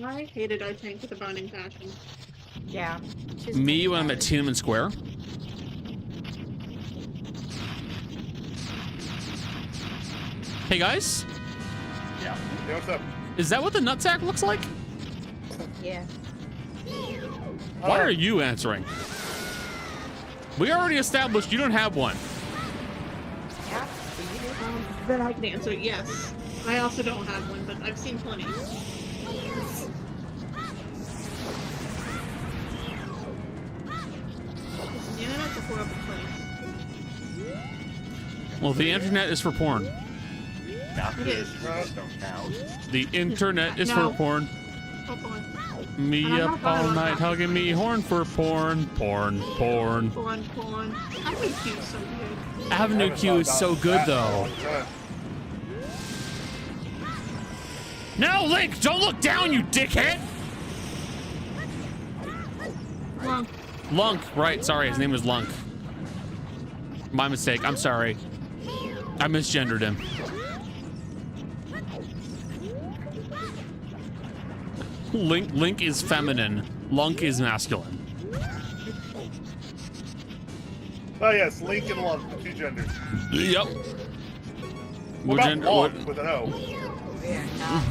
I hated our tank with a burning passion. Yeah. Me when I'm at Tiananmen Square. Hey guys, Yeah. Hey, what's up? is that what the nutsack looks like? Yeah. Why are you answering? We already established you don't have one. Yeah. Then I can answer yes. I also don't have one, but I've seen plenty. The internet's a horrible place. Well, the internet is for porn. Not It good. is. Just don't count. The internet is No. for porn. Oh boy. Me I'm not up talking all about night that. hugging me horn for porn. Porn. Porn. I think you so good. Avenue haven't Q thought is about so good that in a though. long time. No, Link, don't look down, you dickhead! Well, Lunk, right, sorry, his name is Lunk. My mistake, I'm sorry. I misgendered him. Link is feminine. Lunk is masculine. Oh yes, Link and Lump, the two genders. Yep. What about Lump with an O?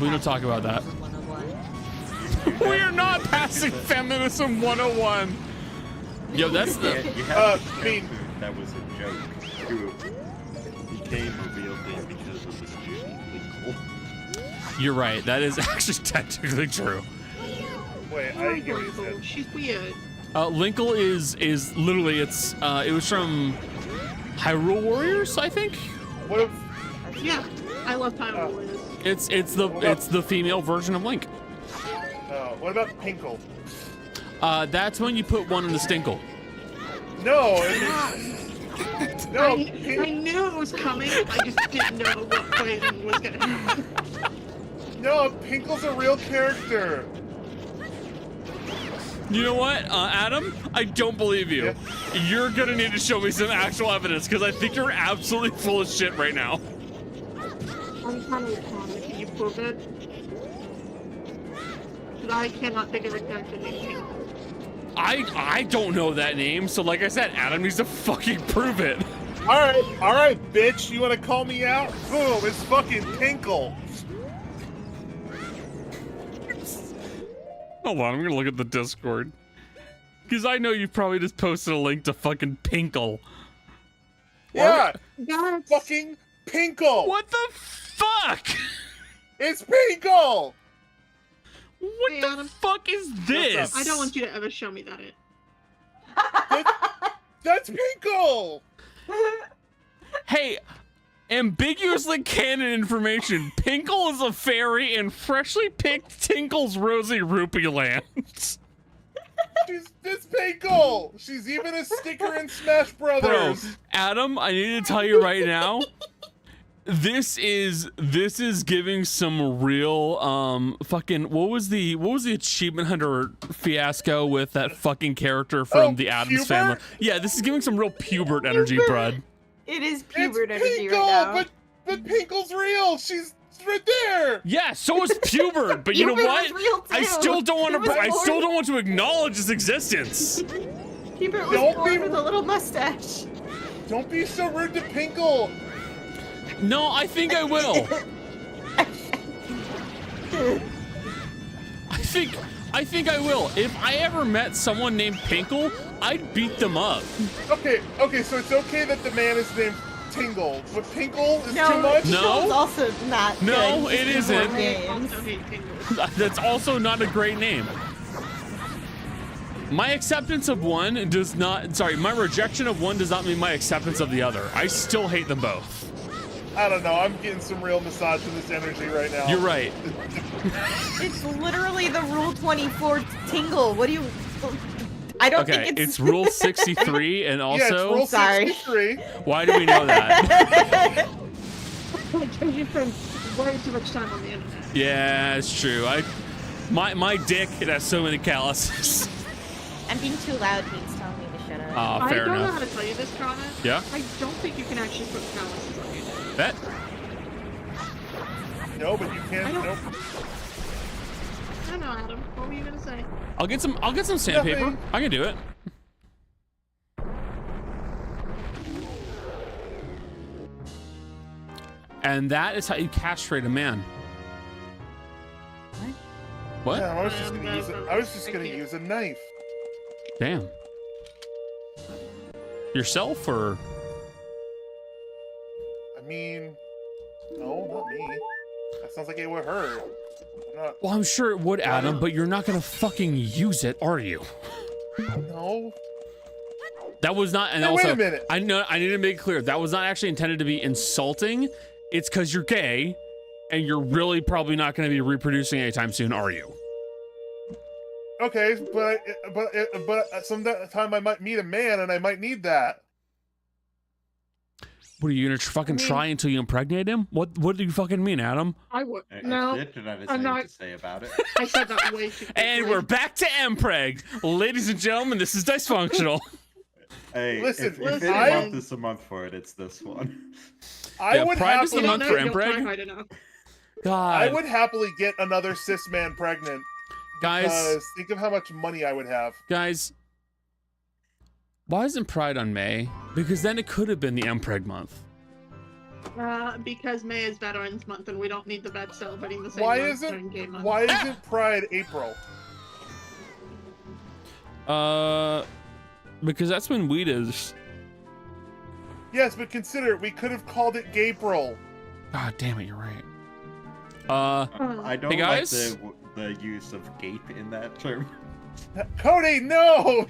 We don't talk about that. 101. We are not passing feminism 101. Yo, that's Yeah, the. you have to I mean- that was a joke. Who became a real thing because of the student Winkle. You're right. That is actually technically true. Wait, I poor didn't get what you Winkle. said. She's weird. Linkle is literally it was from Hyrule Warriors, I think. What if, Yeah, I love Time Oh. Warriors. It's the female version of Link. what about Pinkle? That's when you put one in the stinkle. No, no, I knew it was coming. I just didn't know what phrasing was gonna happen. no, Pinkle's a real character. You know what, Adam? I don't believe you. Yeah. You're gonna need to show me some actual evidence because I think you're absolutely full of shit right now. I'm kind of comic. Can you prove it? Because I cannot think of a character named Pinkle. I don't know that name, so like I said, Adam needs to fucking prove it. All right, bitch. You want to call me out? Boom! It's fucking Pinkle. Hold on, I'm gonna look at the Discord. Because I know you probably just posted a link to fucking Pinkle. Yeah, That's fucking Pinkle. What the fuck? It's Pinkle. What Hey, the Adam. fuck is this? I don't want you to ever show me that. That's Pinkle. Hey, ambiguously canon information. Pinkle is a fairy in freshly picked Tinkle's Rosy Rupee Land. It's Pinkle. She's even a sticker in Smash Bro, Brothers. Adam, I need to tell you right now. This is giving some real fucking what was the achievement hunter fiasco with that fucking character from the Addams Pubert? family? Yeah, this is giving some real pubert energy, Pubert. Brad. It is It's pubert energy Pinkle, right now. but Pinkle's real. She's right there. Yeah, so is pubert, but you know Pubert what? was real, I too. still don't want It was to. I still born- don't want to acknowledge its existence. Pubert was Don't born be- with a little mustache. Don't be so rude to Pinkle. No, I think I will. I think I will. If I ever met someone named Pinkle, I'd beat them up. Okay, so it's okay that the man is named Tingle, but Pinkle is No, too much. No. Pubert was also not No, good. it He's isn't. born I games. also hate Pinkle. That's also not a great name. My acceptance of one does not, sorry, my rejection of one does not mean my acceptance of the other. I still hate them both. I don't know. I'm getting some real misogynist energy right now. You're right. It's literally the Rule 24 tingle. What do you... I don't Okay, think it's Rule 63 and Yeah, it's also, Rule Sorry. 63. why do we know that? Because you spend way too much time on the internet. Yeah, it's true. My dick, it has so many calluses. I'm being too loud. He's telling me to shut up. Ah, I fair don't know enough. how to tell you this, Connor. Yeah? I don't think you can actually put calluses on your dick. Bet. No, but you can't. I don't- Nope. I don't know, Adam. What were you gonna say? I'll get some sandpaper. Nothing. I can do it. And that is how you castrate a man. What? Yeah, I was just gonna use it. I was just I gonna can't. use a knife. Damn. Yourself or? I mean, no, not me. That sounds like it would hurt. I'm not. Well, I'm sure it would, Adam, but you're not gonna fucking use it, are you? No. That was not, and Hey, also, wait a minute. I know, I need to make it clear, that was not actually intended to be insulting. It's because you're gay, and you're really probably not going to be reproducing anytime soon, are you? Okay, but sometime I might meet a man and I might need that. What are you gonna fucking try until you impregnate him? What do you fucking mean, Adam? I would. I No, literally have I'm anything not- to say about it. I said that way too quickly. And we're back to Mpreg, ladies and gentlemen. This is dysfunctional. Hey, Listen, if listen, any I- month is a month for it, it's this one. I Yeah, would Pride is the You happily, don't month know, for you don't try Mpreg. hard enough. God, I would happily get another cis man pregnant. guys, Because think of how much money I would have. guys. Why isn't Pride on May? Because then it could have been the Mpreg month. Because May is Veterans Month and we don't need the vets celebrating the same Why month during isn't gay month. Why isn't Pride April? Because that's when weed is. Yes, but consider we could have called it Gapril. God damn it, you're right. I don't Hey, like guys? the use of gape in that term. Cody, no!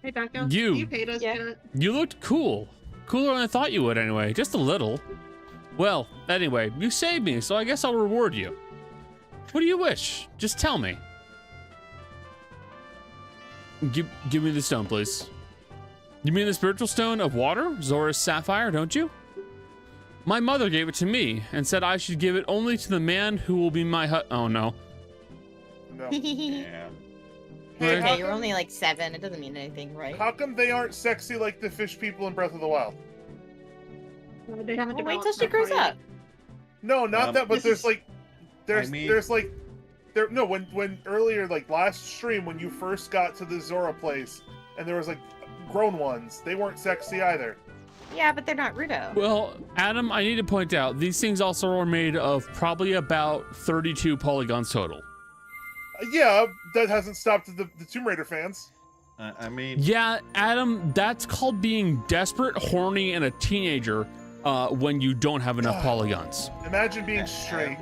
Hey, Becca. You. You paid us Yeah. yet? You looked cool. Cooler than I thought you would, anyway. Just a little. Well, anyway, you saved me, so I guess I'll reward you. What do you wish? Just tell me. Give me the stone, please. You mean the spiritual stone of water? Zora's sapphire, don't you? My mother gave it to me and said I should give it only to the man who will be my Oh, no. No. Yeah. Hey, Okay, how you're come- only like 7. It doesn't mean anything, right? How come they aren't sexy like the fish people in Breath of the Wild? They haven't Well, wait developed till she that grows far yet. up. No, not that. But this there's is- like, I mean- there's like, there. No, when earlier, like last stream, when you first got to the Zora place, and there was like grown ones, they weren't sexy either. Yeah, but they're not Ruto. Well, Adam, I need to point out, these things also are made of probably about 32 polygons total. Yeah, that hasn't stopped the Tomb Raider fans. I mean, Yeah, Adam, that's called being desperate, horny, and a teenager when you don't have enough polygons. Imagine being straight.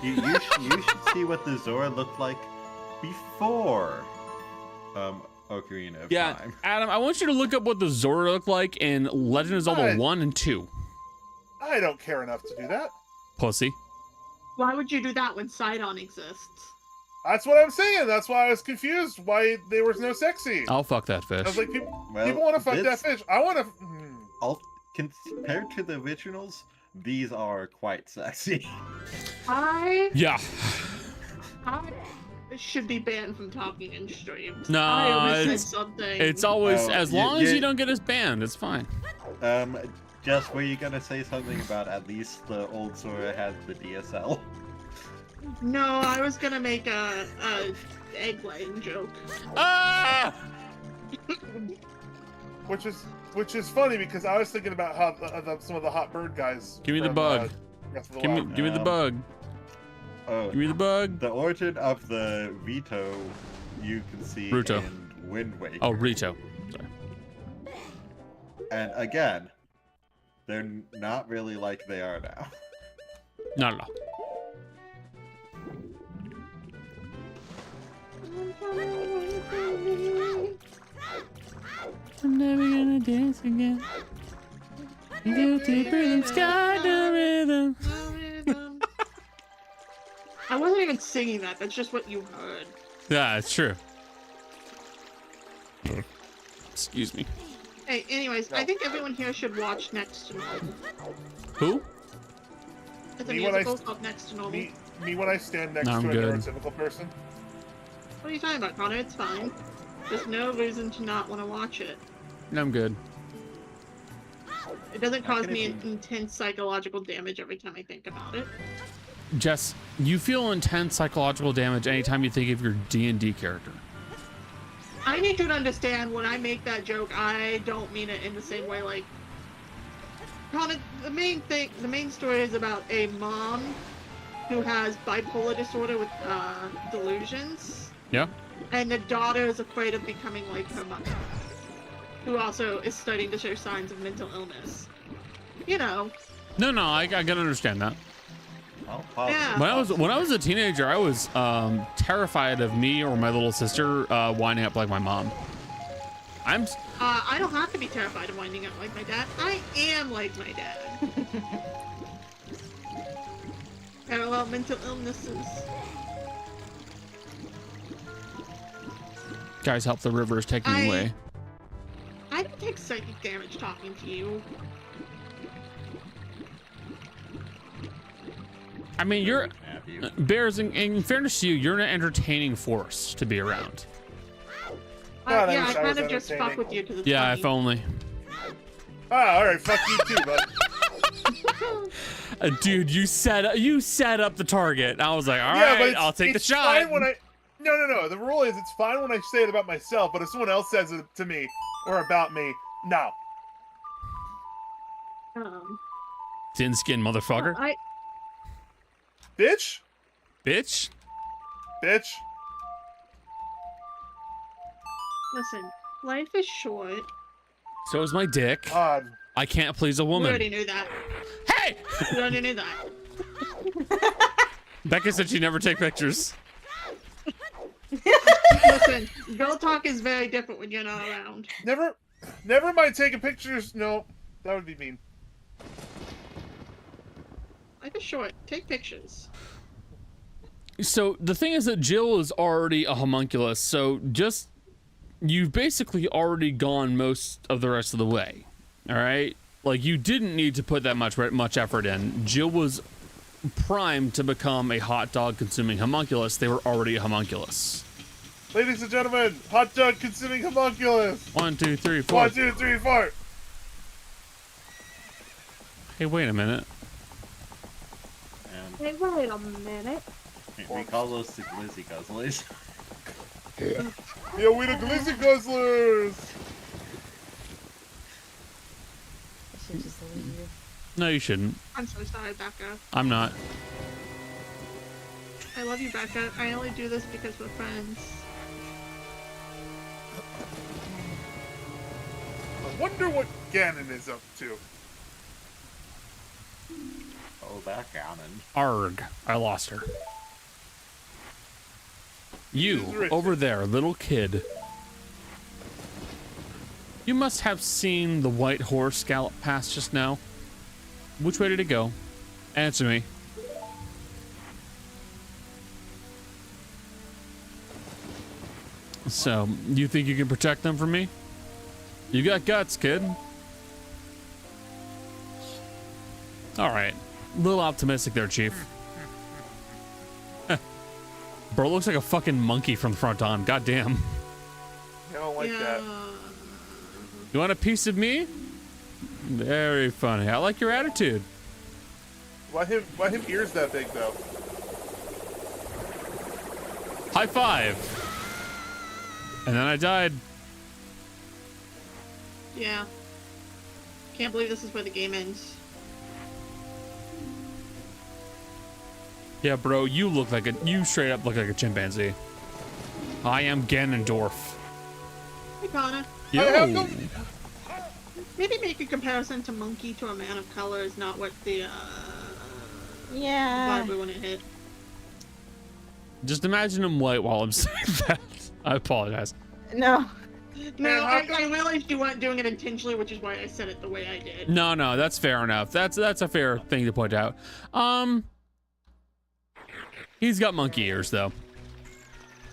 you should see what the Zora looked like before Ocarina of Yeah, Time. Adam, I want you to look up what the Zora looked like in Legend of Zelda Alright. 1 and 2. I don't care enough to do that. Pussy. Why would you do that when Sidon exists? That's what I'm saying. That's why I was confused why there was no sexy. I'll fuck that I fish. was like, people Well, want to fuck that this- fish. I want to. Compared to the originals, these are quite sexy. I Yeah. should be banned from talking in streams. No, I almost said it's- something. It's always, Oh, as yeah, long as yeah. you don't get us banned, it's fine. Just were you gonna say something about at least the old Zora had the DSL? No, I was gonna make a egg laying joke. Ah! Which is funny because I was thinking about how some of the hot bird guys. Give me the from, bug. Breath of the Give me, Wild. give me the bug. Oh, Give me the bug. the origin of the Rito you can see Ruto. in Wind Waker. Oh, Rito. Sorry. And again, they're not really like they are now. Not at all. I'm never gonna dance again. Guilty rhythm, sky the rhythm. I wasn't even singing that. That's just what you heard. Yeah, it's true. Excuse me. Hey, anyways, I think everyone here should watch Next to Normal. Who? It's a Me when I musical st- called Next to Normal. me when I stand next No, I'm to a good. neurotypical person. What are you talking about, Connor? It's fine. There's no reason to not want to watch it. I'm good. It doesn't cause can me it be? intense psychological damage every time I think about it. Jess, you feel intense psychological damage anytime you think of your D&D character. I need you to understand when I make that joke, I don't mean it in the same way. Like, Connor, the main story is about a mom who has bipolar disorder with delusions, Yeah? and the daughter is afraid of becoming like her mother, who also is starting to show signs of mental illness. You know. No, I gotta understand that. I'll pause Yeah. it. When I was a teenager, I was terrified of me or my little sister winding up like my mom. I don't have to be terrified of winding up like my dad. I am like my dad. Parallel mental illnesses. Guys, help, the river is taking me away. I don't take psychic damage talking to you. I mean, you're Have you? Bears. In fairness to you, you're an entertaining force to be around. God, I Yeah, wish I I was kind of just fuck entertaining. with you to the Yeah, funny. if only. Ah, all right, fuck you too, bud. Dude, you set up the target. I was like, all Yeah, but right, it's, I'll take the it's shot. Fine when no. The rule is it's fine when I say it about myself, but if someone else says it to me or about me, no. Thin skin motherfucker. Bitch, Bitch. Listen, life is short. So is my dick. God. I can't please a We woman. already knew that. Hey! We already knew that. Becca said she never take pictures. Listen, girl talk is very different when you're not around. Never mind taking pictures. No, that would be mean. Life is short. Take pictures. So the thing is that Jill is already a homunculus, so you've basically already gone most of the rest of the way. All right? Like, you didn't need to put that much effort in. Jill was primed to become a hot dog consuming homunculus. They were already a homunculus. Ladies and gentlemen, hot dog consuming homunculus. 1, 2, 3, 4. 1, 2, 3, 4. Hey, wait a minute. And Hey, wait a minute. we call those the glizzy guzzlers. Yeah, we the glizzy guzzlers. I should just leave you. No, you shouldn't. I'm so sorry, Becca. I'm not. I love you, Becca. I only do this because we're friends. I wonder what Ganon is up to. Oh, that Ganon. Arg. I lost her. You, Richard. over there, little kid. You must have seen the white horse gallop past just now. Which way did it go? Answer me. So, you think you can protect them from me? You got guts, kid. Alright. A little optimistic there, Chief. Bro looks like a fucking monkey from the front on. Goddamn. I don't like that. You want a piece of me? Very funny. I like your attitude. Why him ears that big though? High five. And then I died. Yeah. Can't believe this is where the game ends. Yeah, bro, you straight up look like a chimpanzee. I am Ganondorf. Hey, Connor. Yo. Maybe make a comparison to Monkey to a Man of Color is not what the Yeah. vibe we want to hit. Just imagine him white while I'm saying that. I apologize. No. No, how I realized you weren't doing it intentionally, which is why I said it the way I did. No, that's fair enough. That's a fair thing to point out. He's got monkey ears though.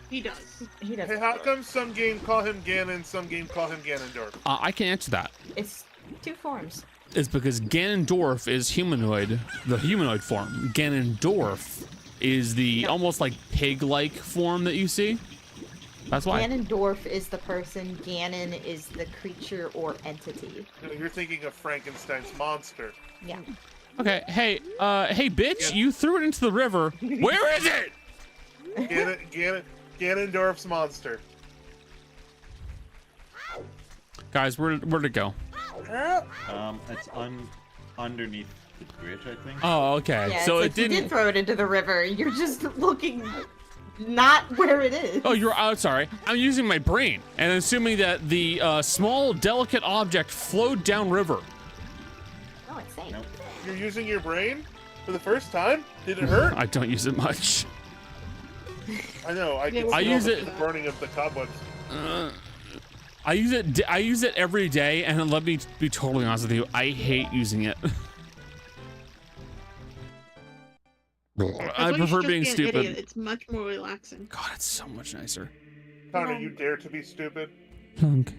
He does. He does. Hey, how come some game call him Ganon, some game call him Ganondorf? I can answer that. It's two forms. It's because Ganondorf is humanoid, the humanoid form. Ganondorf is the Yeah. almost like pig-like form that you see. That's why. Ganondorf is the person, Ganon is the creature or entity. No, you're thinking of Frankenstein's monster. Yeah. Okay, hey, hey, bitch, Yeah. you threw it into the river. Where is it? Ganondorf's monster. Guys, where'd it go? It's underneath the bridge, I think. Oh, okay. Yeah, So it's it like you didn't. did throw it into the river. You're just looking not where it is. Oh, sorry. I'm using my brain and assuming that the small, delicate object flowed downriver. No, it's safe. Nope. You're using your brain for the first time? Did it hurt? I don't use it much. I know. I can I smell use the it- burning of the cobwebs. I use it every day, and let me be totally honest with you, I hate using it. I thought you prefer should being just be an stupid. idiot. It's much more relaxing. God, it's so much nicer. Connor, you dare to be stupid? Lunk,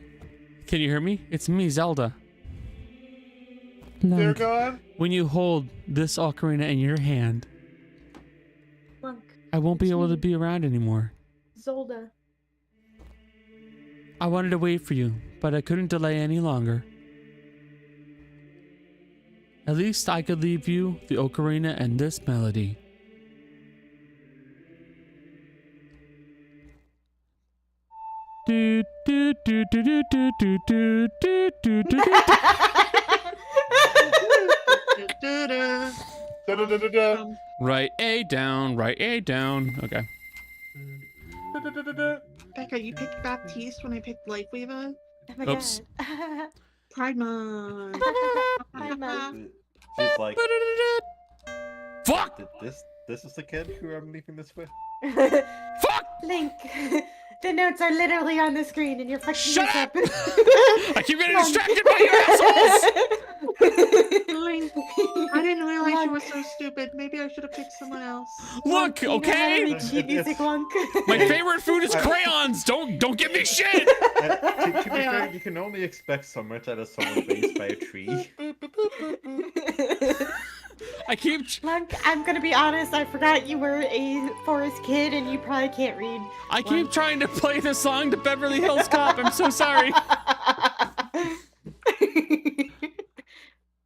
can you hear me? It's me, Zelda. They're Lunk, gone? when you hold this ocarina in your hand, Lunk, I won't be able to be around anymore. Zelda. I wanted to wait for you, but I couldn't delay any longer. At least I could leave you the ocarina and this melody. Do, do, do, do, do, do, do, do, do, do, do. Da-da-da. Da-da-da-da-da. Write A down, write A down. Okay. Da-da-da-da-da. Becca, you picked Baptiste when I picked Lightweaver? Oh my Oops. god. Pride Month. Pride Month. She's like, Fuck! this is the kid who I'm leaving this with. Fuck! Link, the notes are literally on the screen and you're fucking Shut this up! up. I keep getting distracted by you assholes! Link, I didn't realize you were so stupid. Maybe I should have picked someone else. Look, You know how to okay? read sheet music, Lunk. My favorite food is crayons! Don't give me shit! To be fair, you can only expect so much out of someone raised by a tree. I keep... Lunk, I'm gonna be honest, I forgot you were a forest kid and you probably can't read. I keep trying to play the song to Beverly Hills Cop. I'm so sorry.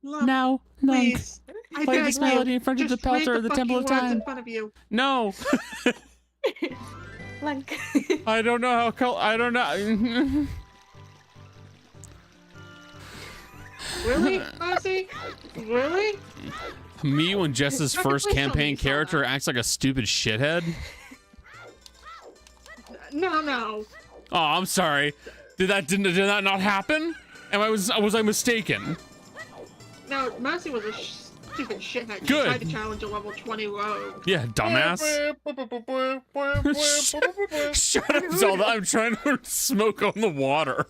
Look, Now, Lunk, please. I play beg this you, melody in front of the just read Pelter of the Temple of fucking words Time. in front of you. No, Lunk. I don't know how. I don't know. Really, Ozzy? Really? Me when Jess's Fucking first please tell me campaign you saw character that. acts like a stupid shithead. No. Oh, I'm sorry. Did that not happen? Was I mistaken? No, Mercy was a stupid shithead. She Good. tried to challenge a level 20 rogue. Yeah, dumbass. Shut up, Zelda. I'm trying to smoke on the water.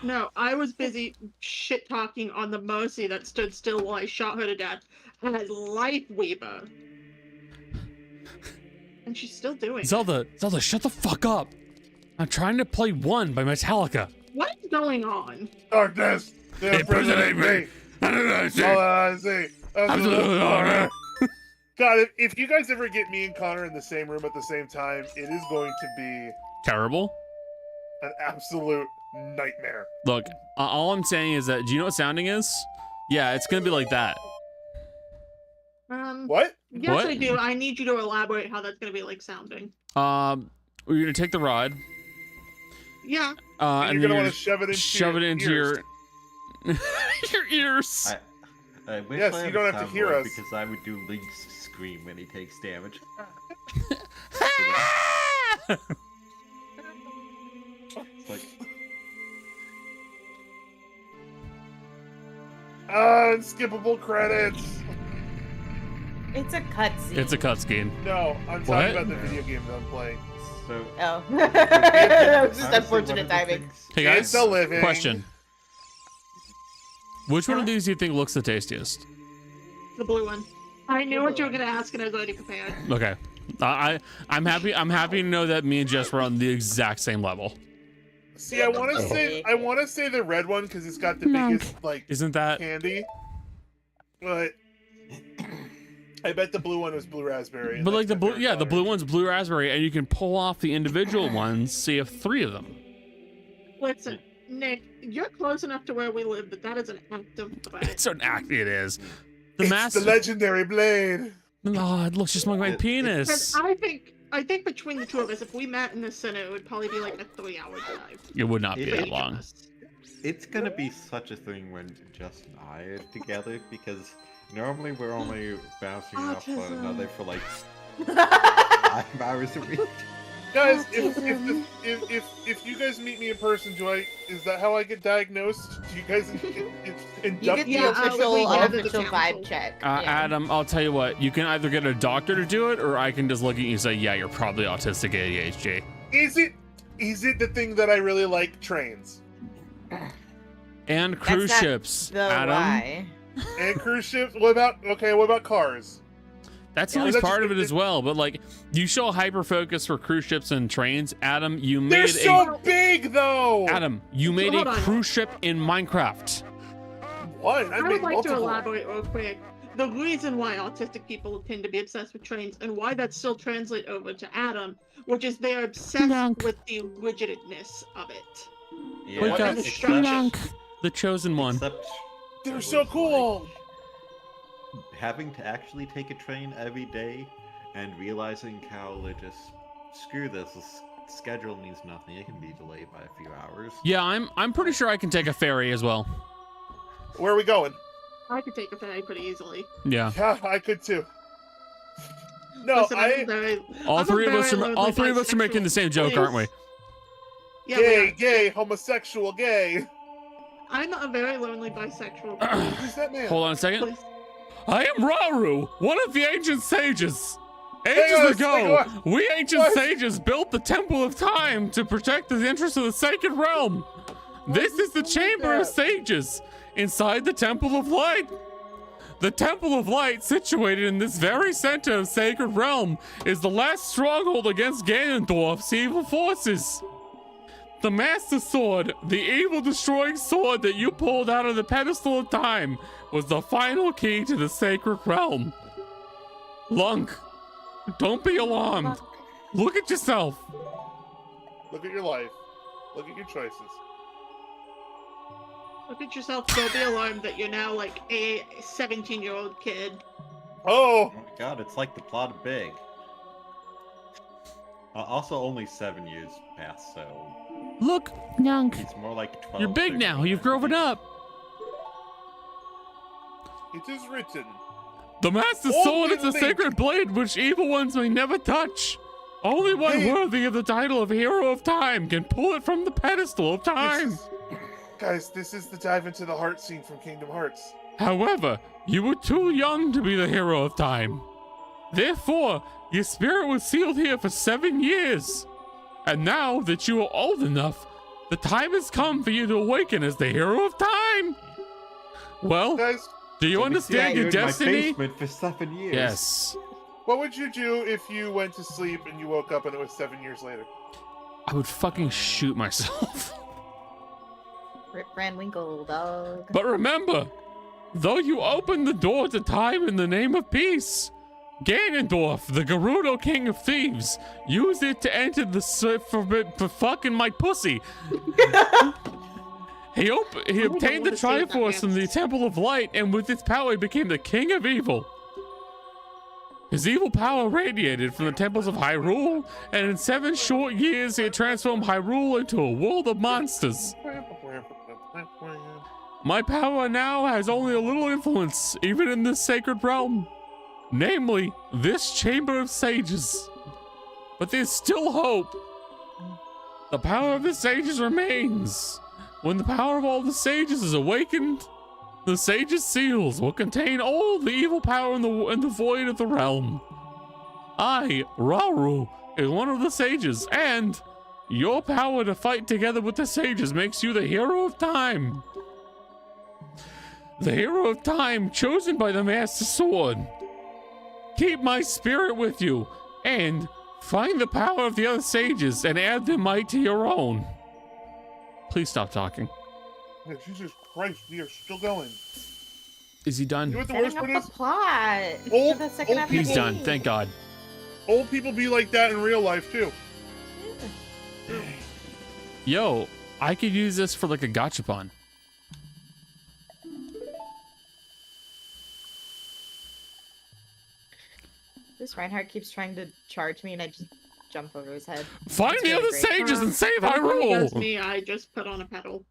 No, I was busy shit talking on the Mercy that stood still while I shot her to death as Lightweaver. And she's still doing it. Zelda, shut the fuck up. I'm trying to play One by Metallica. What is going on? Darkness! They impersonate me! All I see. God, if you guys ever get me and Connor in the same room at the same time, it is going to be Terrible. an absolute nightmare. Look, all I'm saying is that, do you know what sounding is? Yeah, it's gonna be like that. What? Yes, What? I do. I need you to elaborate how that's going to be like sounding. We're gonna take the rod. Yeah. And And you're gonna want to shove it into your ears. your ears. I wish Yes, I you had don't a have to soundboard hear us. because I would do Link's scream when he takes damage. It's like, Unskippable credits. It's a cutscene. It's a cutscene. No, I'm What? talking about the video game that I'm playing. so. Oh. That was just honestly, one unfortunate of the timing. things- Hey It's guys, a living. question. Which one of these do you think looks the tastiest? The blue one. I knew what you were going to ask and I was already prepared. Okay. I'm happy to know that me and Jess were on the exact same level. See, I want to say the red one because it's got the No. biggest like Isn't that candy. But I bet the blue one was blue raspberry. and But like that's the my blue, favorite yeah, the color. blue one's blue raspberry, and you can pull off the individual ones. So you have 3 of them. Listen, Nick, you're close enough to where we live, but that is an active threat. It's an act. It is. The It's master. the legendary blade. Oh, it looks just like my It- penis. I think between the 2 of us, if we met in the center, it would probably be like a 3-hour drive. It would not be It- that For each of long. us. It's gonna be such a thing when just I are together because normally we're only bouncing off one Autism. another for like 5 hours a week. Guys, if you guys meet me in person, is that how I get diagnosed? Do you guys You induct get me? the Yeah, official we have the unofficial council. vibe check. Yeah. Adam, I'll tell you what. You can either get a doctor to do it, or I can just look at you and say, "Yeah, you're probably autistic ADHD." Is it the thing that I really like? Trains And cruise not ships, The Adam. why? and cruise ships. What about cars? That's Yeah, at least that's part just- of it as well. But like, you show hyper focus for cruise ships and trains, Adam. You They're made so big, though. Adam. You made hold a on. cruise ship in Minecraft. What? I made would like multiple. to elaborate real quick. The reason why autistic people tend to be obsessed with trains and why that still translates over to Adam, which is they're obsessed Nunk. with the rigidness of it. Yeah, Wake up, except- Nunk, the chosen one. Except They're it so was cool. like having to actually take a train every day and realizing how they just screw this. Schedule means nothing. It can be delayed by a few hours. Yeah, I'm pretty sure I can take a ferry as well. Where are we going? I could take a ferry pretty easily. Yeah. Yeah, I could too. No, Listen, I'm very, All I'm a three of us very are lonely making the same joke, bisexual. aren't we? Yeah, we gay, are. gay, homosexual, gay. I'm a very lonely bisexual. Who's that man? Hold on a second. Please. I am Rauru, one of the ancient sages. Hang Ages on a ago, second, we ancient What? sages built the Temple of Time to protect the interests of the sacred realm. This is the Chamber of that? Sages, inside the Temple of Light. The Temple of Light, situated in this very center of sacred realm, is the last stronghold against Ganondorf's evil forces. The Master Sword, the evil destroying sword that you pulled out of the pedestal of time, was the final key to the sacred realm. Lunk, don't be alarmed. Look at yourself. Look at your life. Look at your choices. Look at yourself. Don't be alarmed that you're now like a 17-year-old kid. Oh, Oh my god, it's like the plot of Big. Also, only 7 years passed, so Look, Nunk, it's more like 12. you're big now. 13, You've grown up. it is written. The Master Only Sword is a Link. sacred blade which evil ones may never touch. Only one Hey. worthy of the title of Hero of Time can pull it from the pedestal of time. Guys, this is the dive into the heart scene from Kingdom Hearts. However, you were too young to be the Hero of Time. Therefore, your spirit was sealed here for 7 years. And now that you are old enough, the time has come for you to awaken as the Hero of Time. Well, Guys, do you So we understand see your you in my destiny? basement for 7 years. Yes. what would you do if you went to sleep and you woke up and it was 7 years later? I would fucking shoot myself. Rip Van Winkle, dog. But remember, though you opened the door to time in the name of peace, Ganondorf, the Gerudo King of Thieves, used it to enter the for fucking my pussy. He obtained the want to save that Triforce from the man's- Temple of Light, and with its power, he became the King of Evil. His evil power radiated from the temples of Hyrule, and in 7 short years, he had transformed Hyrule into a world of monsters. My power now has only a little influence, even in this sacred realm. Namely, this Chamber of Sages. But there's still hope. The power of the sages remains. When the power of all the sages is awakened, the sages' seals will contain all the evil power in the void of the realm. I, Rauru, am one of the sages, and your power to fight together with the sages makes you the Hero of Time. The Hero of Time chosen by the Master Sword. Keep my spirit with you, and find the power of the other sages and add their might to your own. Please stop talking. Jesus Christ, we are still going. Is he You know done? what the Setting worst up part the is? plot. Old- for the second old half of the He's done. game. Thank God. Old people be like that in real life too. Yo, I could use this for like a gachapon. This Reinhardt keeps trying to charge me, and I just jump over his head. Find It's the really other great. sages and save Whenever he does Hyrule. me, I just put on a pedal.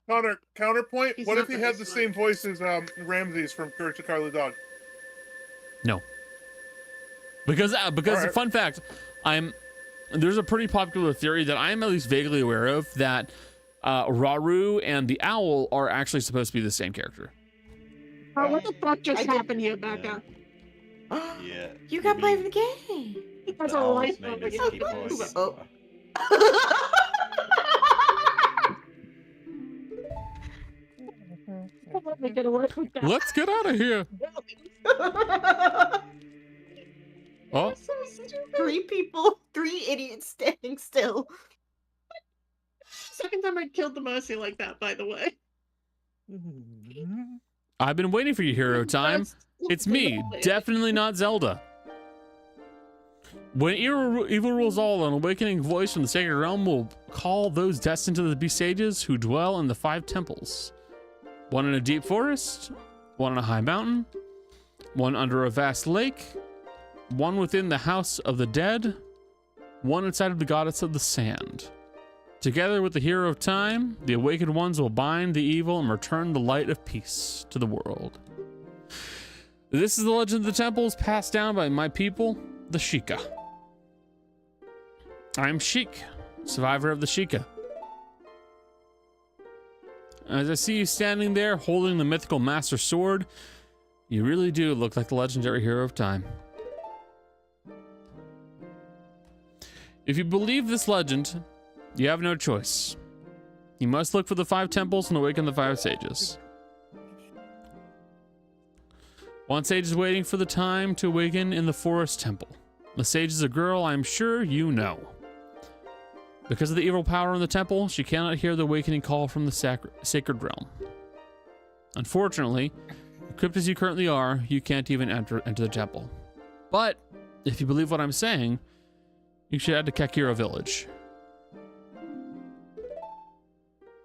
Connor, counterpoint. He's What not if he very had the smart. same voice as Ramses from Courage the Cowardly Dog? No. Because Alright. fun fact, there's a pretty popular theory that I'm at least vaguely aware of that Rauru and the owl are actually supposed to be the same character. Oh, what the fuck just I did- happened here, Becca? Yeah. You got played the game. That's The a owl's life name over is here. Keyboard. Oh. Get away with that. Let's get out of here. Oh, So stupid. 3 people, 3 idiots standing still. Second time I killed the Mercy like that, by the way. I've been waiting for you, Hero Time. It's me, definitely not Zelda. When evil rules all, an awakening voice from the sacred realm will call those destined to be sages who dwell in the 5 temples. One in a deep forest, one on a high mountain, one under a vast lake, one within the house of the dead, one inside of the goddess of the sand. Together with the Hero of Time, the awakened ones will bind the evil and return the light of peace to the world. This is the legend of the temples passed down by my people, the Sheikah. I'm Sheik, survivor of the Sheikah. As I see you standing there holding the mythical Master Sword, you really do look like the legendary Hero of Time. If you believe this legend, you have no choice. You must look for the 5 temples and awaken the 5 sages. One sage is waiting for the time to awaken in the forest temple. The sage is a girl I'm sure you know. Because of the evil power in the temple, she cannot hear the awakening call from the sacred realm. Unfortunately, equipped as you currently are, you can't even enter the temple. But, if you believe what I'm saying, you should head to Kakira village.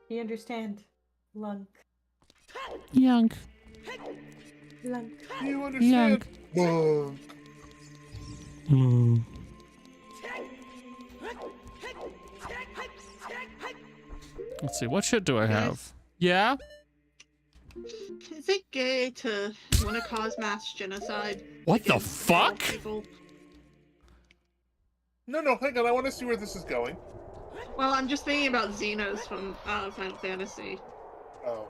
You understand? Lunk. Young. Lunk. You understand? Monk. Let's see, what shit do I have? Yeah? Is it gay to want to cause mass genocide? What the against fuck? people? No, hang on. I want to see where this is going. Well, I'm just thinking about Xenos from Final Fantasy. Oh.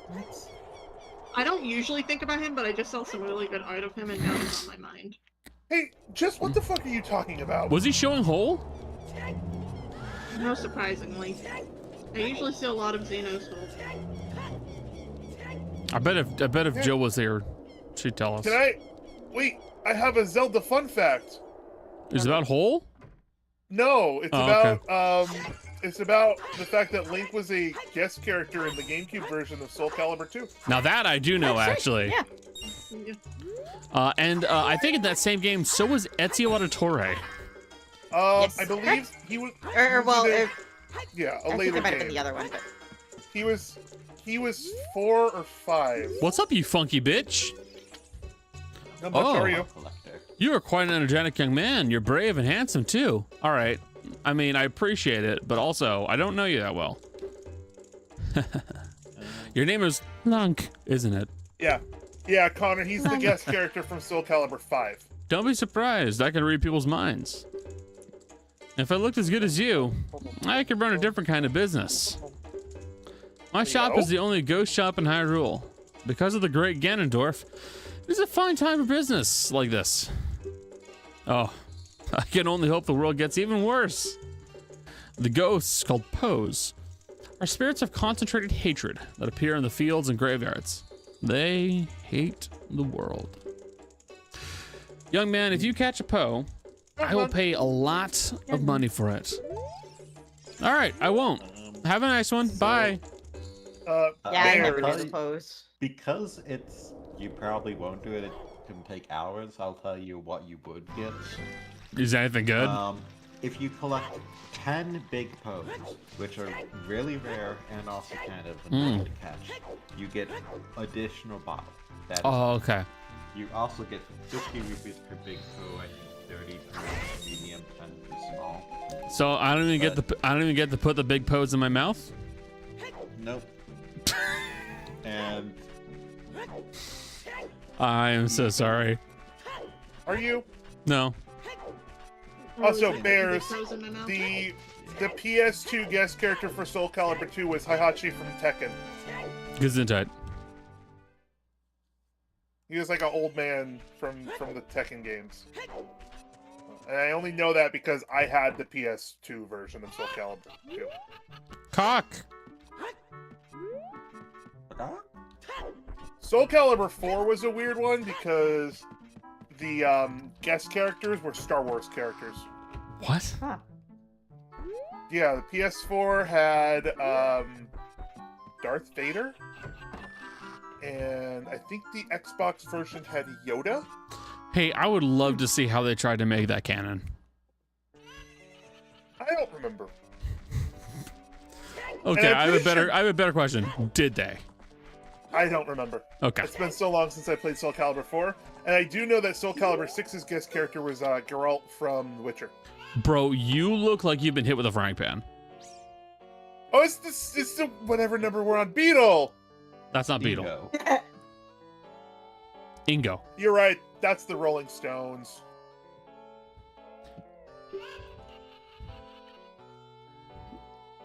What? I don't usually think about him, but I just saw some really good art of him, and now he's on my mind. Hey, just what the fuck are you talking about? Was he showing whole? No, surprisingly. I usually see a lot of Xenos. I bet if Jill was here, she'd tell us. Can I? Wait, I have a Zelda fun fact. Is it about whole? No, it's Oh, about it's about the fact that Link was a guest character in the GameCube version of Soul Calibur 2. Now that I do know, That's right, actually. Yeah. Yeah. And I think in that same game, so was Ezio Auditore. Yes, I believe correct. he was. Or well, Yeah, a I think later it might have been game. the other one, but He was 4 or 5. What's up, you funky bitch? How much Oh. are you? Collector. You are quite an energetic young man. You're brave and handsome, too. All right. I mean, I appreciate it, but also, I don't know you that well. Your name is Lunk, isn't it? Yeah, Connor. He's the guest character from Soul Calibur 5. Don't be surprised. I can read people's minds. If I looked as good as you, I could run a different kind of business. My shop is the only ghost shop in Hyrule. Because of the great Ganondorf, it's a fine time for business like this. Oh, I can only hope the world gets even worse. The ghosts, called Pose, are spirits of concentrated hatred that appear in the fields and graveyards. They hate the world. Young man, if you catch a Poe, I will pay a lot of money for it. All right, I won't. Have a nice one. Bye. yeah, I Bear. never knew the pose. Because you probably won't do it. It can take hours. I'll tell you what you would get. Is anything good? If you collect 10 big pose, which are really rare and also kind of annoying to catch, you get additional bottles. That is Oh, okay. You also get 50 rupees per big toe, I think 30 per medium, 10 per small. So I don't even get to put the big pose in my mouth. Nope. And I am so sorry. Are you? No. Also, Really? Bears, Those in my mouth? the PS2 guest character for Soul Calibur 2 was Heihachi from Tekken. Gesundheit. He was like an old man from the Tekken games. And I only know that because I had the PS2 version of Soul Calibur 2. Cock. Soul Calibur 4 was a weird one because the guest characters were Star Wars characters. What? Huh. Yeah, the PS4 had Darth Vader, and I think the Xbox version had Yoda. Hey, I would love to see how they tried to make that canon. I don't remember. Okay, And I'm I have pretty a better question. Did they? I don't remember. Okay. It's been so long since I played Soul Calibur 4, and I do know that Soul Calibur 6's guest character was Geralt from Witcher. Bro, you look like you've been hit with a frying pan. Oh, it's the whatever number we're on. Beetle! That's not Beetle. Ego. Ingo. You're right. That's the Rolling Stones.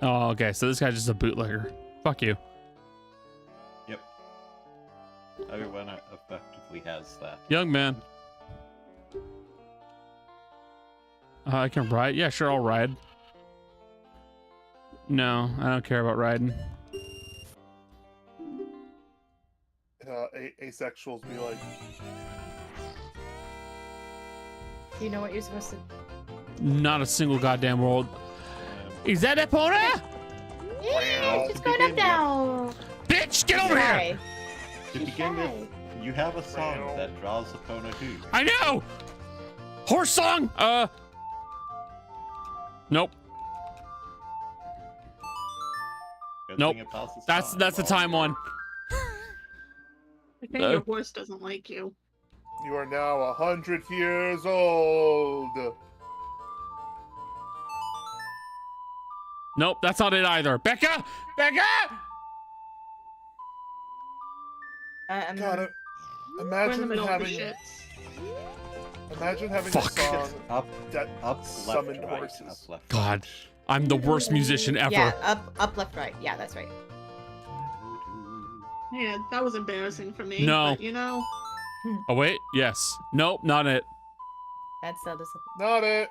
Oh, okay. So this guy's just a bootlegger. Fuck you. Yep. Everyone effectively has that. Young man. I can ride? Yeah, sure, I'll ride. No, I don't care about riding. Asexuals be like, Do you know what you're supposed to? Not a single goddamn world. Is that Epona? Yeah, just going up now. Bitch, get over here! Sorry. To begin with, you have a song that draws upon a who. I know! Horse song! Nope. Good Nope. thing it passes That's time. the time one. I think your horse doesn't like you. you are now 100 years old. Nope, that's not it either. Becca! Becca! God, We're in the imagine middle of the having shits. imagine having Fuck. a song Up, that up, left, summoned right, horses. up, left, God, right. I'm the worst musician ever. Yeah, up, left, right. Yeah, that's right. Yeah, that was embarrassing for me. No. But, you know, Oh, wait. Yes. Nope, not it. That's Zelda's. Not it.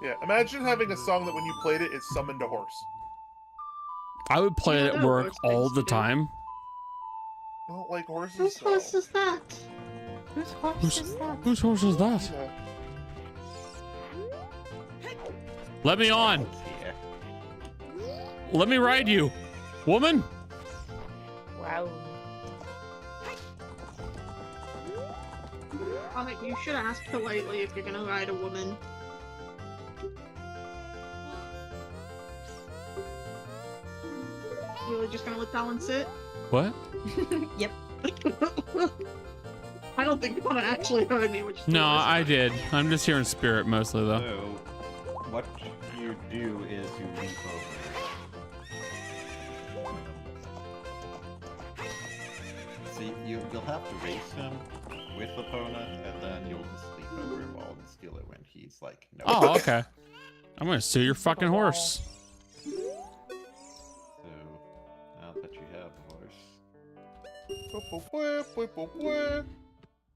Yeah, imagine having a song that when you played it, it summoned a horse. I would play Yeah, it at that work works all things the to do. time. I don't like horses. whose though. horse is that? Whose horse Who's- is that? Whose horse is that? Yeah. Let me on. Here. Let me ride you. Woman? Wow. You should ask politely if you're gonna ride a woman. You really just gonna let that one sit? What? Yep. I don't think you wanna actually heard me, which is No, the worst I part. did. I'm just hearing spirit mostly, though. So, what you do is you leap over. See, you'll have to race him with Epona, and then you'll just leap over him while and steal it when he's like, no. Oh, okay. I'm gonna sue your fucking horse. So, now that you have a horse,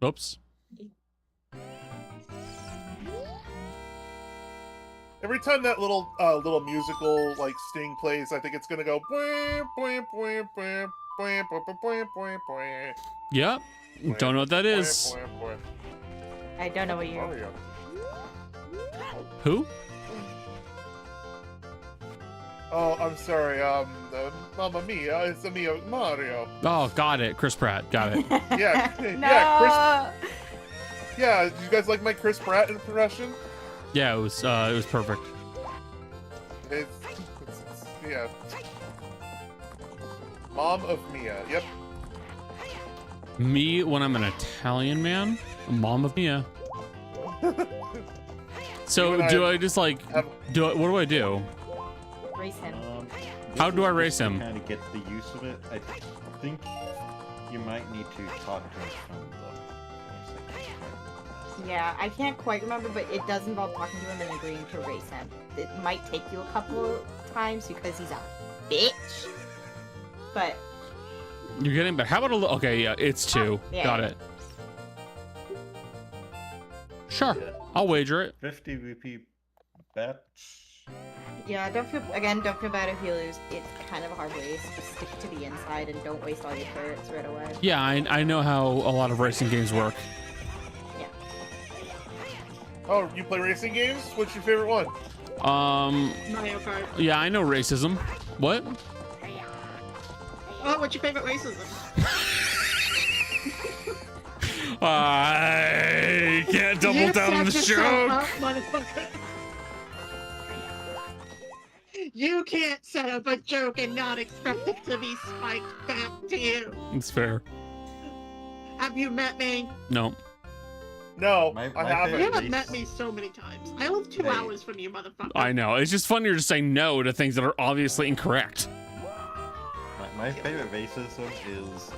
Oops. Every time that little musical like sting plays, I think it's gonna go. Yep. Don't know what that is. I don't know what you're. Who? Oh, I'm sorry. Mamma Mia, it's a Mia Mario. Oh, got it. Chris Pratt. Got it. Yeah, No. yeah, Chris. Yeah, did you guys like my Chris Pratt impression? Yeah, it was perfect. It's yeah. Mom of Mia. Yep. Me when I'm an Italian man, mom of Mia. So You and do I I just like have- what do I do? Race him. How do I race him? Kind of get the use of it. I think you might need to talk to him from the. Yeah, I can't quite remember, but it does involve talking to him and agreeing to race him. It might take you a couple times because he's a bitch. But You're getting better. How about okay, yeah, it's 2. Yeah, Got yeah. it. Sure, I'll wager it. 50 VP bet. yeah, don't feel bad if you lose. It's kind of a hard race. Just stick to the inside and don't waste all your turrets right away. Yeah, I know how a lot of racing games work. Yeah. Oh, you play racing games? What's your favorite one? Mario Kart. Yeah, I know racism. What? Oh, what's your favorite racism? I can't double You down on the set yourself joke. up, motherfucker. You can't set up a joke and not expect it to be spiked back to you. It's fair. Have you met me? No. No, My I haven't. You favorite- have met me so many times. I live 2 Hey. hours from you, motherfucker. I know. It's just funnier to say no to things that are obviously incorrect. My favorite racism is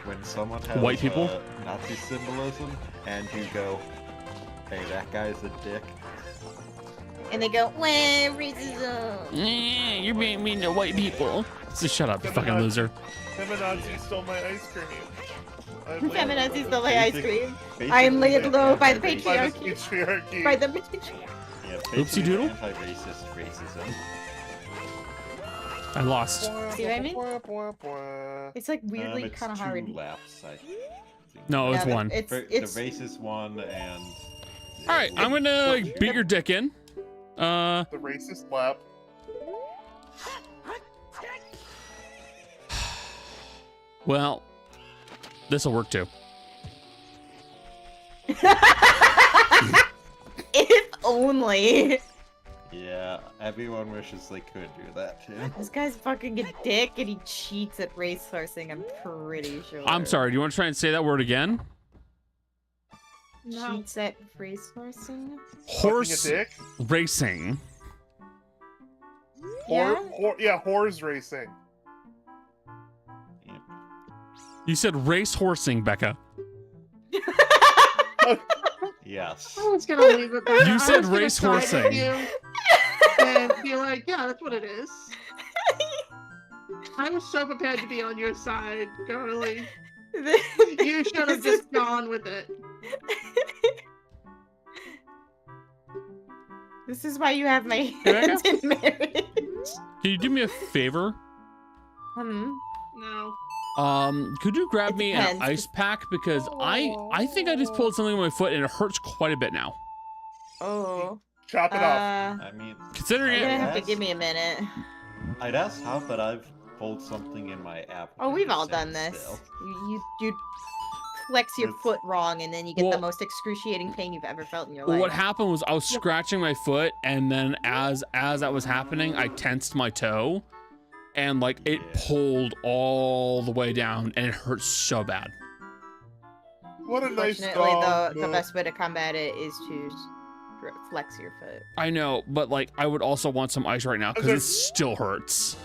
when someone has White people? Nazi symbolism and you go, hey, that guy's a dick. And they go, "Wah, racism." You're being mean to white people. So shut up, you fucking loser. Feminazi stole my ice cream. Feminazis stole my ice cream. Basically, I am laid low by the By the patriarchy. patriarchy. By the Yeah, Oopsie doodle? Anti-racist racism. I lost. See what I mean? It's like weirdly It's kind of 2 hard. laps, I think. No, it's Yeah, one. It's The racist one and. All right, I'm gonna beat your dick in. The racist lap. Well, this'll work too. If only. Yeah, everyone wishes they could do that too. This guy's fucking a dick and he cheats at racehorse,ing, I'm pretty sure. I'm sorry. Do you want to try and say that word again? No. Cheats at racehorse,ing? Horse Fucking a dick? racing. Yeah? Horse racing. You said race horsing, Becca. Yes. I was gonna leave it there. You I said was gonna race side with horsing. you and be like, yeah, that's what it is. I was so prepared to be on your side, girly. You should have just gone with it. This is why you have my Rebecca? hand in marriage. Can you do me a favor? No. Could you grab It me an depends. ice pack because I think I just pulled something on my foot and it hurts quite a bit now. Oh. Chop it off. I mean, Considering You're gonna it, have to Yes. give me a minute. I'd ask how, but I've pulled something in my app. Oh, we've all done this. You flex your It's- foot wrong and then you get Well- the most excruciating pain you've ever felt in your well, life. what happened was I was scratching my foot and then as that was happening, I tensed my toe and like it Yeah. pulled all the way down and it hurt so bad. What a nice Fortunately, dog. the best way to combat it is to flex your foot. I know, but like I would also want some ice right now because Okay. it still hurts.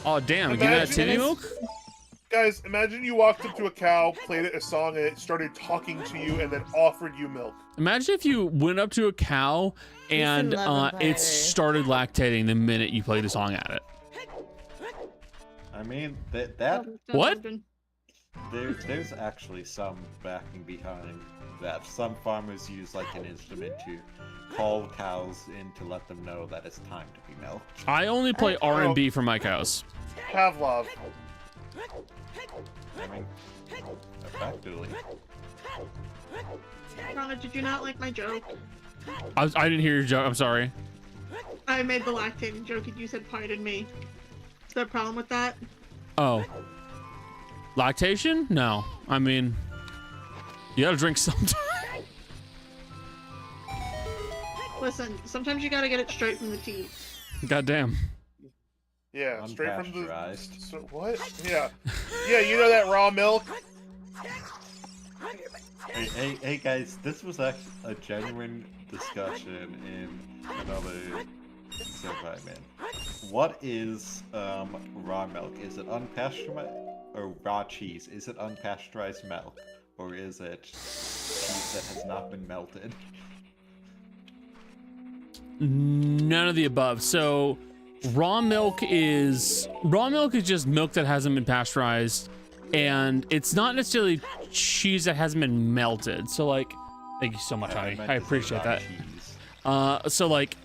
Oh damn, give me that Imagine titty this- milk? Guys, imagine you walked up to a cow, played it a song, and it started talking to you and then offered you milk. Imagine if you went up to a cow and love and it butter. started lactating the minute you played a song at it. I mean, that What? there's actually some backing behind that. Some farmers use like an instrument to call cows in to let them know that it's time to be milked. I only play R&B for my cows. Pavlov. I mean, effectively. Donna, did you not like my joke? I didn't hear your joke. I'm sorry. I made the lactating joke and you said pardon me. Is there a problem with that? Oh. Lactation? No. I mean, you gotta drink sometime. Listen, sometimes you gotta get it straight from the teeth. Goddamn. Yeah, straight from the. Unpasteurized. So, what? Yeah, yeah. You know that raw milk? Hey guys, this was actually a genuine discussion in another survey, man. What is raw milk? Is it unpasteurized or raw cheese? Is it unpasteurized milk, or is it cheese that has not been melted? None of the above. So raw milk is just milk that hasn't been pasteurized, and it's not necessarily cheese that hasn't been melted. So like, thank you so much, honey. I appreciate that. So like,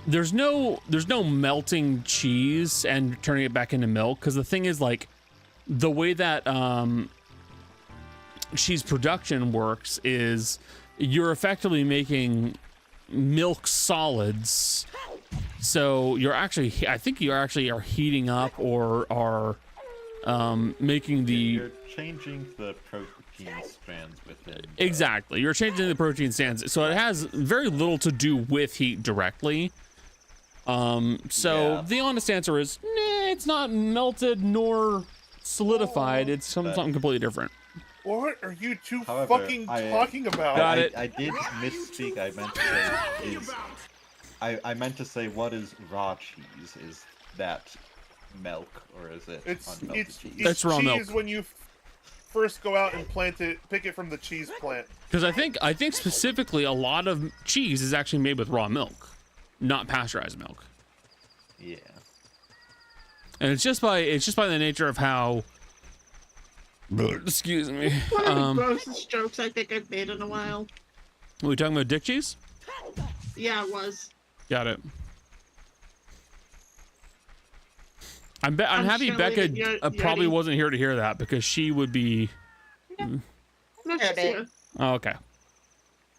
there's no melting cheese and turning it back into milk, because the thing is, like, the way that cheese production works is you're effectively making milk solids. So you're actually, I think you actually are heating up or are making the... You're changing the protein strands within. Exactly, you're changing the protein strands. So it has very little to do with heat directly. So the honest answer is, nah, it's not melted nor solidified. It's something completely different. What are you two However, fucking talking about? Got it. I did misspeak. I meant to say is I meant to say what is raw cheese? Is that milk or is it unmelted cheese? It's raw milk. Cheese when you first go out and pick it from the cheese plant. Because I think specifically a lot of cheese is actually made with raw milk, not pasteurized milk. Yeah. And it's just by the nature of how. Excuse me. One of the grossest jokes I think I've made in a while. Are we talking about dick cheese? Yeah, it was. Got it. I'm happy sure Becca you're probably ready. wasn't here to hear that, because she would be. No, she's Heard it. here. Oh, okay.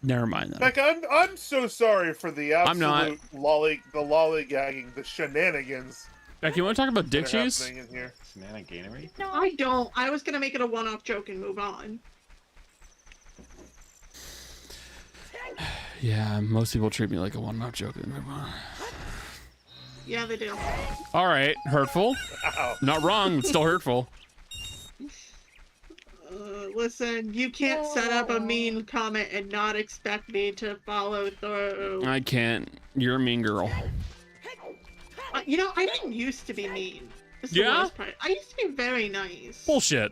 Never mind then. Becca, I'm so sorry for the I'm not. absolute lollygagging, the shenanigans Becky, you want to talk about dick that are cheese? happening in here. Shenaniganery? No, I don't. I was gonna make it a one-off joke and move on. Yeah, most people treat me like a one-off joke. Yeah, they do. All right, hurtful. Ow. Not wrong, it's still hurtful. Listen, you can't set up a mean comment and not expect me to follow through. I can't. You're a mean girl. You know, I didn't used to be mean. That's the Yeah? worst part. I used to be very nice. Bullshit.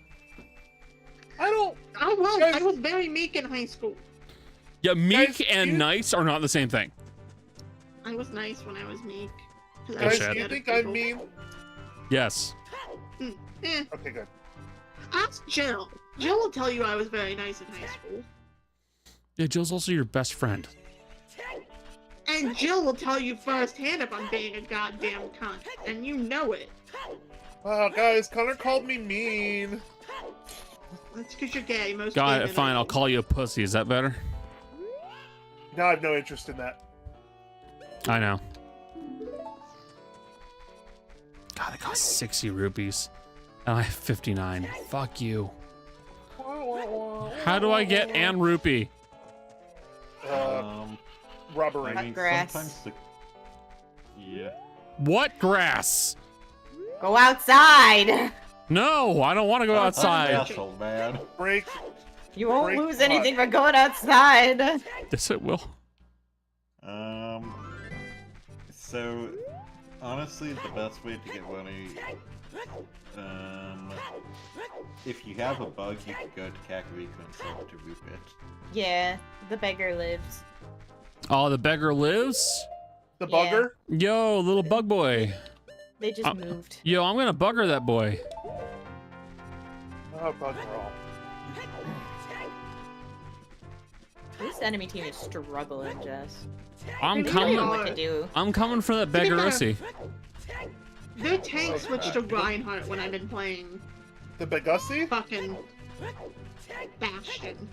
I don't. I was. Guys- I was very meek in high school. Yeah, meek Guys, and you- nice are not the same thing. I was nice when I was meek. 'Cause I Guys, was Bullshit. do you scared of think I'm people. mean? Yes. Eh. Okay, good. Ask Jill. Jill will tell you I was very nice in high school. Yeah, Jill's also your best friend. And Jill will tell you firsthand if I'm being a goddamn cunt. And you know it. Wow, guys, Connor called me mean. That's because you're gay. Most Got gay it, men fine, are. I'll call you a pussy. Is that better? Now I have no interest in that. I know. God, it cost 60 rupees. And I have 59. Fuck you. How do I get an rupee? Robbery. I mean, Grass. sometimes the... Yeah. What grass? Go outside. No, I don't want to go outside. Asshole, man. Break. You won't Break lose what? anything by going outside. Yes, it will. So, honestly, the best way to get money, if you have a bug, you can go to Kakariko and sell it to Rupit. Yeah, the beggar lives. Oh, the beggar lives? The Yeah. bugger. Yo, little bug boy. They just moved. Yo, I'm gonna bugger that boy. Oh, bugger all. This enemy team is struggling, Jess. I'm They I don't really know coming. are. what to do. I'm coming for that be fair- beggarissy. Their tank switched to Reinhardt when I've been playing The Begussi? fucking Bastion.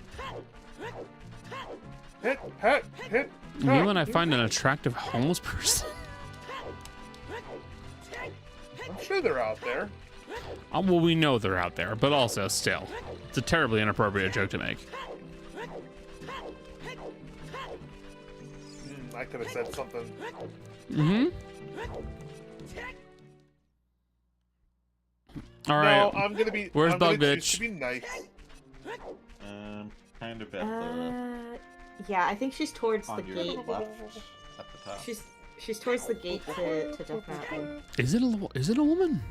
Hit. Me when I find an attractive homeless person. I'm sure they're out there. Well, we know they're out there, but also still, it's a terribly inappropriate joke to make. I could have said something. Mm-hmm. All right. No, I'm gonna be. Where's I'm Bug gonna Bitch? choose to be nice. Kind of at the Yeah, I think she's towards the on your gate. left, at the top. She's towards the gate to Death Mountain. Is it a woman?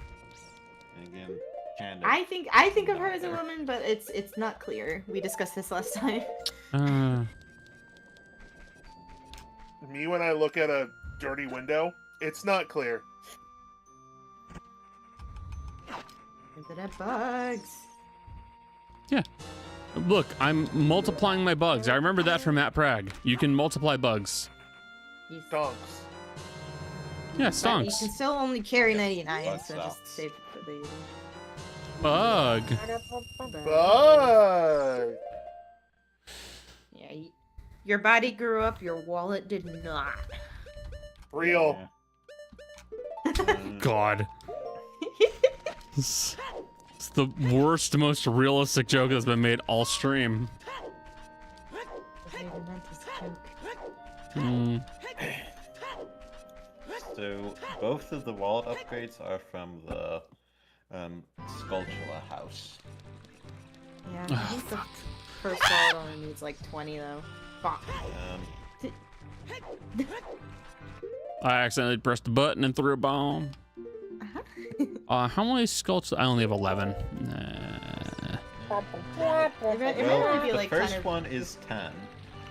And again, kind of. I think of her as a woman, but it's not clear. We discussed this last time. Me when I look at a dirty window, it's not clear. Look at bugs. Yeah. Look, I'm multiplying my bugs. I remember that from Matt Prag. You can multiply bugs. Donks. Yeah, But you stonks. can still only carry 99, Bug so socks. just save it for the Bug. Bug. Yeah, your body grew up, your wallet did not. Real. God. It's the worst, most realistic joke that's been made all stream. Wasn't even meant as a joke. Hmm. So both of the wallet upgrades are from the Sculptura house. Yeah, I Oh, think the fuck. first wallet only needs like 20 though. Fuck. I accidentally pressed the button and threw a bomb. How many sculptures? I only have 11. Nah. It might Well, only be the like first kind of... one is 10,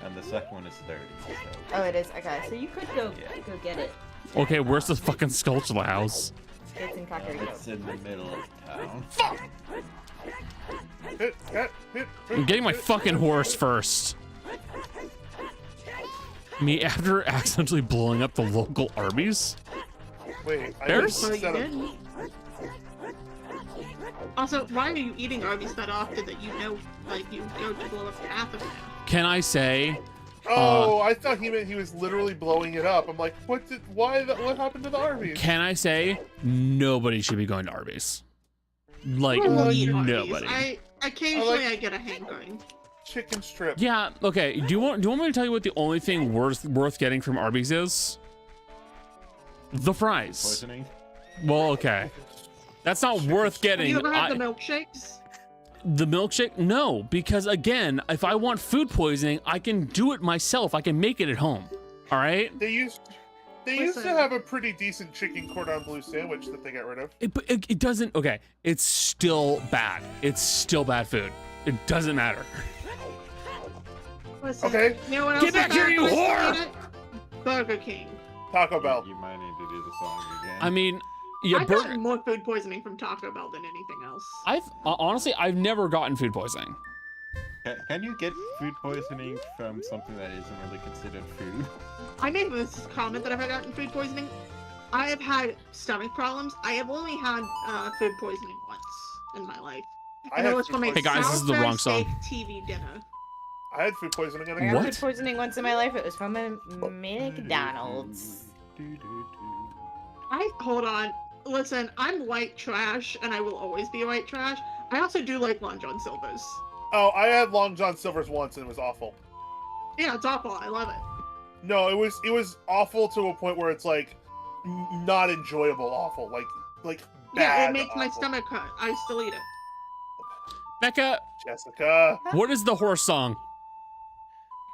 and the second one is 30. So. Oh, it is. Okay, so you could go get it. Okay, where's the fucking sculpture house? It's in Kakariko. It's in the middle of town. I'm getting my fucking horse first. Me after accidentally blowing up the local Arby's? Wait, I Bears? just set up. Also, why are you eating Arby's that often that you know, like, you go to blow up half of it? Can I say, Oh, I thought he meant he was literally blowing it up. I'm like, what happened to the Arby's? can I say, nobody should be going to Arby's. Like, I will eat Arby's. nobody. Occasionally I get a hankering. Chicken strip. Yeah, okay. Do you want me to tell you what the only thing worth getting from Arby's is? The fries. Poisoning? Well, okay. That's not worth Have getting. you ever had the milkshakes? The milkshake? No, because again, if I want food poisoning, I can do it myself. I can make it at home. All right? They used to have a pretty decent chicken cordon bleu sandwich that they got rid of. It doesn't. Okay, it's still bad. It's still bad food. It doesn't matter. Listen, Okay. You know what else Get back is here, bad you place to whore! eat it? Burger King. Taco Bell. You might need to do the song again. I mean, yeah, I've burger. gotten more food poisoning from Taco Bell than anything else. Honestly, I've never gotten food poisoning. Can you get food poisoning from something that isn't really considered food? I made this comment that I've gotten food poisoning. I have had stomach problems. I have only had food poisoning once in my life. I And it had was food from a Hey, guys, this is the wrong Salisbury song. steak TV dinner. I had food poisoning on I a got What? food poisoning once in my life. It was from a McDonald's. Hold on. Listen, I'm white trash, and I will always be white trash. I also do like Long John Silver's. Oh, I had Long John Silver's once and it was awful. Yeah, it's awful. I love it. No, it was awful to a point where it's like not enjoyable awful. Like Yeah, bad it makes my awful. stomach hurt. I still eat it. Becca, Jessica. what is the horse song?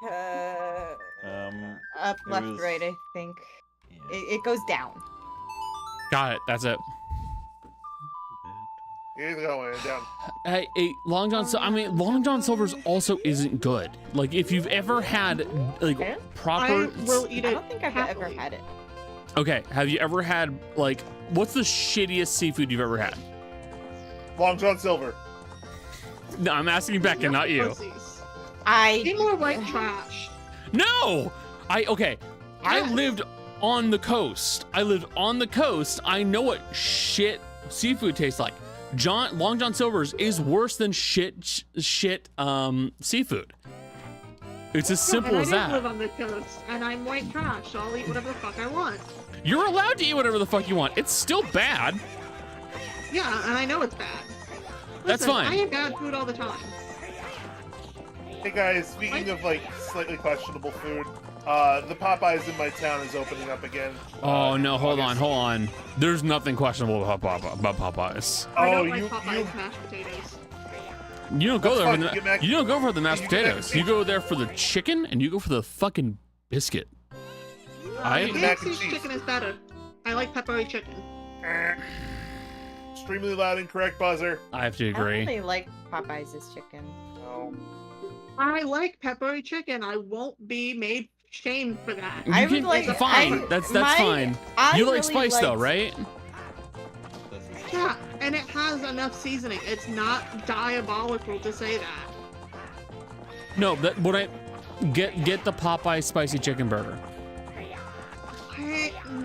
Up, It left, was- right, I think. Yeah. It goes down. Got it. That's it. He's going down. Hey, Long John. I mean, Long John Silver's also isn't good. Like, if you've ever had like Okay. proper. I will eat I it. don't think I've ever happily. had it. Okay, have you ever had like what's the shittiest seafood you've ever had? Long John Silver. No, I'm asking Becca, not you. Pussies. Be I more white trash. No! I Yes. lived on the coast. I know what shit seafood tastes like. Long John Silver's is worse than shit seafood. It's as No, simple and as I didn't live that. on the coast, and I'm white trash, so I'll eat whatever the fuck I want. You're allowed to eat whatever the fuck you want. It's still bad. Yeah, and I know it's bad. That's Listen, fine. I eat bad food all the time. Hey guys, speaking of like slightly questionable food, the Popeyes in my town is opening up again. Oh no, hold on, August. hold on. There's nothing questionable about Popeyes. I Oh, don't like you Popeye's mashed potatoes. You don't go That's there for fine, the you get mac- you don't go for the mashed you get mac and potatoes. You cheese. go there for the chicken and you go for the fucking biscuit. I mac and KFC's cheese. chicken is better. I like pepperoni chicken. Extremely loud and correct buzzer. I have to I don't agree. really like Popeyes' chicken. Oh. I like pepperoni chicken. I won't be made shamed for that. You I would can- like- fine. I- that's my- fine. I You like really spice though, liked- right? This is Yeah, and it has enough seasoning. It's not diabolical to say that. No, that what I get the Popeye spicy chicken burger.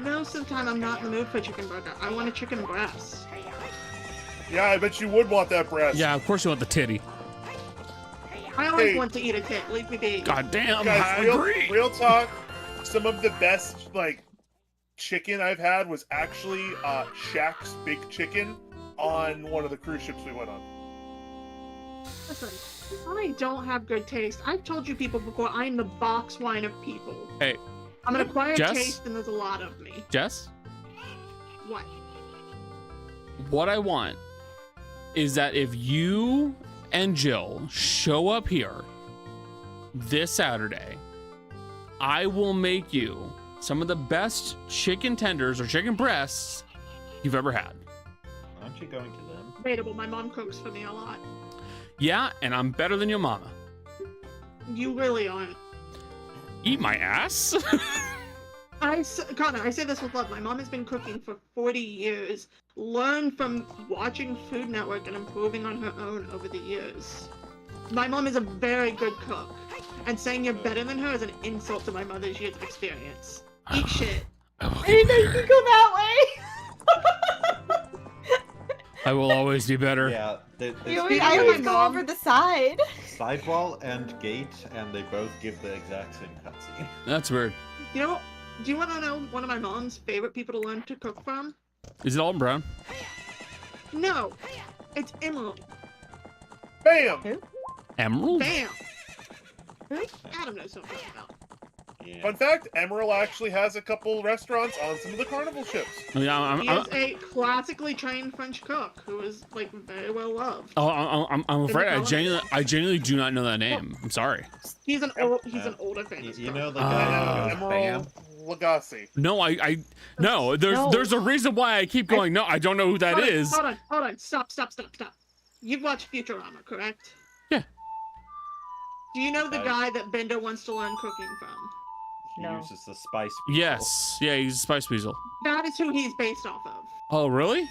Most of the time I'm not in the mood for a chicken burger. I want a chicken breast. Yeah, I bet you would want that breast. Yeah, of course you want the titty. I always Hey. want to eat a tit. Leave me be. God damn, Guys, I real, agree. real talk. Some of the best like chicken I've had was actually Shaq's Big Chicken on one of the cruise ships we went on. Listen, I don't have good taste. I've told you people before, I'm the box wine of people. Hey, I'm an acquired Jess? taste and there's a lot of me. Jess, What? what I want is that if you and Jill show up here this Saturday, I will make you some of the best chicken tenders or chicken breasts you've ever had. Aren't you going to them? Debatable. My mom cooks for me a lot. Yeah, and I'm better than your mama. You really aren't. Eat my ass? Connor, I say this with love. My mom has been cooking for 40 years. Learned from watching Food Network and improving on her own over the years. My mom is a very good cook. And saying you're better than her is an insult to my mother's years of experience. Eat shit. I didn't know you could go that I will always be better. Yeah, way. they I Speaking always of go mom- over the side. sidewall and gate, and they both give the exact same cutscene. That's weird. You know, do you want to know one of my mom's favorite people to learn to cook from? Is it Alton Brown? No, it's Emerald. Bam! Emerald? Bam! Adam knows what I'm talking about. Yeah. Fun fact: Emerald actually has a couple restaurants on some of the carnival ships. Yeah, He is a classically trained French cook who is like very well loved. I'm afraid I genuinely do not know that name. I'm sorry. He's an older famous You cook. know the guy that goes bam? Emerald Lagasse. No, there's a reason why I keep going. No, I don't know who that Hold on, is. Hold on. Stop. You've watched Futurama, correct? Yeah. Do you know the guy that Bender wants to learn cooking from? He No. uses the spice. Weasel. Yes. Yeah, he's a Spice Weasel. That is who he's based off of. Oh, really?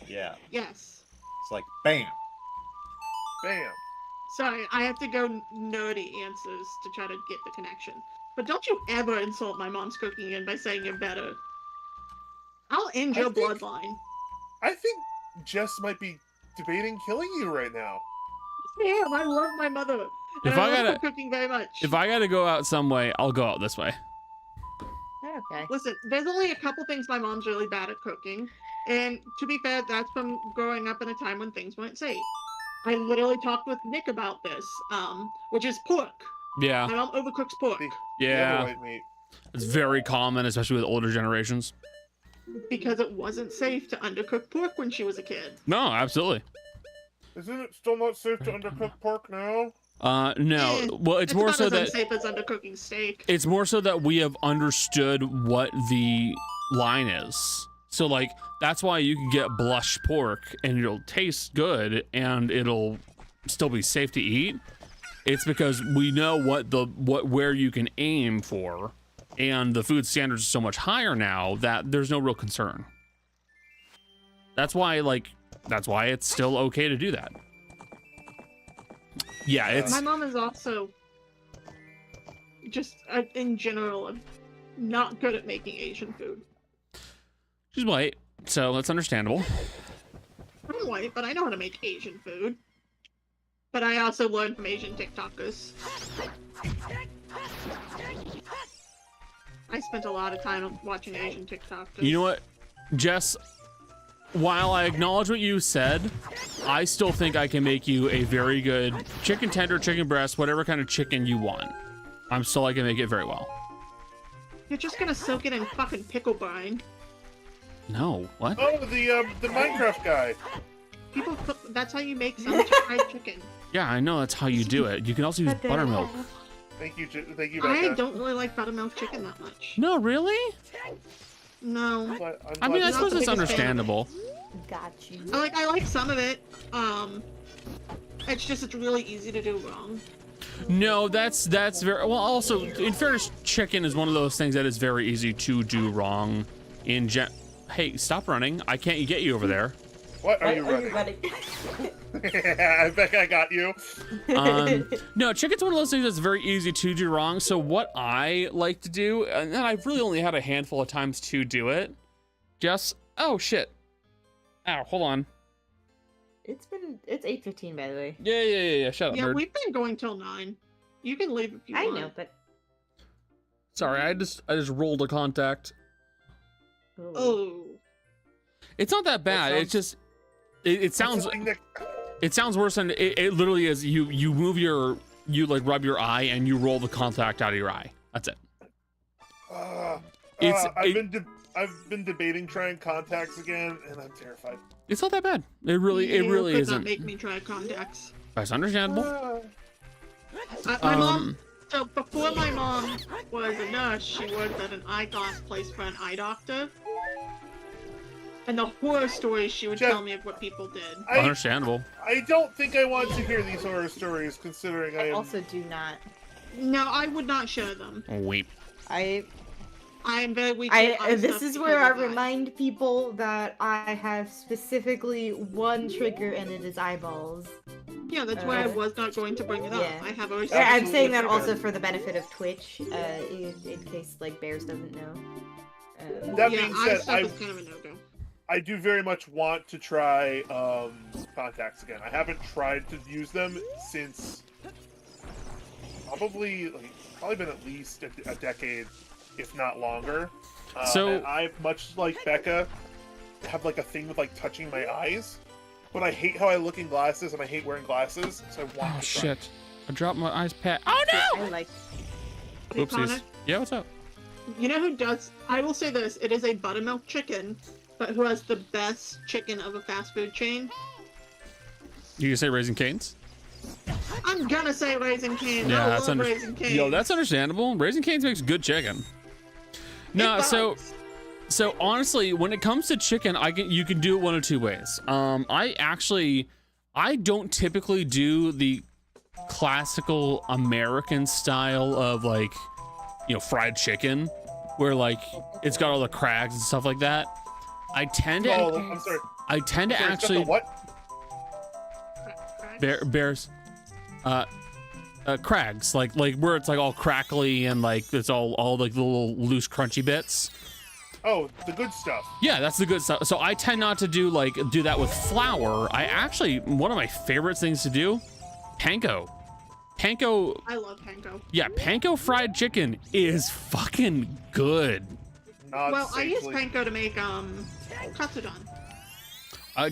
Yeah. Yes. It's like bam. Bam. Sorry, I have to go nerdy answers to try to get the connection. But don't you ever insult my mom's cooking in by saying you're better. I'll end your think- bloodline. I think Jess might be debating killing you right now. Damn, I love my mother. And If I I love gotta- her cooking very much. If I gotta go out some way, I'll go out this way. Okay. Listen, there's only a couple things my mom's really bad at cooking. And to be fair, that's from growing up in a time when things weren't safe. I literally talked with Nick about this, which is pork. Yeah. My mom overcooks pork The Yeah. other white meat. It's very common, especially with older generations. because it wasn't safe to undercook pork when she was a kid. No, absolutely. Isn't it still not safe to undercook pork now? No. Eh, Well, it's more about so as that unsafe as undercooking steak. it's more so that we have understood what the line is. So like that's why you can get blush pork and it'll taste good and it'll still be safe to eat. It's because we know where you can aim for, and the food standards are so much higher now that there's no real concern. That's why it's still okay to do that. Yeah, it's My mom is also just in general not good at making Asian food. she's white, so that's understandable. I'm white, but I know how to make Asian food. But I also learned from Asian TikTokers. I spent a lot of time watching Asian TikTok. You know what, Jess? While I acknowledge what you said, I still think I can make you a very good chicken tender, chicken breast, whatever kind of chicken you want. I'm still I can make it very well. You're just gonna soak it in fucking pickle brine. No, what? Oh, the Minecraft guy. People put, that's how you make some fried chicken. Yeah, I know that's how you do it. You can also use buttermilk. Thank you, Becca. I don't really like buttermilk chicken that much. No, really? No. I mean, I Not suppose the it's biggest fan. understandable. Got you. I like some of it. It's just it's really easy to do wrong. No, that's very well. Also, in fairness, chicken is one of those things that is very easy to do wrong. Hey, stop running! I can't get you over there. What are you running? I bet I got you. No, chicken's one of those things that's very easy to do wrong. So what I like to do, and I've really only had a handful of times to do it. Just oh shit! Ow, hold on. It's 8:15 by the way. Yeah. Shut up, Yeah, nerd. we've been going till 9. You can leave if you I want. know, but Sorry, I just rolled a contact. Oh. It's not that bad. It's just it sounds worse than it literally is. You move you like rub your eye and you roll the contact out of your eye. That's it. I've been debating trying contacts again, and I'm terrified. It's not that bad. It really could isn't. Not make me try contacts. That's understandable. My mom. So before my mom was a nurse, she worked at an eyeglass place for an eye doctor. And the horror stories she would tell me of what people did. Understandable. I don't think I want to hear these horror stories, considering I am... also do not. No, I would not share them. Weep. I am very weak. This is where I remind people that I have specifically one trigger, and it is eyeballs. Yeah, that's why I was not going to bring it up. Yeah. I have always. Yeah, I'm saying that also for the benefit of Twitch, in case like Bears doesn't know. That yeah, being eye said, stuff is kind of a no-go. I do very much want to try contacts again. I haven't tried to use them since probably been at least a decade, if not longer. And I, much like Becca, have like a thing with like touching my eyes, but I hate how I look in glasses and I hate wearing glasses, so I want to try. Shit! I dropped my ice pad. Oh no! I like. Hey, Oopsies. Connor, Yeah, what's up? you know who does? I will say this: it is a buttermilk chicken, but who has the best chicken of a fast food chain? You can say Raising Cane's? I'm gonna say Raising Cane's. Yeah, I that's love Raising Cane's. Yo, that's understandable. Raising Cane's makes good chicken. No, so honestly, when it comes to chicken, you can do it one of two ways. I don't typically do the classical American style of like, fried chicken, where like it's got all the crags and stuff like that. I tend to. Oh, I'm sorry. I tend to actually. What? Bears. Crags, like where it's like all crackly and like it's all like the little loose crunchy bits. Oh, the good stuff. Yeah, that's the good stuff. So I tend not to do that with flour. I actually, one of my favorite things to do, panko. I love panko. Yeah, panko fried chicken is fucking good. Well, I use panko to make katsudon.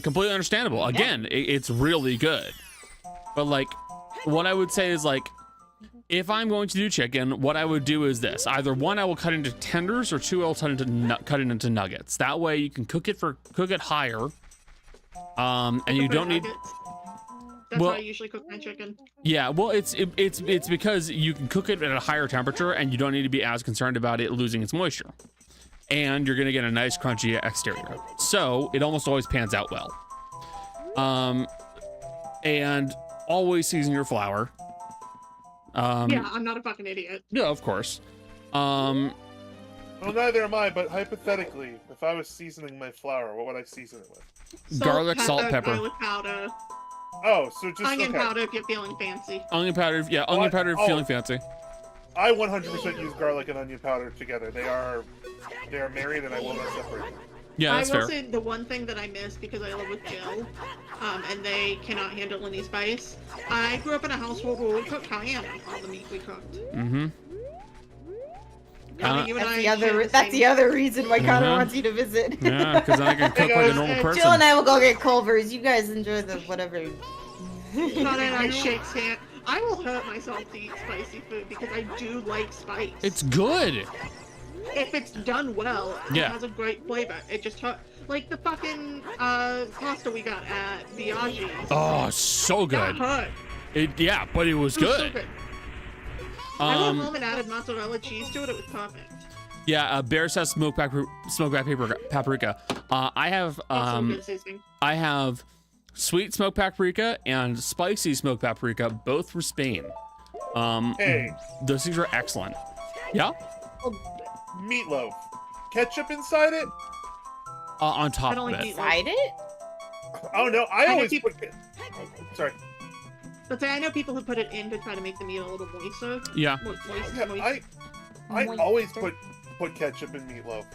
Completely understandable. Again, it's really good. But like, what I would say is like, if I'm going to do chicken, what I would do is this: either one, I will cut into tenders, or two, I'll cut it into nuggets. That way, you can cook it higher, and you don't need. That's how I usually cook my chicken. Yeah, well, it's because you can cook it at a higher temperature, and you don't need to be as concerned about it losing its moisture, and you're gonna get a nice crunchy exterior. So it almost always pans out well. And always season your flour. Yeah, I'm not a fucking idiot. Yeah, of course. Well, neither am I, but hypothetically, if I was seasoning my flour, what would I season it with? Garlic, salt, pepper. Garlic powder. Oh, so just onion powder if you're feeling fancy. Onion powder, yeah, onion powder if you're feeling fancy. I 100% use garlic and onion powder together. They are married, and I will not separate them. Yeah, I that's will fair. say the one thing that I miss because I live with Jill, and they cannot handle any spice. I grew up in a household where we cooked cayenne on all the meat we cooked. Mm-hmm. Connie, you and That's I the share other. the That's same- the other reason why Connor Uh-huh. wants you to visit. Yeah, because then I can cook like a normal Hey, person. Jill and I will go get Culver's. You guys enjoy the whatever. Connie and I shakes hand. I will hurt myself to eat spicy food because I do like spice. It's good. If it's done well, Yeah. it has a great flavor. It just hurt. Like the fucking pasta we got at Biaggi's. Oh, so That good. hurt. Yeah, but it was It was so good. good. I went Um, home and added mozzarella cheese to it. It was perfect. yeah, Bears has smoked back paprika. I have Also good seasoning. I have sweet smoked paprika and spicy smoked paprika, both from Spain. Hey, Those things are excellent. Yeah, meatloaf. Ketchup inside it? on top I don't of like it. meatloaf. Fried it? Oh no, I know always people- put. Sorry. But say I know people who put it in to try to make the meat a little moister. Yeah. Moist. Yeah, I always put ketchup in meatloaf.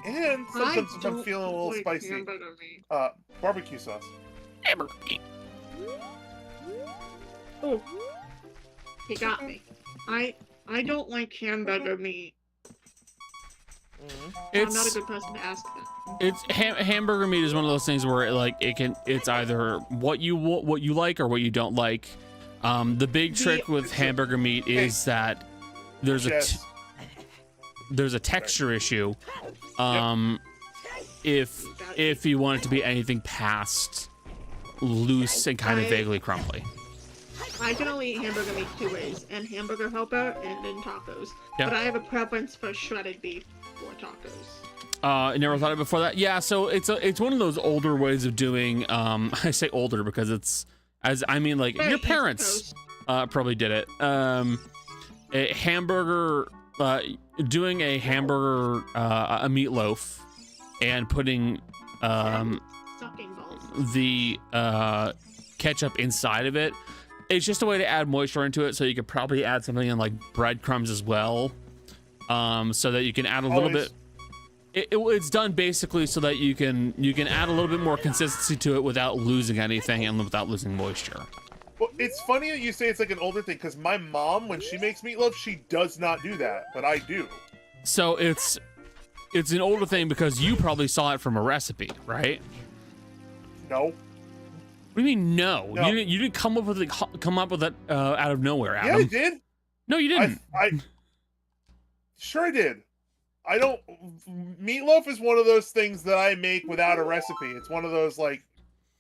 And sometimes if I'm feeling a little spicy, barbecue sauce. Oh, he got me. I don't like hamburger meat. I'm not a It's good person to ask that. hamburger meat is one of those things where it's either what you like or what you don't like. The big trick with hamburger meat is that there's Yes. there's a texture issue. If you want it to be anything past loose and kind of vaguely crumbly. I can only eat hamburger meat two ways: in hamburger helper and in tacos. Yeah. But I have a preference for shredded beef for tacos. I never thought of it before that. Yeah, so it's one of those older ways of doing. I say older because it's like Very your East parents Coast. probably did it. A hamburger, doing a hamburger, a meatloaf, and putting Sucking balls. the ketchup inside of it. It's just a way to add moisture into it, so you could probably add something in like breadcrumbs as well, so that you can add a little bit. It's done basically so that you can add a little bit more consistency to it without losing anything and without losing moisture. Well, it's funny that you say it's like an older thing because my mom, when she makes meatloaf, she does not do that, but I do. So it's an older thing because you probably saw it from a recipe, right? No. What do you mean no? No. You didn't come up with it out of nowhere, Adam. Yeah, I did. No, you didn't. I sure I did. I don't. Meatloaf is one of those things that I make without a recipe. It's one of those like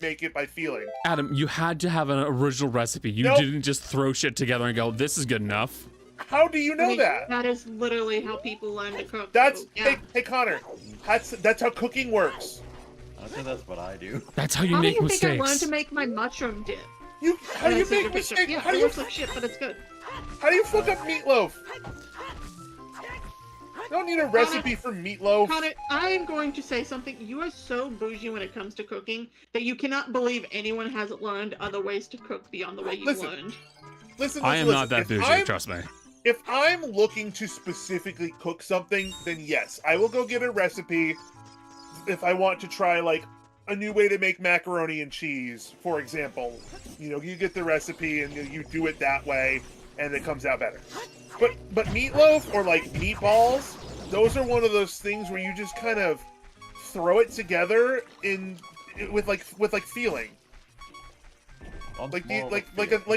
make it by feeling. Adam, you had to have an original recipe. You Nope. didn't just throw shit together and go, "This is good enough." How do you know I mean, that? That is literally how people learn to cook. That's so, yeah. hey Connor. That's how cooking works. I think that's what I do. That's how you How do make you think I learned mistakes. to make my mushroom dip? How do you That's a make good picture. mistakes? Yeah, How do it you looks like shit, but it's good. fuck up meatloaf? You don't need a recipe for meatloaf. Connor, I am going to say something. You are so bougie when it comes to cooking that you cannot believe anyone hasn't learned other ways to cook beyond the way you Listen. learned. Listen, I am not that If bougie, trust me. If I'm looking to specifically cook something, then yes, I will go get a recipe. If I want to try like a new way to make macaroni and cheese, for example, you get the recipe and you do it that way, and it comes out better. But meatloaf or like meatballs, those are one of those things where you just kind of throw it together with feeling, like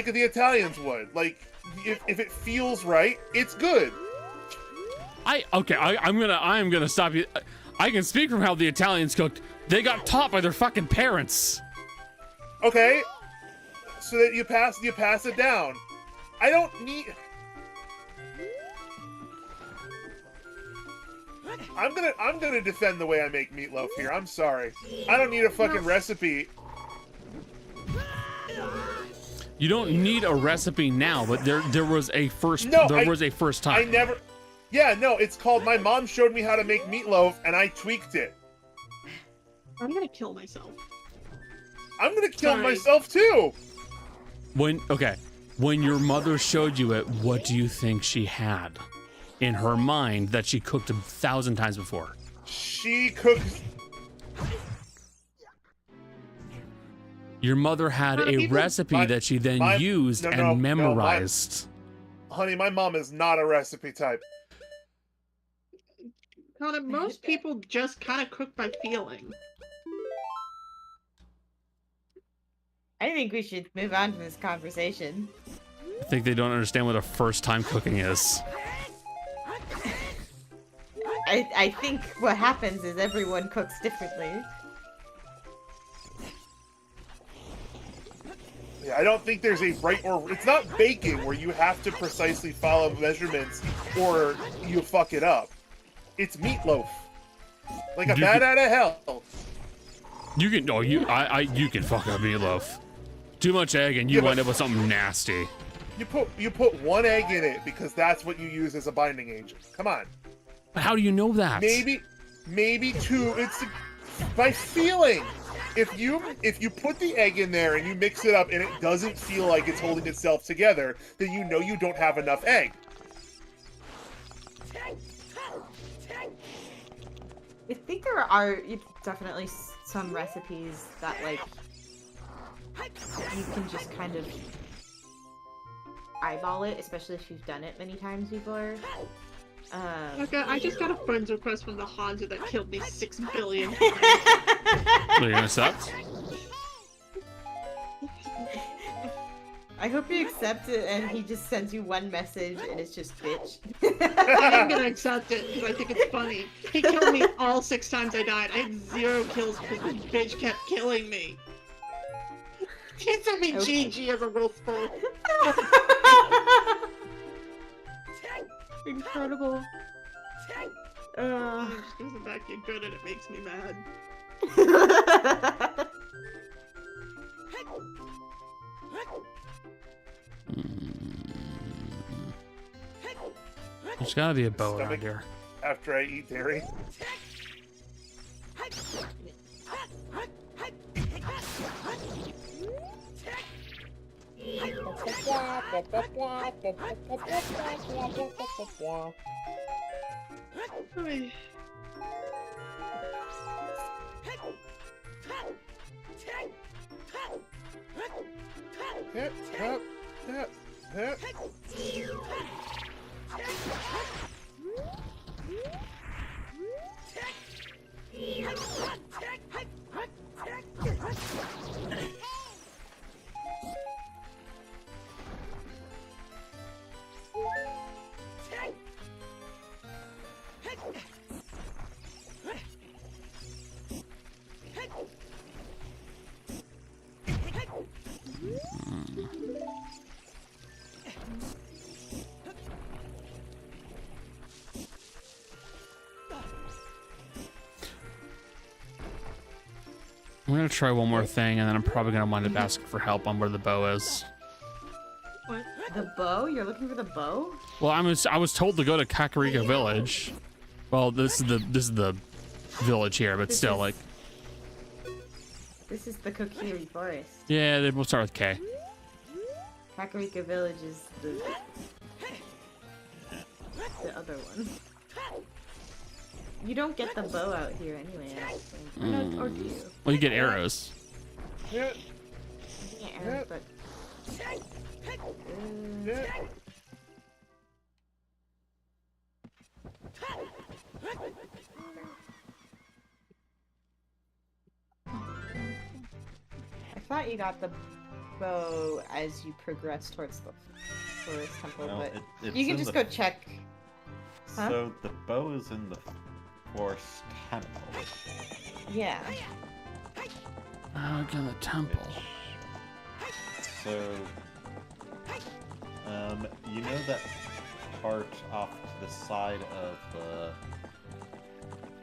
the Italians would. Like if it feels right, it's good. I'm gonna stop you. I can speak from how the Italians cooked. They got taught by their fucking parents. Okay, so that you pass it down. I don't need. I'm gonna defend the way I make meatloaf here. I'm sorry. I don't need a fucking recipe. You don't need a recipe now, but there was a first. No, was a first time. I never. Yeah, no, it's called. My mom showed me how to make meatloaf, and I tweaked it. I'm gonna kill myself. I'm gonna kill Sorry. myself too. When your mother showed you it, what do you think she had in her mind that she cooked 1,000 times before? She cooks. Your mother had a recipe that she then used and memorized. Honey, my mom is not a recipe type. Connor, most people just kind of cook by feeling. I think we should move on to this conversation. I think they don't understand what a first time cooking is. I think what happens is everyone cooks differently. Yeah, I don't think there's a right or... It's not baking where you have to precisely follow measurements or you fuck it up. It's meatloaf. Like a bat out of hell. You can... Oh, you can fuck up meatloaf. Too much egg and you wind up with something nasty. You put one egg in it because that's what you use as a binding agent. Come on. How do you know that? Maybe two. It's by feeling. If you put the egg in there and you mix it up and it doesn't feel like it's holding itself together, then you know you don't have enough egg. I think there are definitely some recipes that, like, you can just kind of eyeball it, especially if you've done it many times before. I just got a friend's request from the Hanzo that killed me 6 billion times. Are you gonna accept? I hope you accept it and he just sends you one message and it's just bitch. I am gonna accept it because I think it's funny. He killed me all 6 times I died. I had 0 kills because this bitch kept killing me. He sent me GG as a whisper. Incredible. Just because the fact you're good and it makes me mad. There's gotta be a bow around here. After I eat dairy. Oy. Hip, hip, hip, hip. I'm gonna try one more thing, and then I'm probably gonna wind up asking for help on where the bow is. What? The bow? You're looking for the bow? Well, I was told to go to Kakarika Village. Well, this is the village here, but still, like. This is the Kokiri Forest. Yeah, we'll start with K. Kakarika Village is the other one. You don't get the bow out here anyway, I don't think. Or do you? Well, you get arrows. Yeah. You get arrows, but... Yeah. I thought you got the bow as you progress towards the forest temple, No, but it's you can in just the- go check. Huh? So the bow is in the forest temple. Yeah. Oh, again, the temple. So, you know that part off to the side of the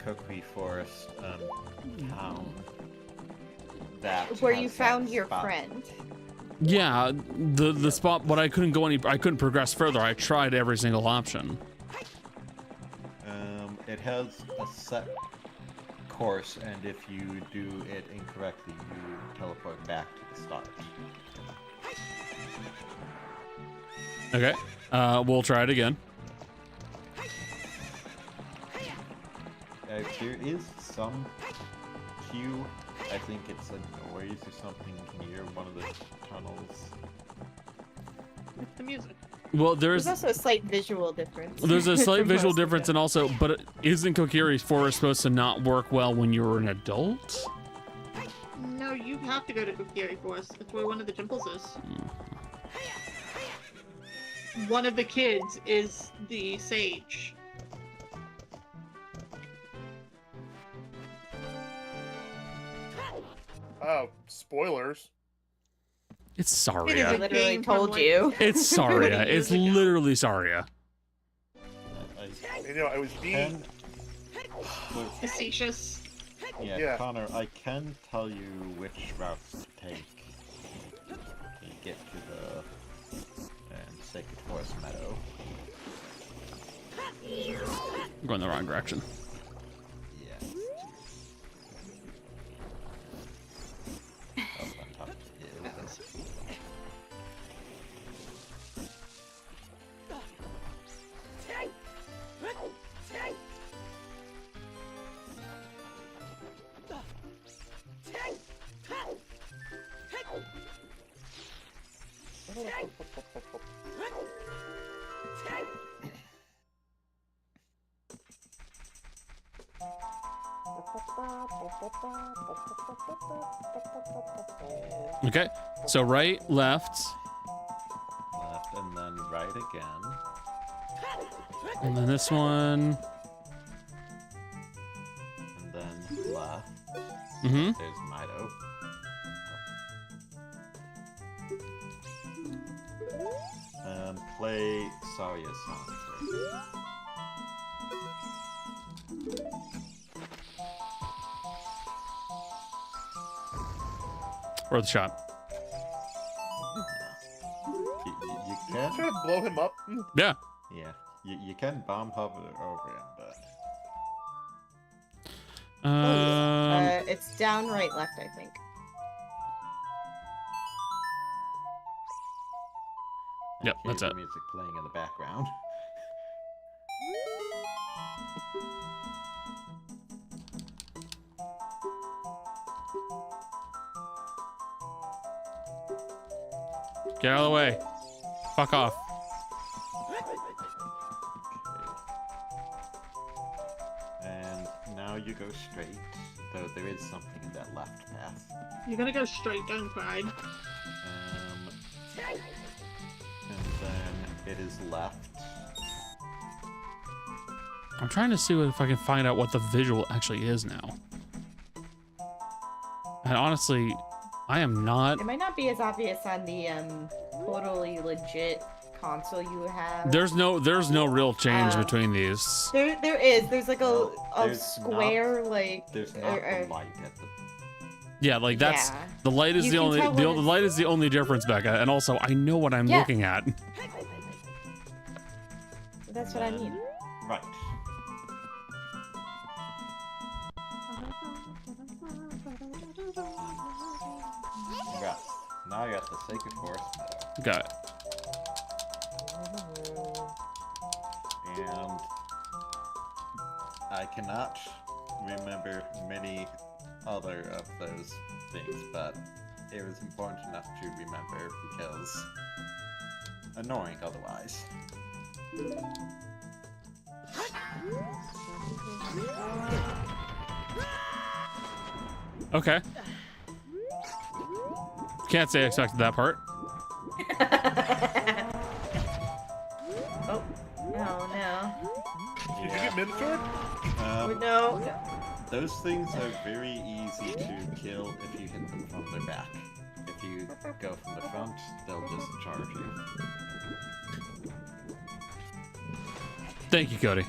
Kokiri Forest town that Where has you that found your spot? friend. Yeah, the spot, but I couldn't go I couldn't progress further. I tried every single option. It has a set course, and if you do it incorrectly, you teleport back to the start. Okay, we'll try it again. there is some cue. I think it's a noise or something near one of the tunnels. It's the music. Well, There's also a slight visual difference. there's a slight from visual most of difference, them. and also, but isn't Kokiri Forest supposed to not work well when you're an adult? No, you have to go to Kokiri Forest. That's where one of the temples is. One of the kids is the sage. Oh, spoilers. It's It is Saria. a I literally game from, told like, you. It's Saria. 40 It's years ago. literally Saria. I You know, I was being. can, Facetious. Yeah. Connor, I can tell you which routes to take to get to the Sacred Forest Meadow. I'm going the wrong direction. Yeah. Up on top of the hill. Okay, so right, left, Left and then right again. and then this one. And then left. Mm-hmm. There's Mido. And play Saria's song first. Worth a shot. You Try can, to blow him up. Yeah. yeah, you can bomb hover over him, but It's down, right, left, I think. Yep, okay, that's the it. music playing in the background. Get out of the way. Fuck off. And now you go straight, though there is something in that left path. You're gonna go straight down Pride. And then it is left. I'm trying to see if I can find out what the visual actually is now. And honestly, I am not. It might not be as obvious on the totally legit console you have. There's no real change between these. There is. There's like a There's square There's not the light at the. Yeah, like that's Yeah. the light is You the can only tell the when light is the only difference, Becca. And also, I know what I'm Yeah. looking at. That's what I mean. Right. Right. Now I got the Sacred Forest Meadow. Got it. And I cannot remember many other of those things, but it was important enough to remember because annoying otherwise. Okay. Can't say I expected that part. Oh, no. Did you get Minotaur? No. Those things are very easy to kill if you hit them from their back. If you go from the front, they'll just charge you. Thank you, Cody.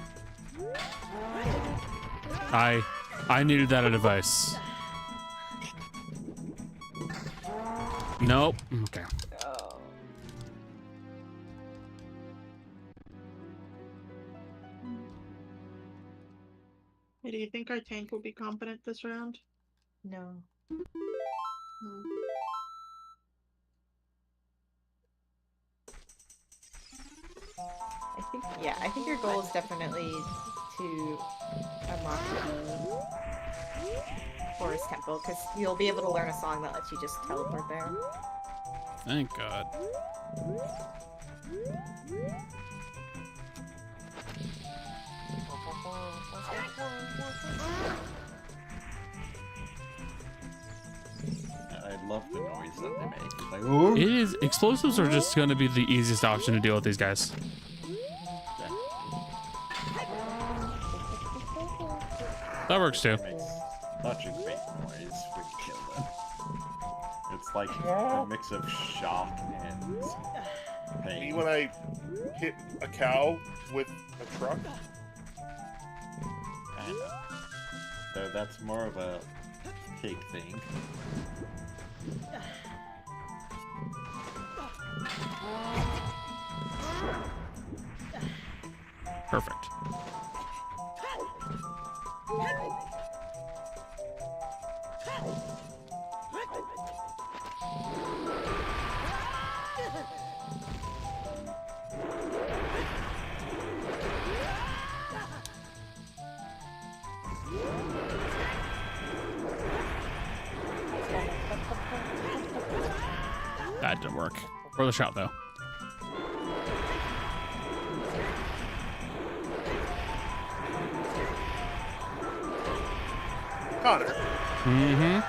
I needed that advice. Nope. Okay. Oh. Hey, do you think our tank will be competent this round? No. Hmm. I think your goal is definitely to unlock the Forest Temple, because you'll be able to learn a song that lets you just teleport there. Thank God. I love the noise that they make. It's like, oh. It is. Explosives are just going to be the easiest option to deal with these guys. That works too. It makes such a great noise when you kill them. It's like a mix of shock and Me pain. when I hit a cow with a truck. Kinda. Though that's more of a pig thing. Perfect. That didn't work. For the shot though. Connor. Mm-hmm.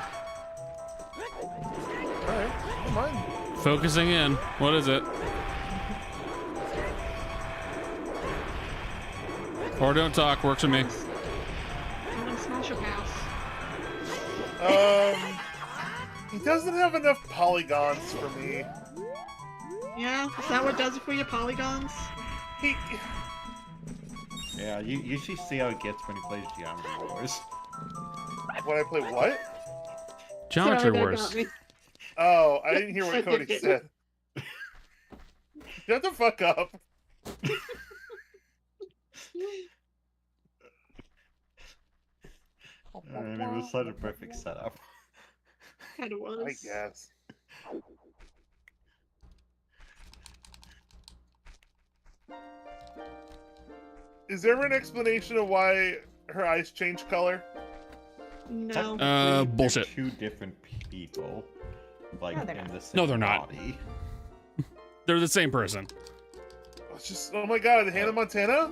Alright, never mind. Focusing in. What is it? Or don't talk. Works for me. I'm gonna smash your house. He doesn't have enough polygons for me. Yeah, is that what does it for your polygons? He, Yeah, you usually see how it gets when he plays Geometry Wars. when I play what? Geometry Sorry, that Wars. got me. Oh, I didn't hear what Cody said. Shut the fuck up. And it was such a perfect setup. Kind of was. I guess. Is there an explanation of why her eyes change color? No. Technically, they're Bullshit. two different people, like No, they're in not. the same No, they're not. body. They're the same person. It's just, oh my god, Hannah Montana?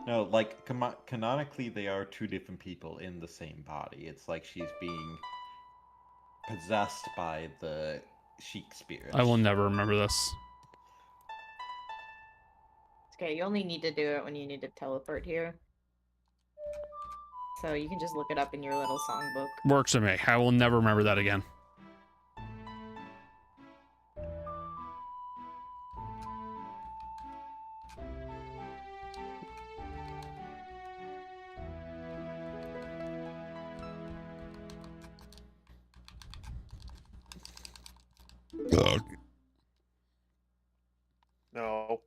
No, like canonically, they are two different people in the same body. It's like she's being possessed by the Sheik spirit. I will never remember this. Okay, you only need to do it when you need to teleport here. So you can just look it up in your little songbook. Works for me. I will never remember that again. No.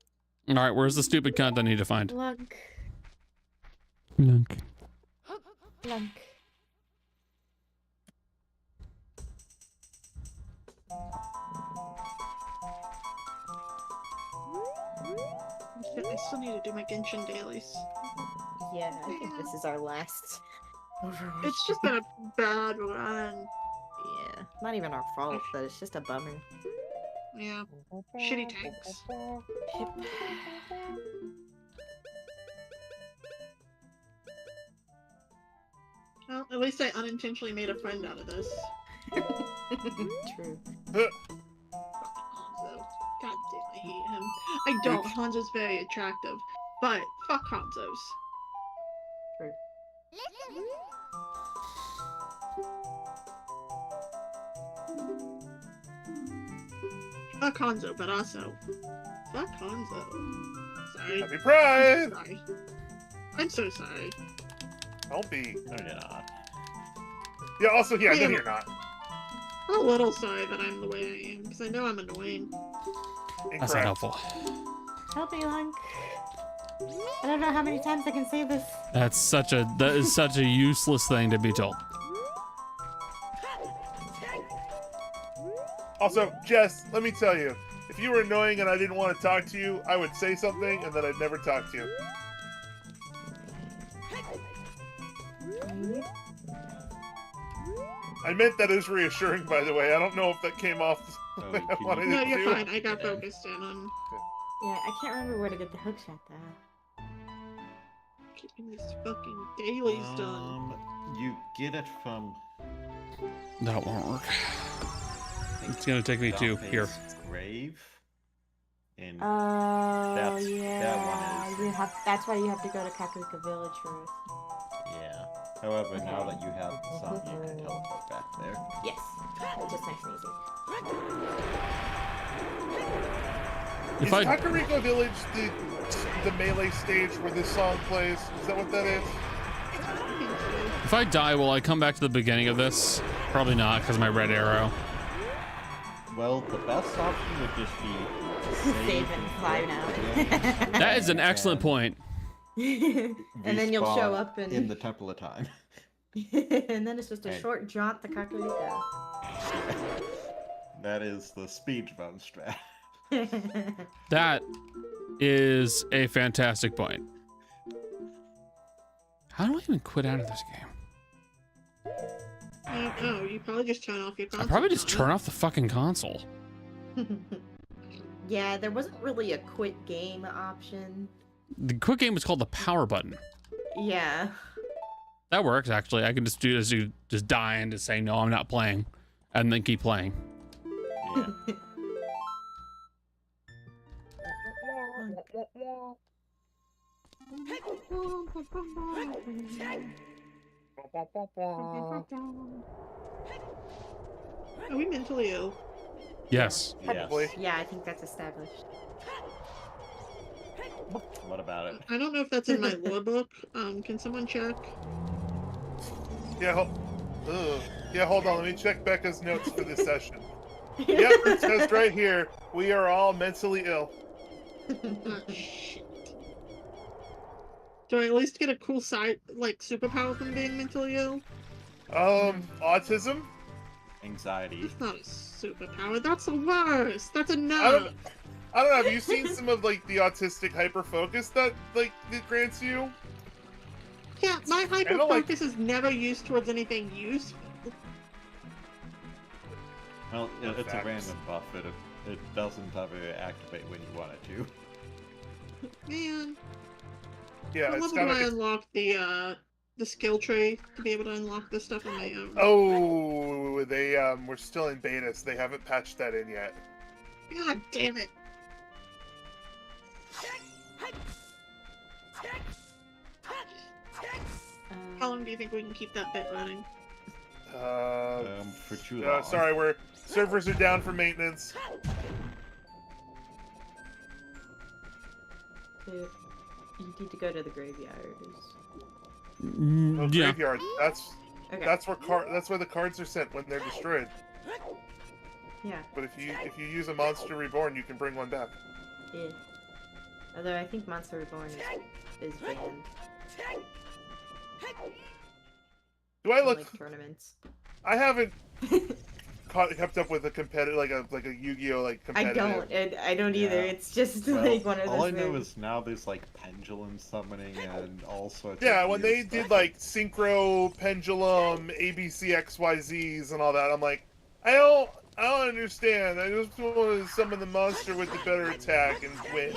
All right, where's the stupid cunt I need to find? Lunk. Lunk. Lunk. Shit, I still need to do my Genshin dailies. Yeah, I think this is our last Overwatch. It's just been a bad run. Yeah, not even our fault, but it's just a bummer. Yeah. Shitty tanks. Yep. Well, at least I unintentionally made a friend out of this. True. Hanzo. God damn, I hate him. I don't. Hanzo's very attractive. But, fuck Hanzo's. True. Fuck Hanzo, but also, fuck Hanzo. Sorry. Happy Pride! Sorry. I'm so sorry. Don't be. No, you're not. Yeah, also, yeah, I no, am- you're not. I'm a little sorry that I'm the way I am, because I know I'm annoying. That's not Incorrect. helpful. Help me, Lunk. I don't know how many times I can say this. That is such a useless thing to be told. Also, Jess, let me tell you, if you were annoying and I didn't want to talk to you, I would say something and then I'd never talk to you. I meant that as reassuring, by the way. I don't know if that came off the way I can wanted No, it you're to. fine. I got focused in on Yeah, I can't remember where to get the hook shot though. keeping these fucking dailies done. You get it from. That won't work. It's gonna take me to here. Dante's grave. And Oh That's- yeah, that one is- you have. That's why you have to go to Kakariko Village first. yeah. However, now that you have some, you can teleport back there. Yes, it's just nice and easy. If Is I Kakariko Village the melee stage where this song plays? Is that what that is? if I die, will I come back to the beginning of this? Probably not, because my red arrow. Well, the best option would just be Save and fly now. That is an excellent point. And then you'll show respawn up in the Temple of Time. and then it's just a Right. short jaunt to Kakariko. That is the speed bump strat. That is a fantastic point. How do I even quit out of this game? I don't know. You probably just turn off your I console. probably just turn off the fucking console. Yeah, there wasn't really a quit game option. The quick game is called the power button. Yeah. That works actually. I can just do this, just die and just say no, I'm not playing, and then keep playing. Yeah. Are we mentally ill? Yes. Probably. Yes. Yeah, I think that's established. What about it? I don't know if that's in my lore book. Can someone check? Yeah, yeah, hold on. Let me check Becca's notes for this session. Yep, it says right here, we are all mentally ill. Oh, shit. Do I at least get a cool side, like, superpower from being mentally ill? Autism? Anxiety. That's not a superpower. That's the worst. That's a I no. don't know. Have you seen some of like the autistic hyper focus that it grants you? Yeah, my hyper don't like- focus is never used towards anything useful. Well, it's a Facts. random buff. It doesn't ever activate when you want it to. Man, Yeah, how it's level kind do I of. unlock the skill tree to be able to unlock this stuff on my own? Oh, they we're still in beta, so they haven't patched that in yet. God damn it! How long do you think we can keep that bit running? For too long. Sorry, servers are down for maintenance. You need to go to the graveyard. Oh, Yeah. Graveyard. Okay. That's where the cards are sent when they're destroyed. Yeah. But if you use a Monster Reborn, you can bring one back. Yeah. Although I think Monster Reborn is banned Do I in, look? like tournaments. I haven't kept up with a competitive, like a Yu-Gi-Oh like I competitive. don't. I don't either. Yeah. It's just Well, like one of those. all I know things. is now there's like pendulum summoning and all sorts. Yeah, of when weird they stuff. did like Synchro, Pendulum, ABC, XYZs, and all that, I'm like, I don't understand. I just want to summon the monster with the better attack and win.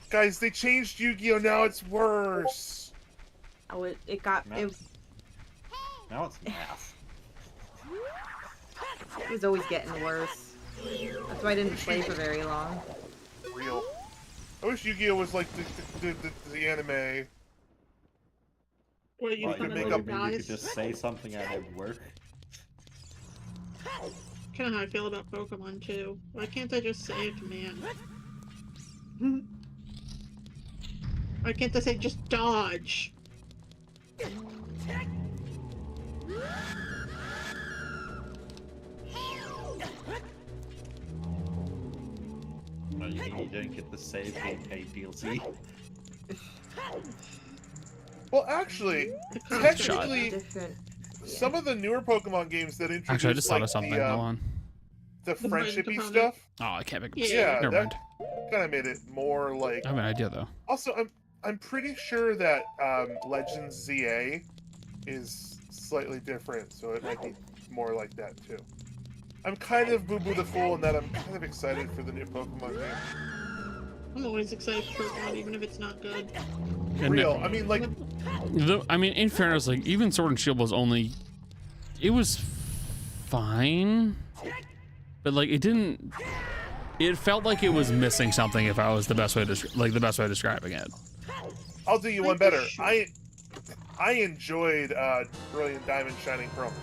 Guys, they changed Yu-Gi-Oh! Now it's worse. Oh, it got. No. It Now it's math. was always getting worse. That's why I didn't play for very long. Real. I wish Yu-Gi-Oh! Was like the anime. Where you Well, can summon make little up- you guys? could just say something and it would work. Kind of how I feel about Pokemon too. Why can't I just say a command? Why can't I say just dodge? Well, you didn't get the save game pay DLC. Well, actually, The concept- technically, Different. some of the newer Pokemon games that introduce Actually, I just thought like, of something. the, Hold on. the The friendshipy friend stuff Oh, I can't pick up. Yeah. Yeah, Never that- mind. kind of made it more like. I have an idea though. Also, I'm pretty sure that Legends ZA is slightly different, so it might be more like that too. I'm kind of Boo Boo the Fool in that I'm kind of excited for the new Pokemon game. I'm always excited for Pokemon, even if it's not good. And Real. I mean, like, I mean, in fairness, like even Sword and Shield was only, it was fine, but like it didn't. It felt like it was missing something. If I was the best way to describing it. I'll do you one better. I enjoyed Brilliant Diamond Shining Pearl.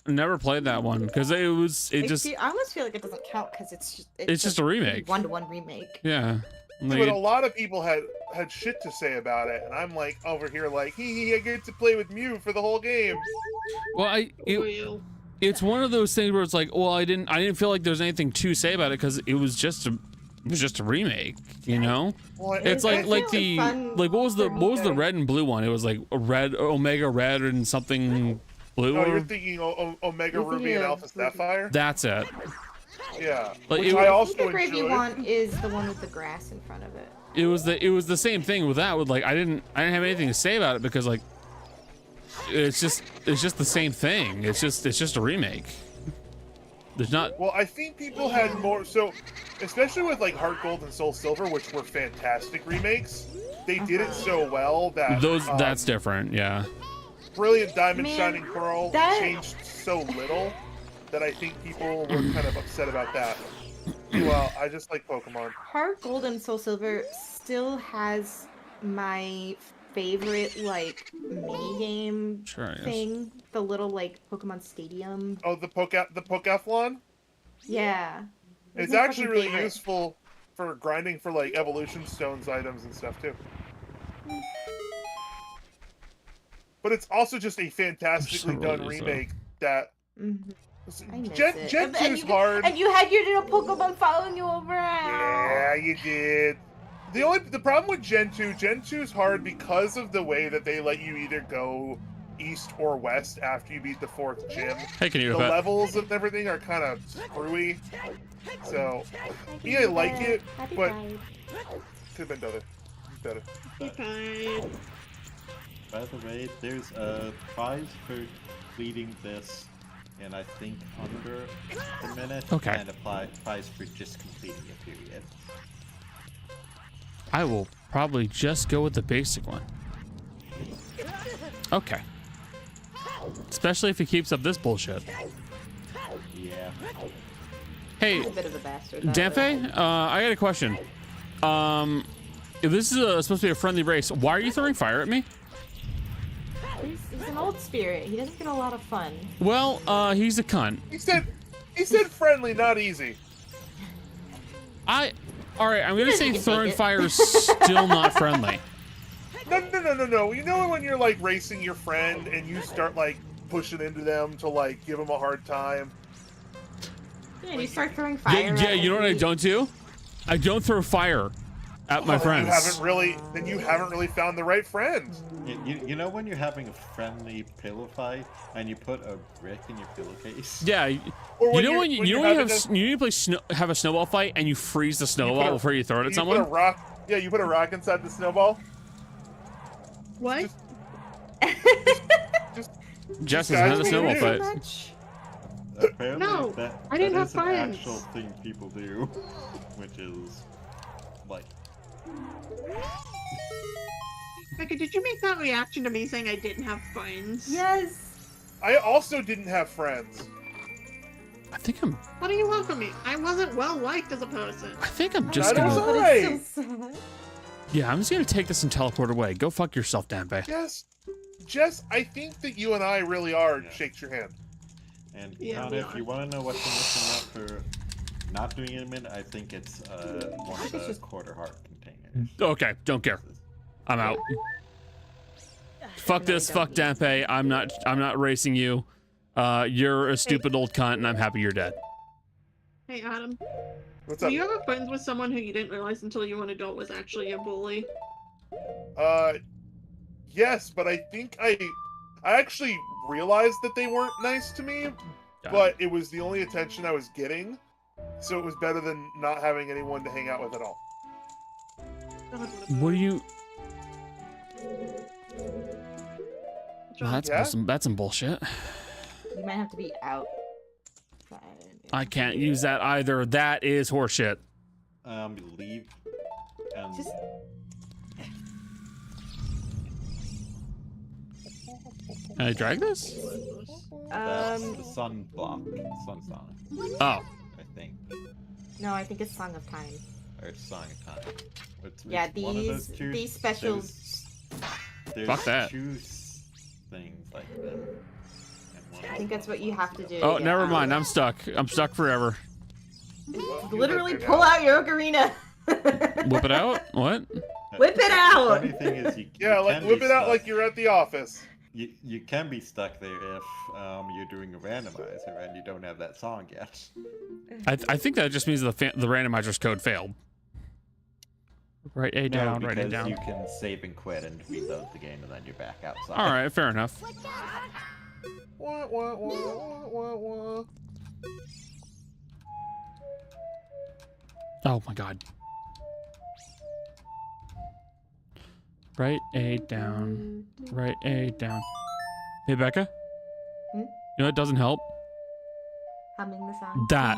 Never played that one because I almost feel like it doesn't count because it's just a remake. 1-to-1 remake. Yeah. But a lot of people had shit to say about it, and I'm like over here like, I get to play with Mew for the whole game. Well, it's one of those things where it's like, well, I didn't feel like there's anything to say about it because it was just a remake, you know. Well, it's like what was the red and blue one? It was like a red, Omega Red, and something blue. Oh, you're thinking Omega Ruby and Alpha Sapphire. That's it. Yeah, like, which I also the grave enjoyed. you want is the one with the grass in front of it. It was the same thing with that. With like, I didn't have anything to say about it because like, it's just the same thing. It's just a remake. There's not. Well, I think people had more. So, especially with like Heart Gold and Soul Silver, which were fantastic remakes, they did it so well that that's different. Yeah. Brilliant Diamond Man, Shining Pearl changed so little that I think people were kind of upset about that. Well, I just like Pokemon. Heart Gold and Soul Silver still has my favorite like mini game thing. The little like Pokemon Stadium. Oh, the Pokeathlon? Yeah. It's actually really useful for grinding for like evolution stones items and stuff too. But it's also just a fantastically done remake that Gen 2's hard. And you had your little Pokemon following you around. Yeah, you did. The problem with Gen 2's hard because of the way that they let you either go east or west after you beat the 4th gym. Hey, can you the levels and everything are kind of screwy. So, I like it, but could have been better. By the way, there's a prize for completing this in I think under a minute. Okay. And a prize for just completing a period. I will probably just go with the basic one. Okay. Especially if he keeps up this bullshit. Yeah. Hey, He's a bit of a bastard. Danfe, I got a question. If this is supposed to be a friendly race, why are you throwing fire at me? He's an old spirit. He doesn't get a lot of fun. Well, he's a cunt. He said friendly, not easy. All right, I'm gonna say throwing fire is still not friendly. No. You know when you're like racing your friend and you start like pushing into them to like give them a hard time? Yeah, you start throwing fire. Yeah, you know what I don't do? I don't throw fire at my friends. You haven't really found the right friend. You know when you're having a friendly pillow fight and you put a brick in your pillowcase? Yeah. You know when you need to have a snowball fight and you freeze the snowball before you throw it at someone? You put a rock inside the snowball. What? Jess doesn't have a snowball fight. Apparently, No, that I didn't have is an friends. actual thing people do, which is like. Becca, did you make that reaction to me saying I didn't have friends? Yes. I also didn't have friends. I think I'm. What do you want from me? I wasn't well liked as a person. I think I'm just That was gonna. alright. Yeah, I'm just gonna take this and teleport away. Go fuck yourself, Danpe. Jess, I think that you and I really are shakes your hand. And Yeah, Connor, if you want to know what's missing out for not doing it, I think it's one of the quarter heart containers. Okay, don't care. I'm out. Fuck this. Fuck Danpe. I'm not racing you. You're a stupid old cunt, and I'm happy you're dead. Hey, Adam. What's Were up? you ever friends with someone who you didn't realize until you were an adult was actually a bully? Yes, but I think I actually realized that they weren't nice to me, Yeah. but it was the only attention I was getting, so it was better than not having anyone to hang out with at all. What do you? John, That's some bullshit. You might have to be out. I can't use that either. That is horseshit. Leave. Just Can I drag this? That's the sun block. Sun song, Oh. I think. no, I think it's Song of Time. Or Song of Time. Yeah, It's one of those two. these specials. There's Fuck that. two things like that. And one I think that's what you have to do. Oh, yeah. never mind. I'm stuck. I'm stuck forever. Literally pull out your ocarina. Whip it out? What? Whip it out! The funny thing is, Yeah, you like can whip be it out stuck. like you're at the office. You can be stuck there if you're doing a randomizer and you don't have that song yet. I think that just means the randomizer's code failed. Write A down, write A because down. you can save and quit and reload the game and then you're back outside. All right, fair enough. Wah, wah, wah, wah, wah. Oh my god. Write A down. Write A down. Hey, Becca? Hmm? You know what doesn't help? Humming the song. That.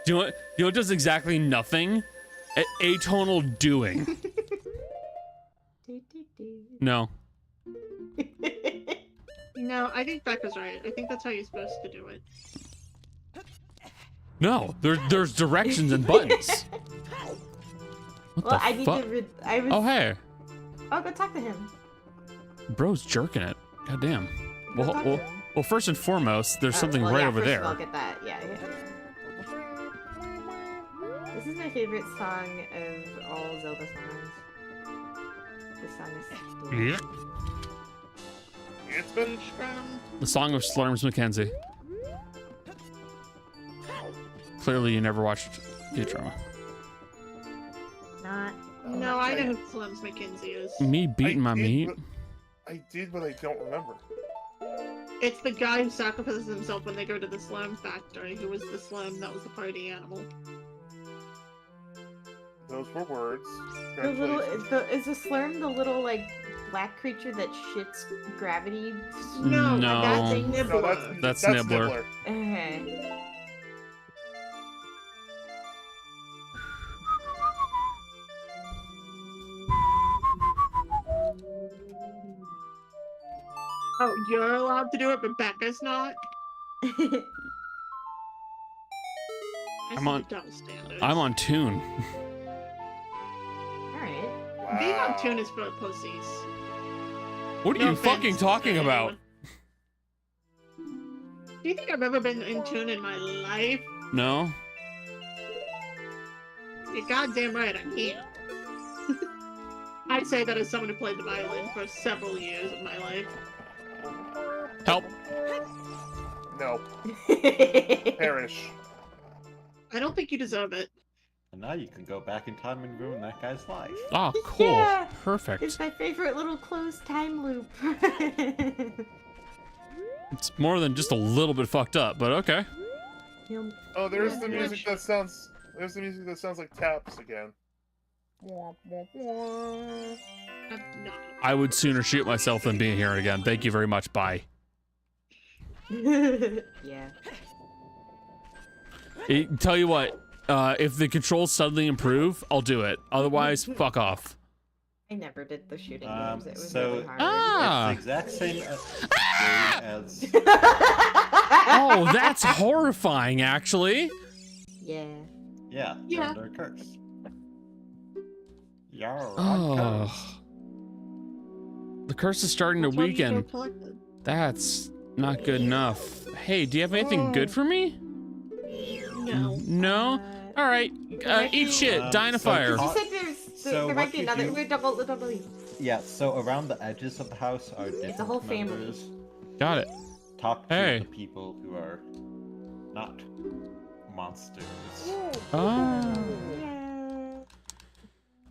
Do you know what does exactly nothing? Atonal doing. No. No, I think Becca's right. I think that's how you're supposed to do it. No. There's directions and buttons. What Well, the I need fuck? to. I was. Oh, hey. Oh, go talk to him. Bro's jerking it. God damn. Go Well, talk well, to him. well, first and foremost, there's something Well, right yeah, over first there. of all, get that. Yeah. This is my favorite song of all Zelda songs. This song is. Yeah. It's been The Song of Slurms Mackenzie. Clearly, you never watched Futurama. Not. No, I know who Slims McKinsey is. Me beating my meat. I did, but I don't remember. It's the guy who sacrifices himself when they go to the Slim factory, who was the Slim that was the party animal. Those were words. The little Congratulations. is the slurm the little like black creature that shits gravity? No, No. that's No, Nibbler. That's Nibbler. Okay. Oh, you're allowed to do it, but Becca's not? I I'm see on- the double standards. I'm on tune. All right. Wow. Being on tune is for pussies. What are No you offense fucking to talking anyone. about? Do you think I've ever been in tune in my life? No? You're goddamn right, I can't. I say that as someone who played the violin for several years of my life. Help. No. Perish. I don't think you deserve it. And now you can go back in time and ruin that guy's life. Oh, cool. Yeah. It's Perfect. my favorite little closed time loop. It's more than just a little bit fucked up, but okay. Oh, there's the Yeah. music that sounds. There's the music that sounds like taps again. Wah, wah, wah. I'm not. I would sooner shoot myself than be here again. Thank you very much. Bye. Yeah. Tell you what, if the controls suddenly improve, I'll do it. Otherwise, fuck off. I never did the shooting games. It was so- really hard. Ah! It's the exact same as Oh, that's horrifying, actually. Yeah. yeah, Yeah. you're under a curse. You're on curse. Oh. The curse is starting to That's why you weaken. don't collect them. That's not good enough. Hey, do you have anything good for me? No. No? Alright, eat shit, die in a so fire. You Uh, said so there might what be you another. do- We're double. Yeah, so around the edges of the house are different a whole family. members. Got it. Talk to Hey. the people who are not monsters. Oh. Yeah.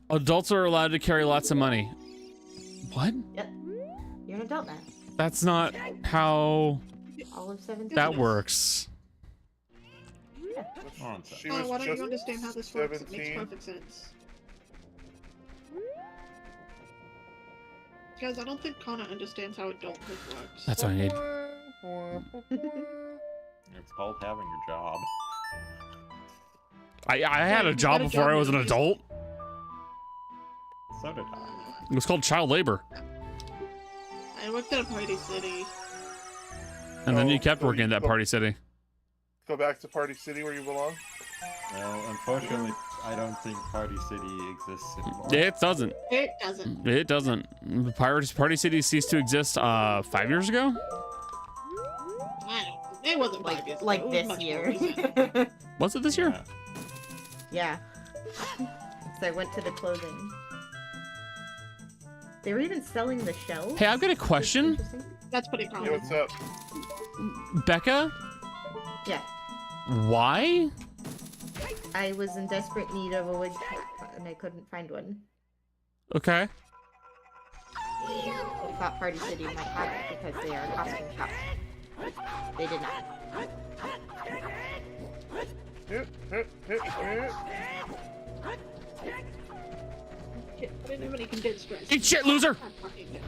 Adults are allowed to carry lots of money. What? Yep. You're an adult now. That's not how All of 17. that works. Yeah. She Oh, was why don't just you understand how this works? It makes 17. perfect sense. Guys, I don't think Connor understands how adulthood works. That's all I need. It's called having a job. I had a you job got a before job I was an at least. adult. So did I. It was called child labor. I worked at a Party City. And then Oh, you kept so working you at that go- Party City. Go back to Party City where you belong. Well, unfortunately, I don't think Party City exists anymore. It doesn't. It doesn't. It doesn't. The Party City ceased to exist 5 years ago? I don't. It wasn't 5 years ago. Like It was this much more year. recent. Was it this year? Yeah. Yeah. So I went to the closing. They were even selling the shells. Hey, I've got a which is question. interesting. That's pretty Yeah, common. what's up? Becca, Yeah. why? I was in desperate need of a wig and I couldn't find one. Okay. I thought Party City might have it because they are a costume shop. They did not. Hit. Shit, I didn't have any condensed rice. Eat shit, loser! God fucking damn.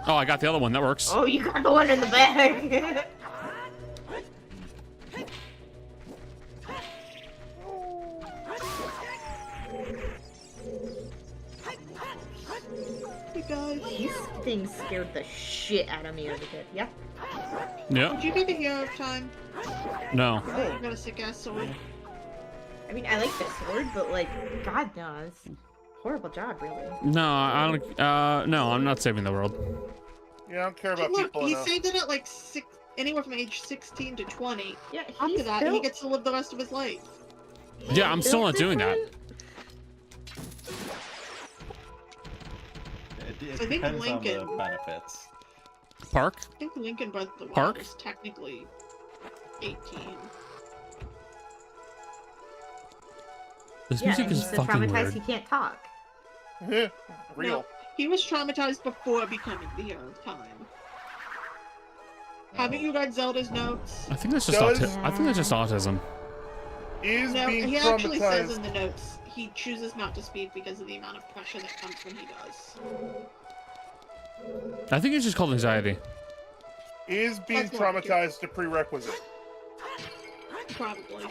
Oh, I got the other one. That works. Oh, you got the one in the bag! Hey guys, These things scared the shit out of me as a kid. Yeah. Yeah. would you be the hero of time? No. You got a sick ass sword. I mean, I like the sword, but like, God knows. Horrible job, really. No, I don't. No, I'm not saving the world. Yeah, I don't care Hey, about look, people he enough. saved it at like anywhere from age 16 to 20. Yeah, After that, he built- gets to live the rest of his life. Yeah, I'm still built not doing that. different. It I think depends Lincoln- on the benefits. Park? I think Lincoln Breath of the Wild Park? is technically 18. This Yeah, music and is he's so fucking traumatized weird. he can't talk. Real. No, he was traumatized before becoming the hero of time. Haven't you read Zelda's notes? I think that's just Does- I think that's just autism. Is No, being he actually says traumatized. in the notes he chooses not to speak because of the amount of pressure that comes when he does. I think it's just called anxiety. Is being That's what I do. traumatized a prerequisite? Probably.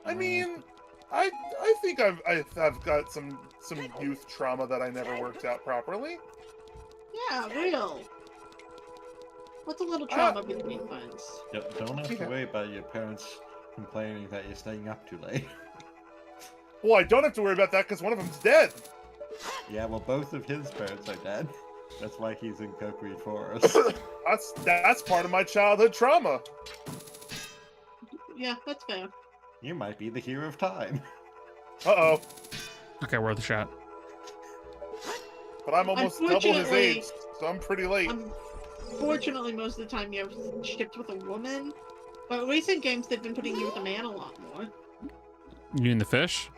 I mean, I think I've got some youth trauma that I never worked out properly. Yeah, real. What's a little trauma between friends? Don't have to Yeah. worry about your parents complaining that you're staying up too late. Well, I don't have to worry about that because one of them's dead. Yeah, well, both of his parents are dead. That's why he's in Cokeweed Forest. That's part of my childhood trauma. Yeah, that's fair. You might be the hero of time. Uh-oh. Okay, worth a shot. But I'm almost double his Unfortunately- age, so I'm pretty late. Unfortunately, most of the time you're shipped with a woman. But recent games, they've been putting you with a man a lot more. You mean the fish?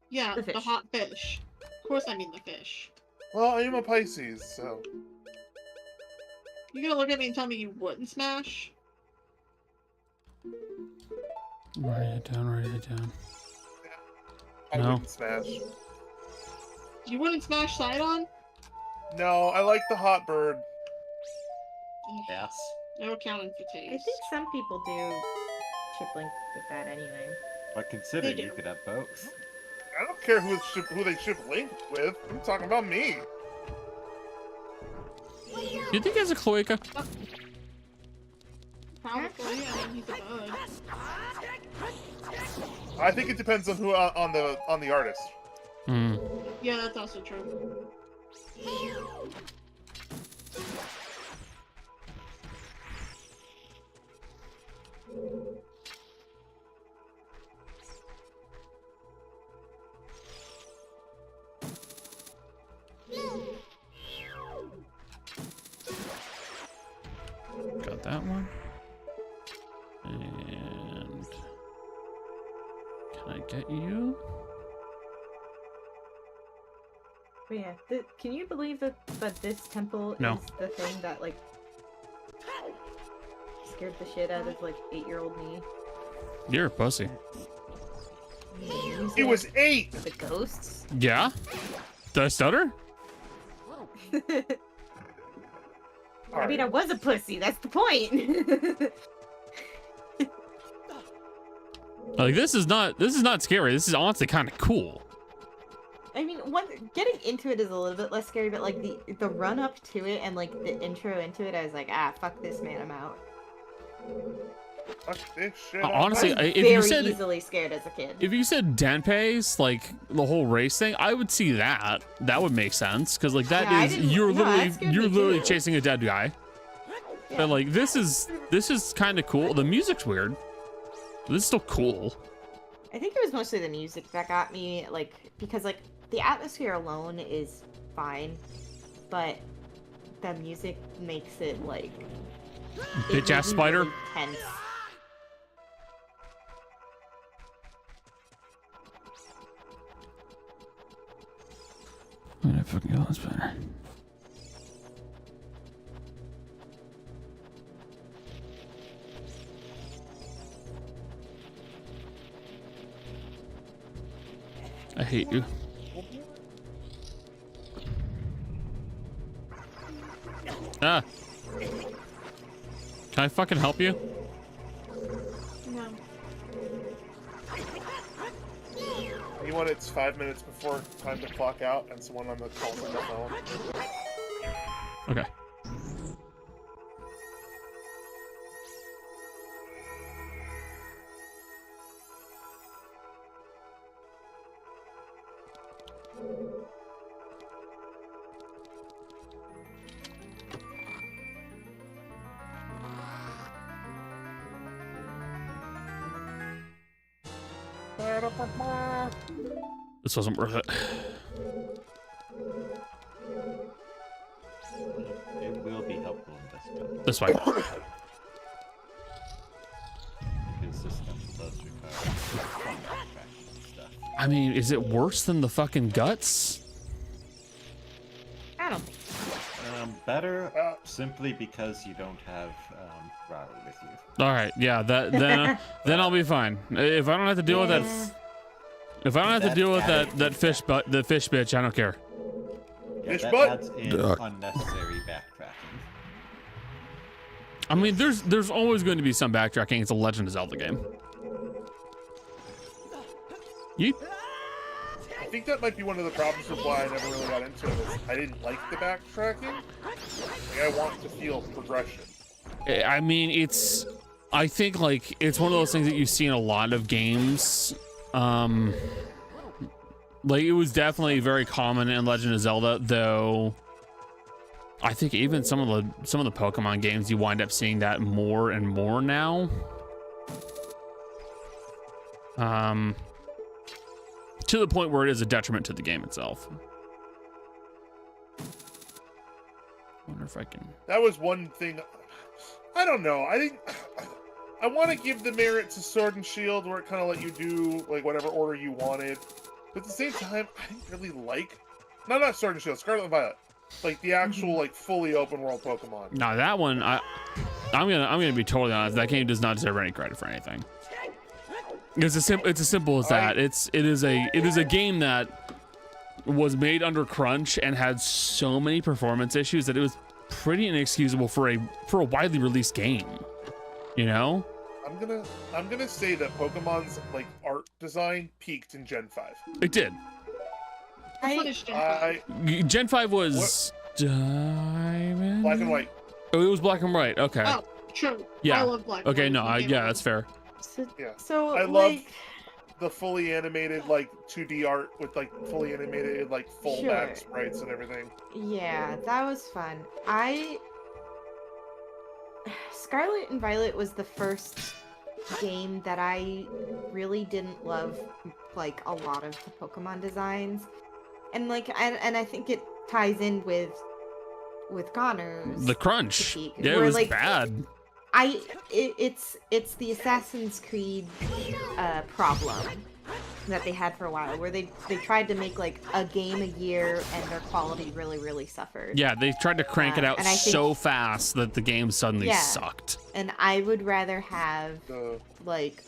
Yeah, The the fish. hot fish. Of course I mean the fish. Well, I am a Pisces, so... You gonna look at me and tell me you wouldn't smash? Write it down, write it down. I No. wouldn't smash. You wouldn't smash Sidon? No, I like the hot bird. Yes. No accounting for I taste. think some people do chip link with that anyway. But consider They do. you could have both. I don't care who they ship Link with. I'm talking about me. Do you think he has a cloaca? Probably, I mean, he's a bud. I think it depends on who on the artist. Hmm. Yeah, that's also true. Got that one. And can I get you? But yeah, can you believe that this temple No. is the thing that like scared the shit out of like 8-year-old me? You're a pussy. It was 8. The ghosts. Yeah? Did I stutter? I mean, I was a pussy. That's the point. Like, this is not scary. This is honestly kind of cool. I mean, getting into it is a little bit less scary, but like the run up to it and like the intro into it, I was like, fuck this, man, I'm out. Fuck this shit. Honestly, I was if you very said easily scared as a kid. if you said Danpei's, like the whole race thing, I would see that. That would make sense because like that Yeah, I is didn't- you're no, that literally scared you're me literally too. chasing a dead guy. Yeah. But like this is kind of cool. The music's weird. This is still cool. I think it was mostly the music that got me, like, because like the atmosphere alone is fine, but the music makes it like Bitch ass spider. Really tense. I'm gonna fucking kill this spider. I hate you. Ah. Can I fucking help you? No. You want it's 5 minutes before time to clock out, and someone on the calls on the phone. Okay. This wasn't worth it. It will be helpful in this one. This way. The system does require some backtracking and stuff. I mean, is it worse than the fucking guts? I don't think. Better simply because you don't have Riley with you. All right, yeah, then I'll be fine. If I don't have to deal with that, if I don't have to deal with that fish bitch, I don't care. Yeah, Fish that butt? adds in unnecessary backtracking. I mean, there's always going to be some backtracking. It's a Legend of Zelda game. Yeet. I think that might be one of the problems with why I never really got into it. Is I didn't like the backtracking. Like, I want to feel progression. I mean, I think like it's one of those things that you see in a lot of games. Like it was definitely very common in Legend of Zelda, though. I think even some of the Pokemon games you wind up seeing that more and more now. To the point where it is a detriment to the game itself. Wonder if I can. That was one thing. I don't know. I think I want to give the merit to Sword and Shield, where it kind of let you do like whatever order you wanted. But at the same time, I didn't really like. No, not Sword and Shield. Scarlet and Violet, like the actual like fully open world Pokemon. No, that one I'm gonna be totally honest. That game does not deserve any credit for anything. It's as simple as that. It is a game that was made under crunch and had so many performance issues that it was pretty inexcusable for a widely released game. You know? I'm gonna say that Pokemon's like art design peaked in Gen 5. It did. I finished Gen 5. Gen 5 was Diamond. Black and White. Oh, it was black and white. Okay. Oh, true. Yeah. I love Black. Okay. White. No. Game Yeah, Boy. that's fair. Yeah. So I like, love the fully animated like 2D art with like fully animated like full Sure. back sprites and everything. yeah, that was fun. Scarlet and Violet was the first game that I really didn't love, like a lot of the Pokemon designs, and like and I think it ties in with Connor's The crunch. critique, Yeah, it where, was like, bad. It's the Assassin's Creed problem that they had for a while, where they tried to make like a game a year and their quality really suffered. Yeah, they tried to crank it out and I think- so fast that the game suddenly Yeah. sucked. And I would rather have The like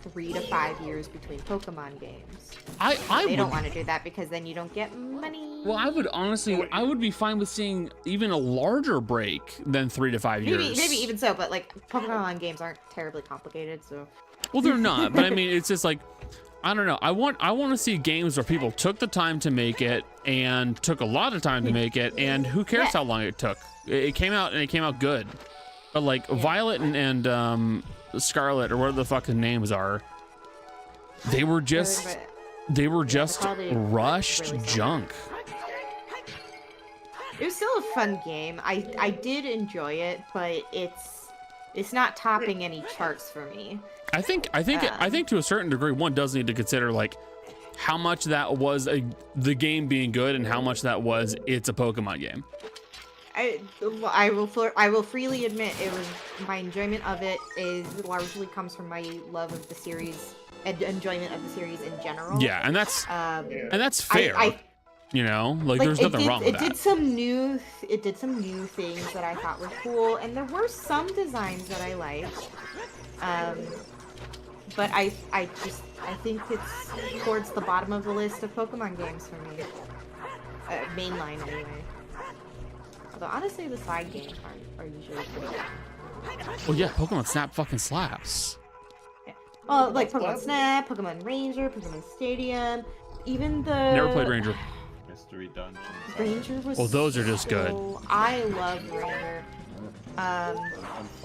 3 to 5 years between Pokemon games. I They would, don't want to do that because then you don't get money. well, I would honestly, I would be fine with seeing even a larger break than 3 to 5 years. Maybe even so, but like Pokemon games aren't terribly complicated, so. Well, they're not, but I mean, it's just like, I don't know. I want to see games where people took the time to make it and took a lot of time to make it, and who cares how long it took? It came out and it came out good. But like Violet and Scarlet or whatever the fucking names are, they were just rushed really junk. It was still a fun game. I did enjoy it, but it's not topping any charts for me. I think to a certain degree, one does need to consider like how much that was the game being good and how much that was it's a Pokemon game. I will freely admit it was my enjoyment of it is largely comes from my love of the series and enjoyment of the series in general. Yeah, and that's fair. You know, like there's nothing wrong with that. It did some new things that I thought were cool, and there were some designs that I liked. But I think it's towards the bottom of the list of Pokemon games for me. Mainline anyway. Although honestly, the side games are usually pretty good. Well, yeah, Pokemon Snap fucking slaps. Yeah. Well, like Pokemon Snap, Pokemon Ranger, Pokemon Stadium, even the. Never played Ranger. Mystery Dungeons. Ranger was. Well, those are just good. I love Ranger.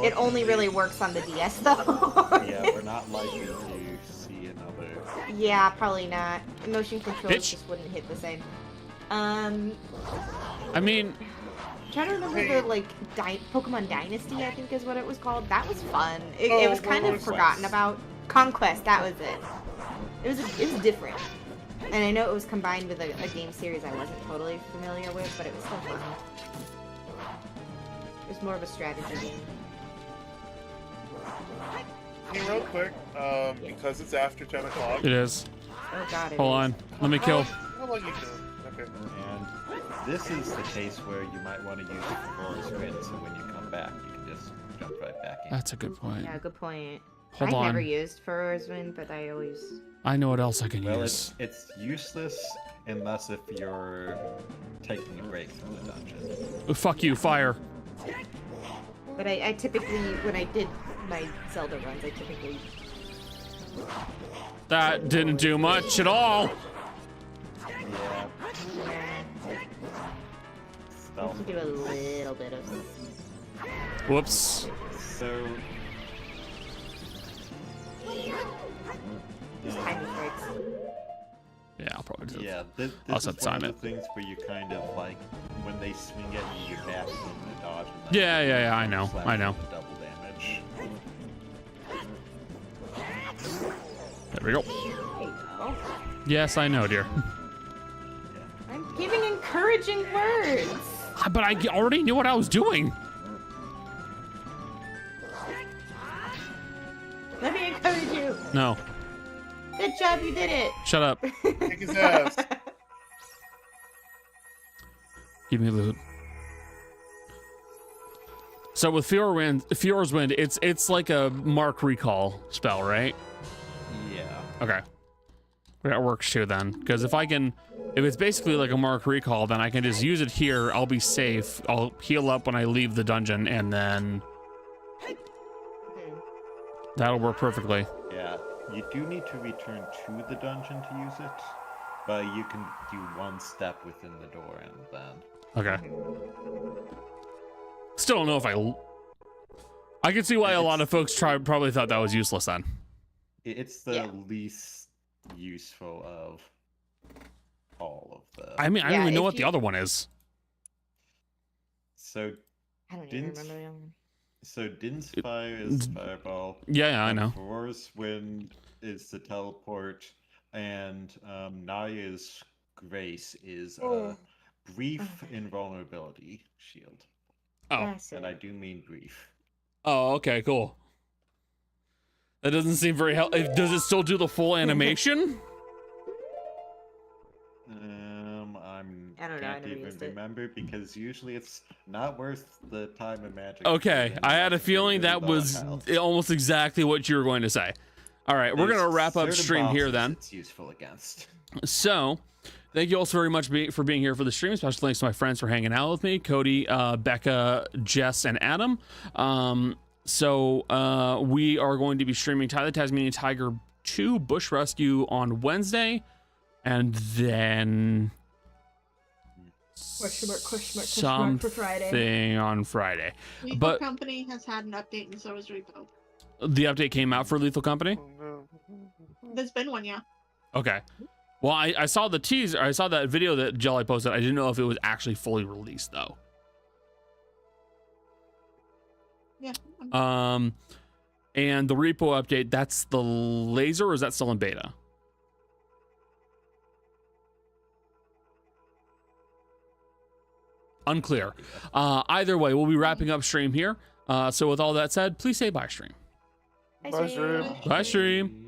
It only really works on the DS though. Yeah, we're not likely to see another. Yeah, probably not. Motion controls Bitch. just wouldn't hit the same. I mean, I'm trying to remember the like Pokemon Dynasty, I think is what it was called. That was fun. It was kind of forgotten about. Conquest, that was it. It was different. And I know it was combined with a game series I wasn't totally familiar with, but it was still fun. It was more of a strategy game. Hey, real quick, because it's after 10 o'clock. it is. Oh god, it Hold is. on, let me kill. I'll let you do it. Okay. And this is the case where you might want to use it for sprint, so when you come back, you can just jump right back in. That's a good point. Yeah, good point. Hold I on. never used Furor's Wind, but I always... I know what else I can Well, use. it's useless unless if you're taking a break from the dungeon. Oh, fuck you, fire. But I typically, when I did my Zelda runs, I typically... That didn't do much at all. Yeah, Yeah, stealth. you can do a little bit of... Whoops. So, Just tiny tricks. Yeah, I'll probably do it. yeah, this I'll is set one time of it. the things where you kind of like, when they swing at you, you back and dodge. And Yeah, I know, slap I know. with double damage. There we go. There you go. Yes, I know, dear. I'm giving encouraging words. But I already knew what I was doing. Let me encourage you. No, Good job, you did it. shut up. Kick his ass. Give me loot. So with Fiora's Wind, it's like a mark recall spell, right? Yeah. Okay. That works too then. Because if it's basically like a mark recall, then I can just use it here. I'll be safe. I'll heal up when I leave the dungeon, and then that'll work perfectly. Yeah, you do need to return to the dungeon to use it, but you can do one step within the door and then. Okay. Still don't know if I can see why a lot of folks probably thought that was useless then. It's the Yeah. least useful of all of the. I mean, I don't Yeah, even know if what the you- other one is. So, I don't even Didn't- remember the other one. so Din's Fire is Fireball. Yeah, I know. Roar's Wind is the teleport, and Naya's Grace is brief invulnerability shield, Oh. That's and it. I do mean brief. Oh, okay, cool. That doesn't seem very helpful. Does it still do the full animation? I don't know, I Can't never even used it. remember because usually it's not worth the time and magic. Okay, I had a feeling that Without was health. almost exactly what you were going to say. All right, we're gonna wrap up Certain stream here bosses then. It's useful against. So, thank you all so very much for being here for the stream. Special thanks to my friends for hanging out with me, Cody, Becca, Jess, and Adam. So we are going to be streaming Ty the Tasmanian Tiger 2 Bush Rescue on Wednesday, and then Question mark for Friday. something on Friday. Lethal But Company has had an update, and so has Repo. the update came out for Lethal Company. There's been one, yeah. Okay. Well, I saw the teaser. I saw that video that Jelly posted. I didn't know if it was actually fully released though. Yeah. And the repo update, that's the laser, or is that still in beta? Unclear. Either way, we'll be wrapping up stream here. So with all that said, please say bye, stream. Bye, Bye, stream. stream. Bye, stream.